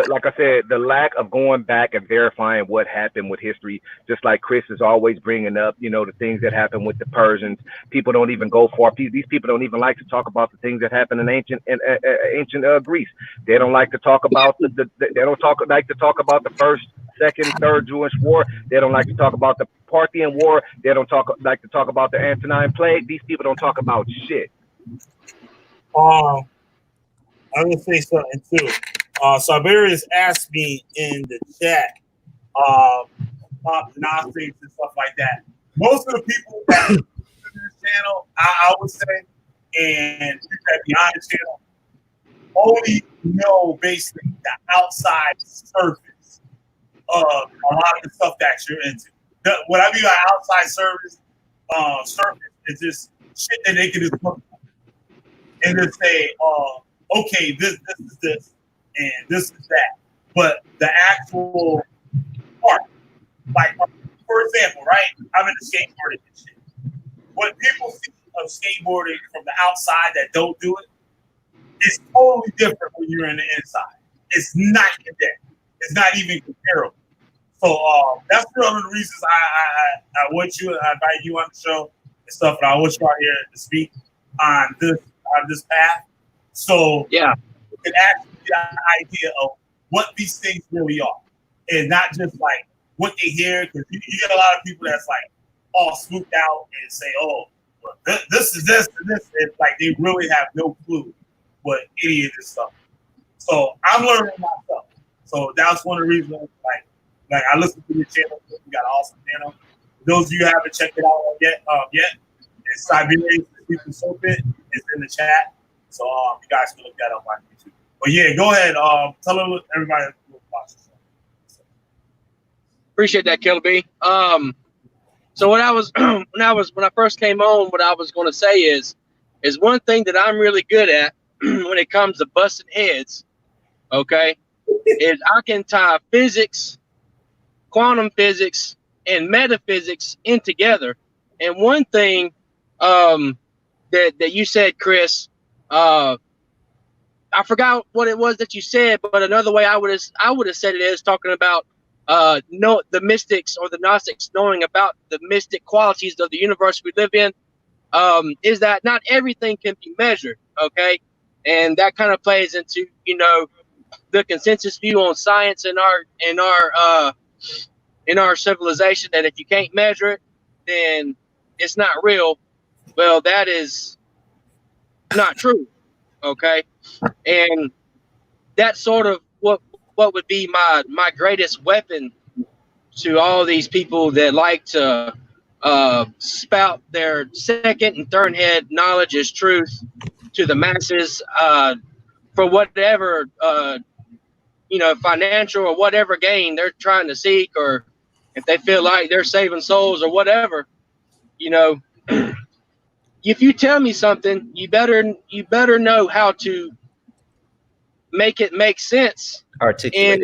like I said, the lack of going back and verifying what happened with history, just like Chris is always bringing up, the things that happened with the Persians. People don't even go far. These people don't even like to talk about the things that happened in ancient Greece. They don't like to talk about like to talk about the first, second, third Jewish war. They don't like to talk about the Parthian war. They don't like to talk about the Antonine Plague. These people don't talk about shit. I'm gonna say something too. Siberius asked me in the chat about the Gnostics and stuff like that. Most of the people that listen to this channel, I would say, and people that be on the channel, only know basically the outside surface of a lot of the stuff that you're into. What I mean by outside surface is just shit that they can just look at and just say, okay, this is this, and this is that. But the actual part, like, for example, right? I'm into skateboarding and shit. What people see of skateboarding from the outside that don't do it is totally different when you're in the inside. It's night and day. It's not even comparable. So that's one of the reasons I want you, I invite you on the show and stuff, and I want you out here to speak on this path. So yeah, you can actually get an idea of what these things really are, and not just like what they hear. Because you get a lot of people that's like all spooked out and say, "Oh, well, this is this and this," and like they really have no clue what any of this stuff. So I'm learning myself. So that's one of the reasons. Like I listen to your channel. You got an awesome channel. For those of you who haven't checked it out yet, it's Siberian Sleeping Serpent. It's in the chat. So you guys can look that up on YouTube. But yeah, go ahead. Tell everybody about yourself. Appreciate that, Killah Bee. So what I was when I first came on, what I was going to say is one thing that I'm really good at when it comes to busting heads. Okay, is I can tie physics, quantum physics, and metaphysics in together. And one thing that you said, Chris, I forgot what it was that you said, but another way I would have said it is talking about the mystics or the Gnostics knowing about the mystic qualities of the universe we live in, is that not everything can be measured, okay? And that kind of plays into, the consensus view on science in our civilization, that if you can't measure it, then it's not real. Well, that is not true, okay? And that's sort of what would be my greatest weapon to all these people that like to spout their second and third hand knowledge as truth to the masses for whatever financial or whatever gain they're trying to seek, or if they feel like they're saving souls or whatever. If you tell me something, you better know how to make it make sense. Articulate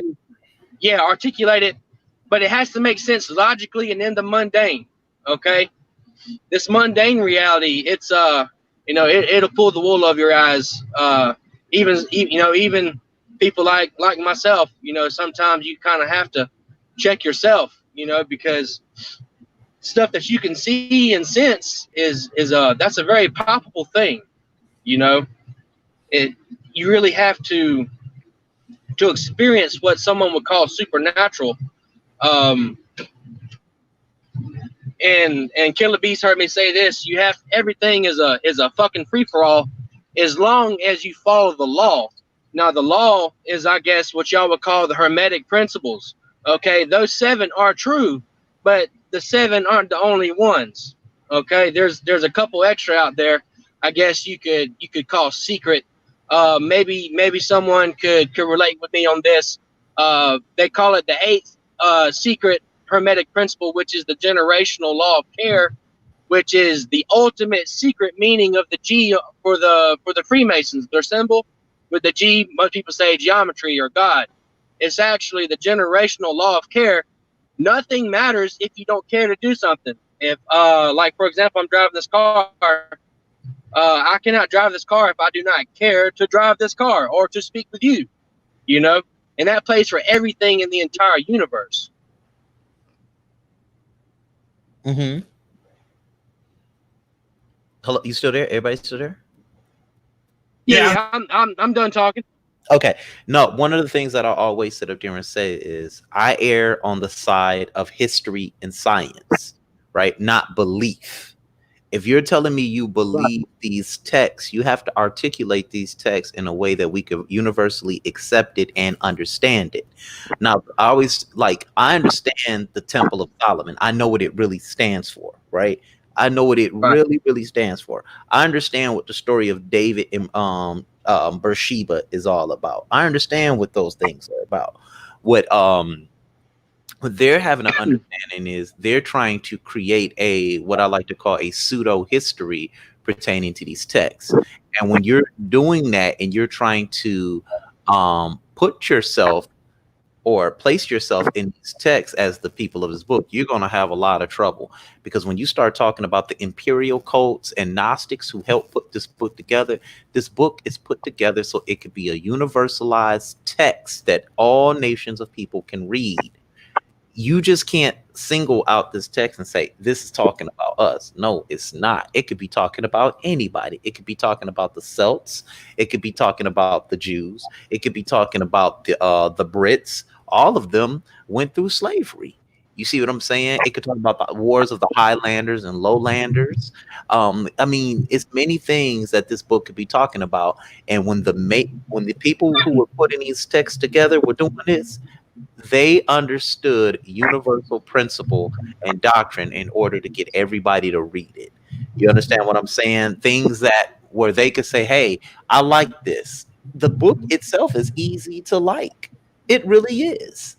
it, but it has to make sense logically and in the mundane. Okay, this mundane reality, it's it'll pull the wool over your eyes. Even people like myself, sometimes you kind of have to check yourself, because stuff that you can see and sense is that's a very palpable thing. You really have to experience what someone would call supernatural. And Killah Bee's heard me say this: everything is a fucking free for all, as long as you follow the law. Now the law is, I guess, what y'all would call the Hermetic principles. Okay, those 7 are true, but the 7 aren't the only ones. Okay, there's a couple extra out there. I guess you could call secret. Maybe someone could relate with me on this. They call it the eighth secret hermetic principle, which is the generational law of care, which is the ultimate secret meaning of the G for the Freemasons. Their symbol with the G, most people say geometry or God. It's actually the generational law of care. Nothing matters if you don't care to do something. If like for example, I'm driving this car, I cannot drive this car if I do not care to drive this car or to speak with you, you know, and that plays for everything in the entire universe. Mm-hmm. Hello, you still there? Everybody still there? Yeah, I'm done talking. Okay. No, one of the things that I always sit up there and say is I err on the side of history and science, right? Not belief. If you're telling me you believe these texts, you have to articulate these texts in a way that we could universally accept it and understand it. Now, I understand the Temple of Solomon. I know what it really stands for, right? I know what it really, really stands for. I understand what the story of David and Bathsheba is all about. I understand what those things are about. What they're having an understanding is they're trying to create what I like to call a pseudo history pertaining to these texts. And when you're doing that and you're trying to put yourself or place yourself in these texts as the people of this book, you're going to have a lot of trouble, because when you start talking about the imperial cults and Gnostics who helped put this book together, this book is put together so it could be a universalized text that all nations of people can read. You just can't single out this text and say, this is talking about us. No, it's not. It could be talking about anybody. It could be talking about the Celts. It could be talking about the Jews. It could be talking about the Brits. All of them went through slavery. You see what I'm saying? It could talk about the wars of the Highlanders and Lowlanders. I mean, it's many things that this book could be talking about. And when the people who were putting these texts together were doing this, they understood universal principle and doctrine in order to get everybody to read it. You understand what I'm saying? Things that where they could say, hey, I like this. The book itself is easy to like. It really is.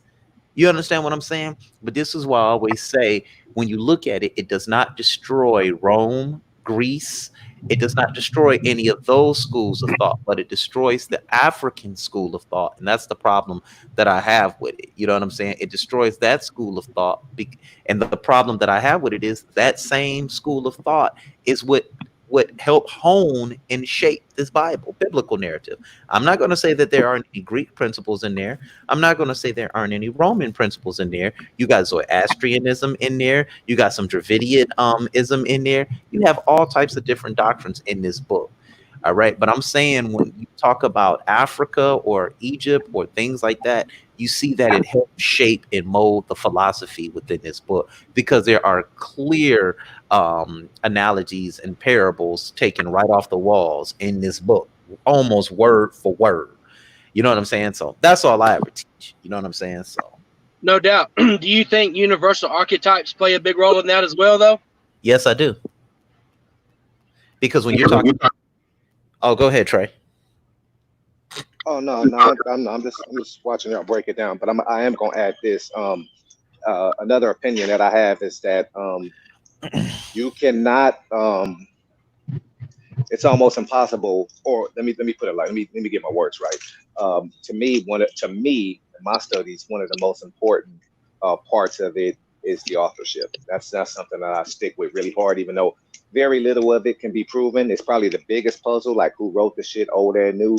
You understand what I'm saying? But this is why I always say, when you look at it, it does not destroy Rome, Greece. It does not destroy any of those schools of thought, but it destroys the African school of thought. And that's the problem that I have with it. You know what I'm saying? It destroys that school of thought. And the problem that I have with it is that same school of thought is what helped hone and shape this biblical narrative. I'm not going to say that there aren't any Greek principles in there. I'm not going to say there aren't any Roman principles in there. You got Zoroastrianism in there. You got some Dravidianism in there. You have all types of different doctrines in this book. All right. But I'm saying when you talk about Africa or Egypt or things like that, you see that it helped shape and mold the philosophy within this book, because there are clear analogies and parables taken right off the walls in this book, almost word for word. You know what I'm saying? So that's all I ever teach. You know what I'm saying? So no doubt. Do you think universal archetypes play a big role in that as well, though? Yes, I do. Because when you're talking, oh, go ahead, Trey. Oh no, I'm just watching y'all break it down. But I am gonna add this. Another opinion that I have is that you cannot. It's almost impossible. Or let me put it like let me get my words right. To me, in my studies, one of the most important parts of it is the authorship. That's something that I stick with really hard, even though very little of it can be proven. It's probably the biggest puzzle, like who wrote the shit, old and new.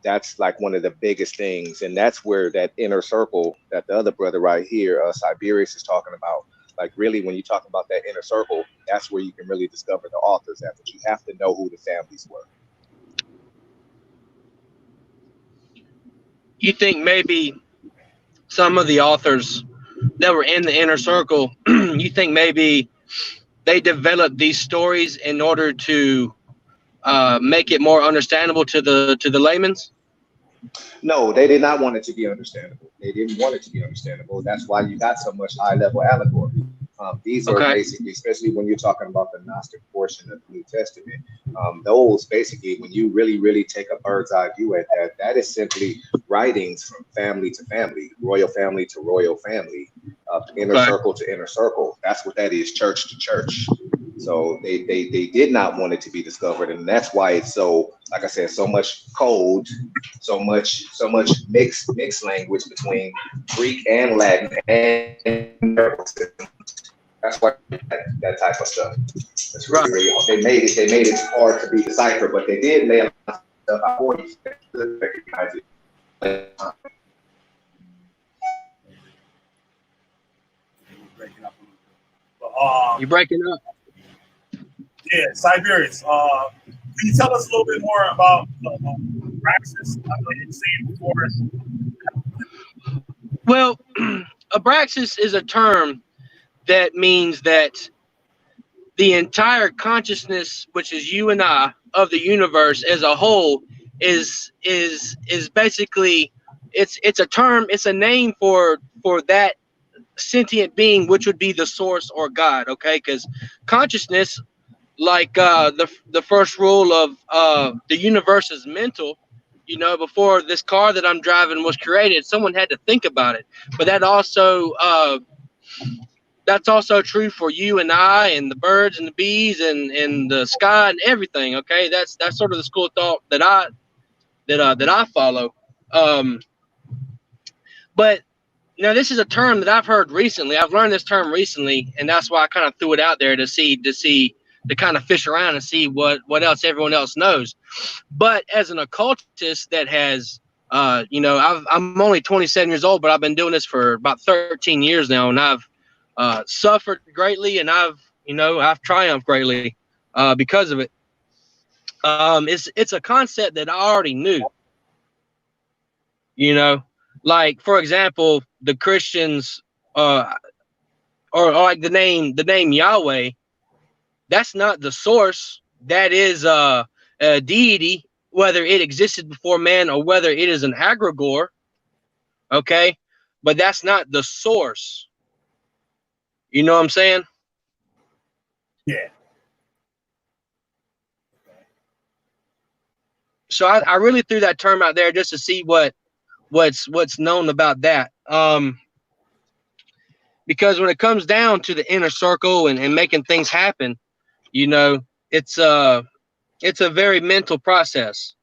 That's like one of the biggest things, and that's where that inner circle that the other brother right here, Siberius, is talking about. Like really, when you talk about that inner circle, that's where you can really discover the authors at. But you have to know who the families were. You think maybe some of the authors that were in the inner circle, you think maybe they developed these stories in order to make it more understandable to the layman's? No, they did not want it to be understandable. They didn't want it to be understandable. That's why you got so much high level allegory. These are basically, especially when you're talking about the Gnostic portion of the New Testament, those basically, when you really take a bird's eye view at that, that is simply writings from family to family, royal family to royal family, inner circle to inner circle. That's what that is, church to church. So they did not want it to be discovered, and that's why it's so, like I said, so much code, so much mixed language between Greek and Latin and that's why that type of stuff. That's really they made it hard to be deciphered, but they did lay a lot of stuff out for you to recognize it. You're breaking up. Yeah, Siberius. Can you tell us a little bit more about Abraxas? I know you seen before. Well, Abraxas is a term that means that the entire consciousness, which is you and I, of the universe as a whole, is basically it's a term, it's a name for that sentient being, which would be the source or God. Okay, because consciousness, like the first rule of the universe is mental. You know, before this car that I'm driving was created, someone had to think about it. But that also that's also true for you and I, and the birds and the bees and the sky and everything. Okay, that's sort of the school of thought that I follow. But you know, this is a term that I've heard recently. I've learned this term recently, and that's why I kind of threw it out there to kind of fish around and see what else everyone else knows. But as an occultist that has, you know, I'm only 27 years old, but I've been doing this for about 13 years now, and I've suffered greatly, and I've triumphed greatly because of it. It's a concept that I already knew. You know, like for example, the Christians, or like the name Yahweh. That's not the source. That is a deity, whether it existed before man or whether it is an egregore. Okay, but that's not the source. You know what I'm saying? Yeah. So I really threw that term out there just to see what's known about that. Because when it comes down to the inner circle and making things happen, you know, it's a very mental process.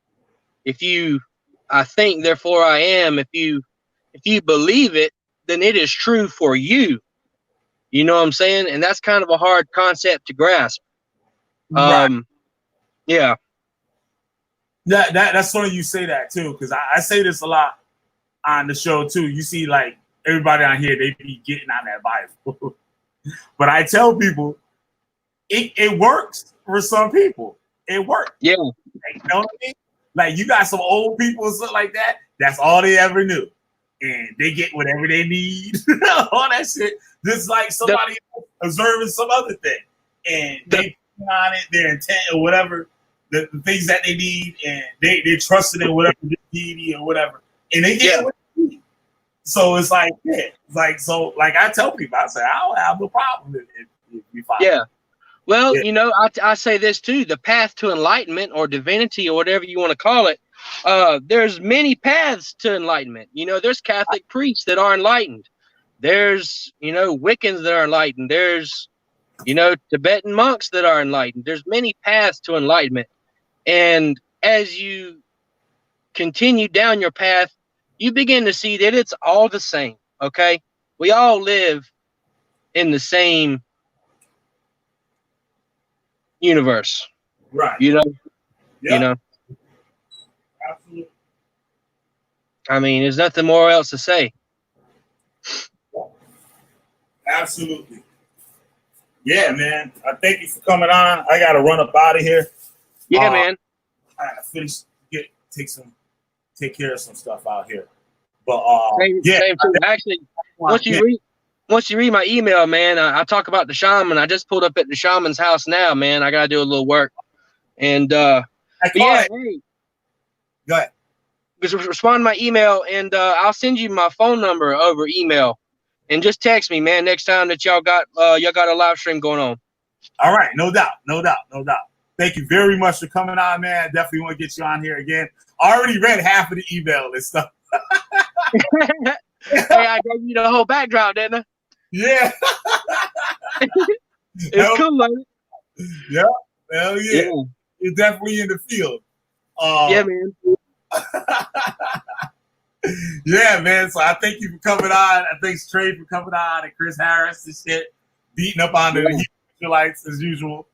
I think, therefore I am. If you believe it, then it is true for you. You know what I'm saying? And that's kind of a hard concept to grasp. Right. Yeah. That's funny you say that too, because I say this a lot on the show too. You see, like everybody on here, they be getting on that Bible, but I tell people it works for some people. It works. Yeah. You know what I mean? Like you got some old people and stuff like that. That's all they ever knew, and they get whatever they need. All that shit. Just like somebody observing some other thing, and they put on it, their intent or whatever. The things that they need, and they're trusting in whatever deity or whatever, and they get what they need. So it's like, like I tell people, I say I don't have no problem if you follow. Yeah. Well, you know, I say this too: the path to enlightenment or divinity or whatever you want to call it. There's many paths to enlightenment. You know, there's Catholic priests that are enlightened. There's, you know, Wiccans that are enlightened. There's, you know, Tibetan monks that are enlightened. There's many paths to enlightenment. And as you continue down your path, you begin to see that it's all the same. Okay, we all live in the same universe, right? You know, Yeah. you know. Absolutely. I mean, there's nothing more else to say. Absolutely. Yeah, man. I thank you for coming on. I gotta run up out of here. Yeah, man. I gotta finish, take care of some stuff out here. But Same too. Actually, once you read my email, man, I talk about the shaman. I just pulled up at the shaman's house now, man. I gotta do a little work. And hey, go ahead. Just respond to my email, and I'll send you my phone number over email. and just text me, man, next time that y'all got a live stream going on. All right, no doubt. Thank you very much for coming on, man. Definitely want to get you on here again. I already read half of the email and stuff. Hey, I gave you the whole backdrop, didn't I? Yeah. It's cool, man. Yeah, hell yeah. You're definitely in the field. Yeah, man. Yeah, man. So I thank you for coming on. I thank Trey for coming on, and Chris Harris and shit, beating up on the Israelites as usual.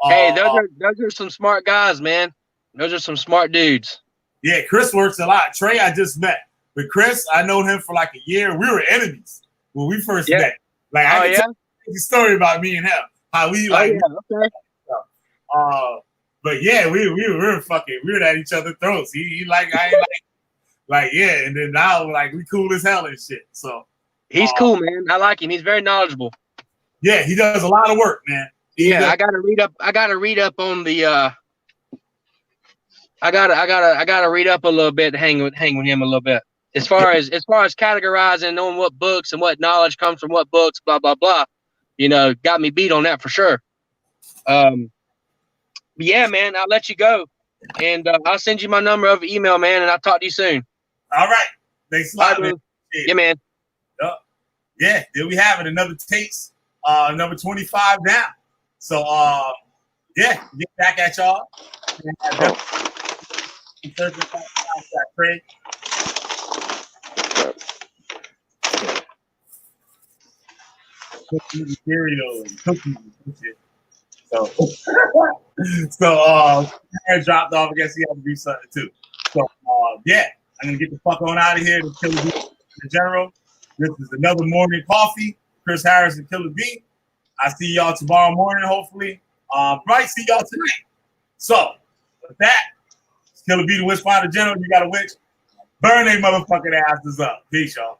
Hey, those are some smart guys, man. Those are some smart dudes. Yeah, Chris works a lot. Trey, I just met, but Chris, I known him for like a year. We were enemies when we first met. Like, I can tell you the story about me and him, how we like. But yeah, we were at each other's throats. He like, I ain't like yeah, and then now like we cool as hell and shit. So he's cool, man. I like him. He's very knowledgeable. Yeah, he does a lot of work, man. I gotta read up on the. I gotta read up a little bit to hang with him a little bit. As far as categorizing on what books and what knowledge comes from what books, blah blah blah. You know, got me beat on that for sure. Yeah, man. I'll let you go, and I'll send you my number over email, man, and I'll talk to you soon. All right. Thanks a lot, man. Yeah, man. Yeah, there we have it. Another Tapes, number 25 down. So, yeah, get back at y'all. Craig. Material and cookies and shit. So, Aaron dropped off. I guess he had to do something too. So, yeah, I'm gonna get the fuck on out of here to Killah Bee in general. This is another morning coffee. Chris Harris and Killah Bee. I see y'all tomorrow morning, hopefully. Might see y'all tonight. So, with that, it's Killah Bee, the Witch Finder General. You got a witch. Burn they motherfucking asses up. Peace, y'all.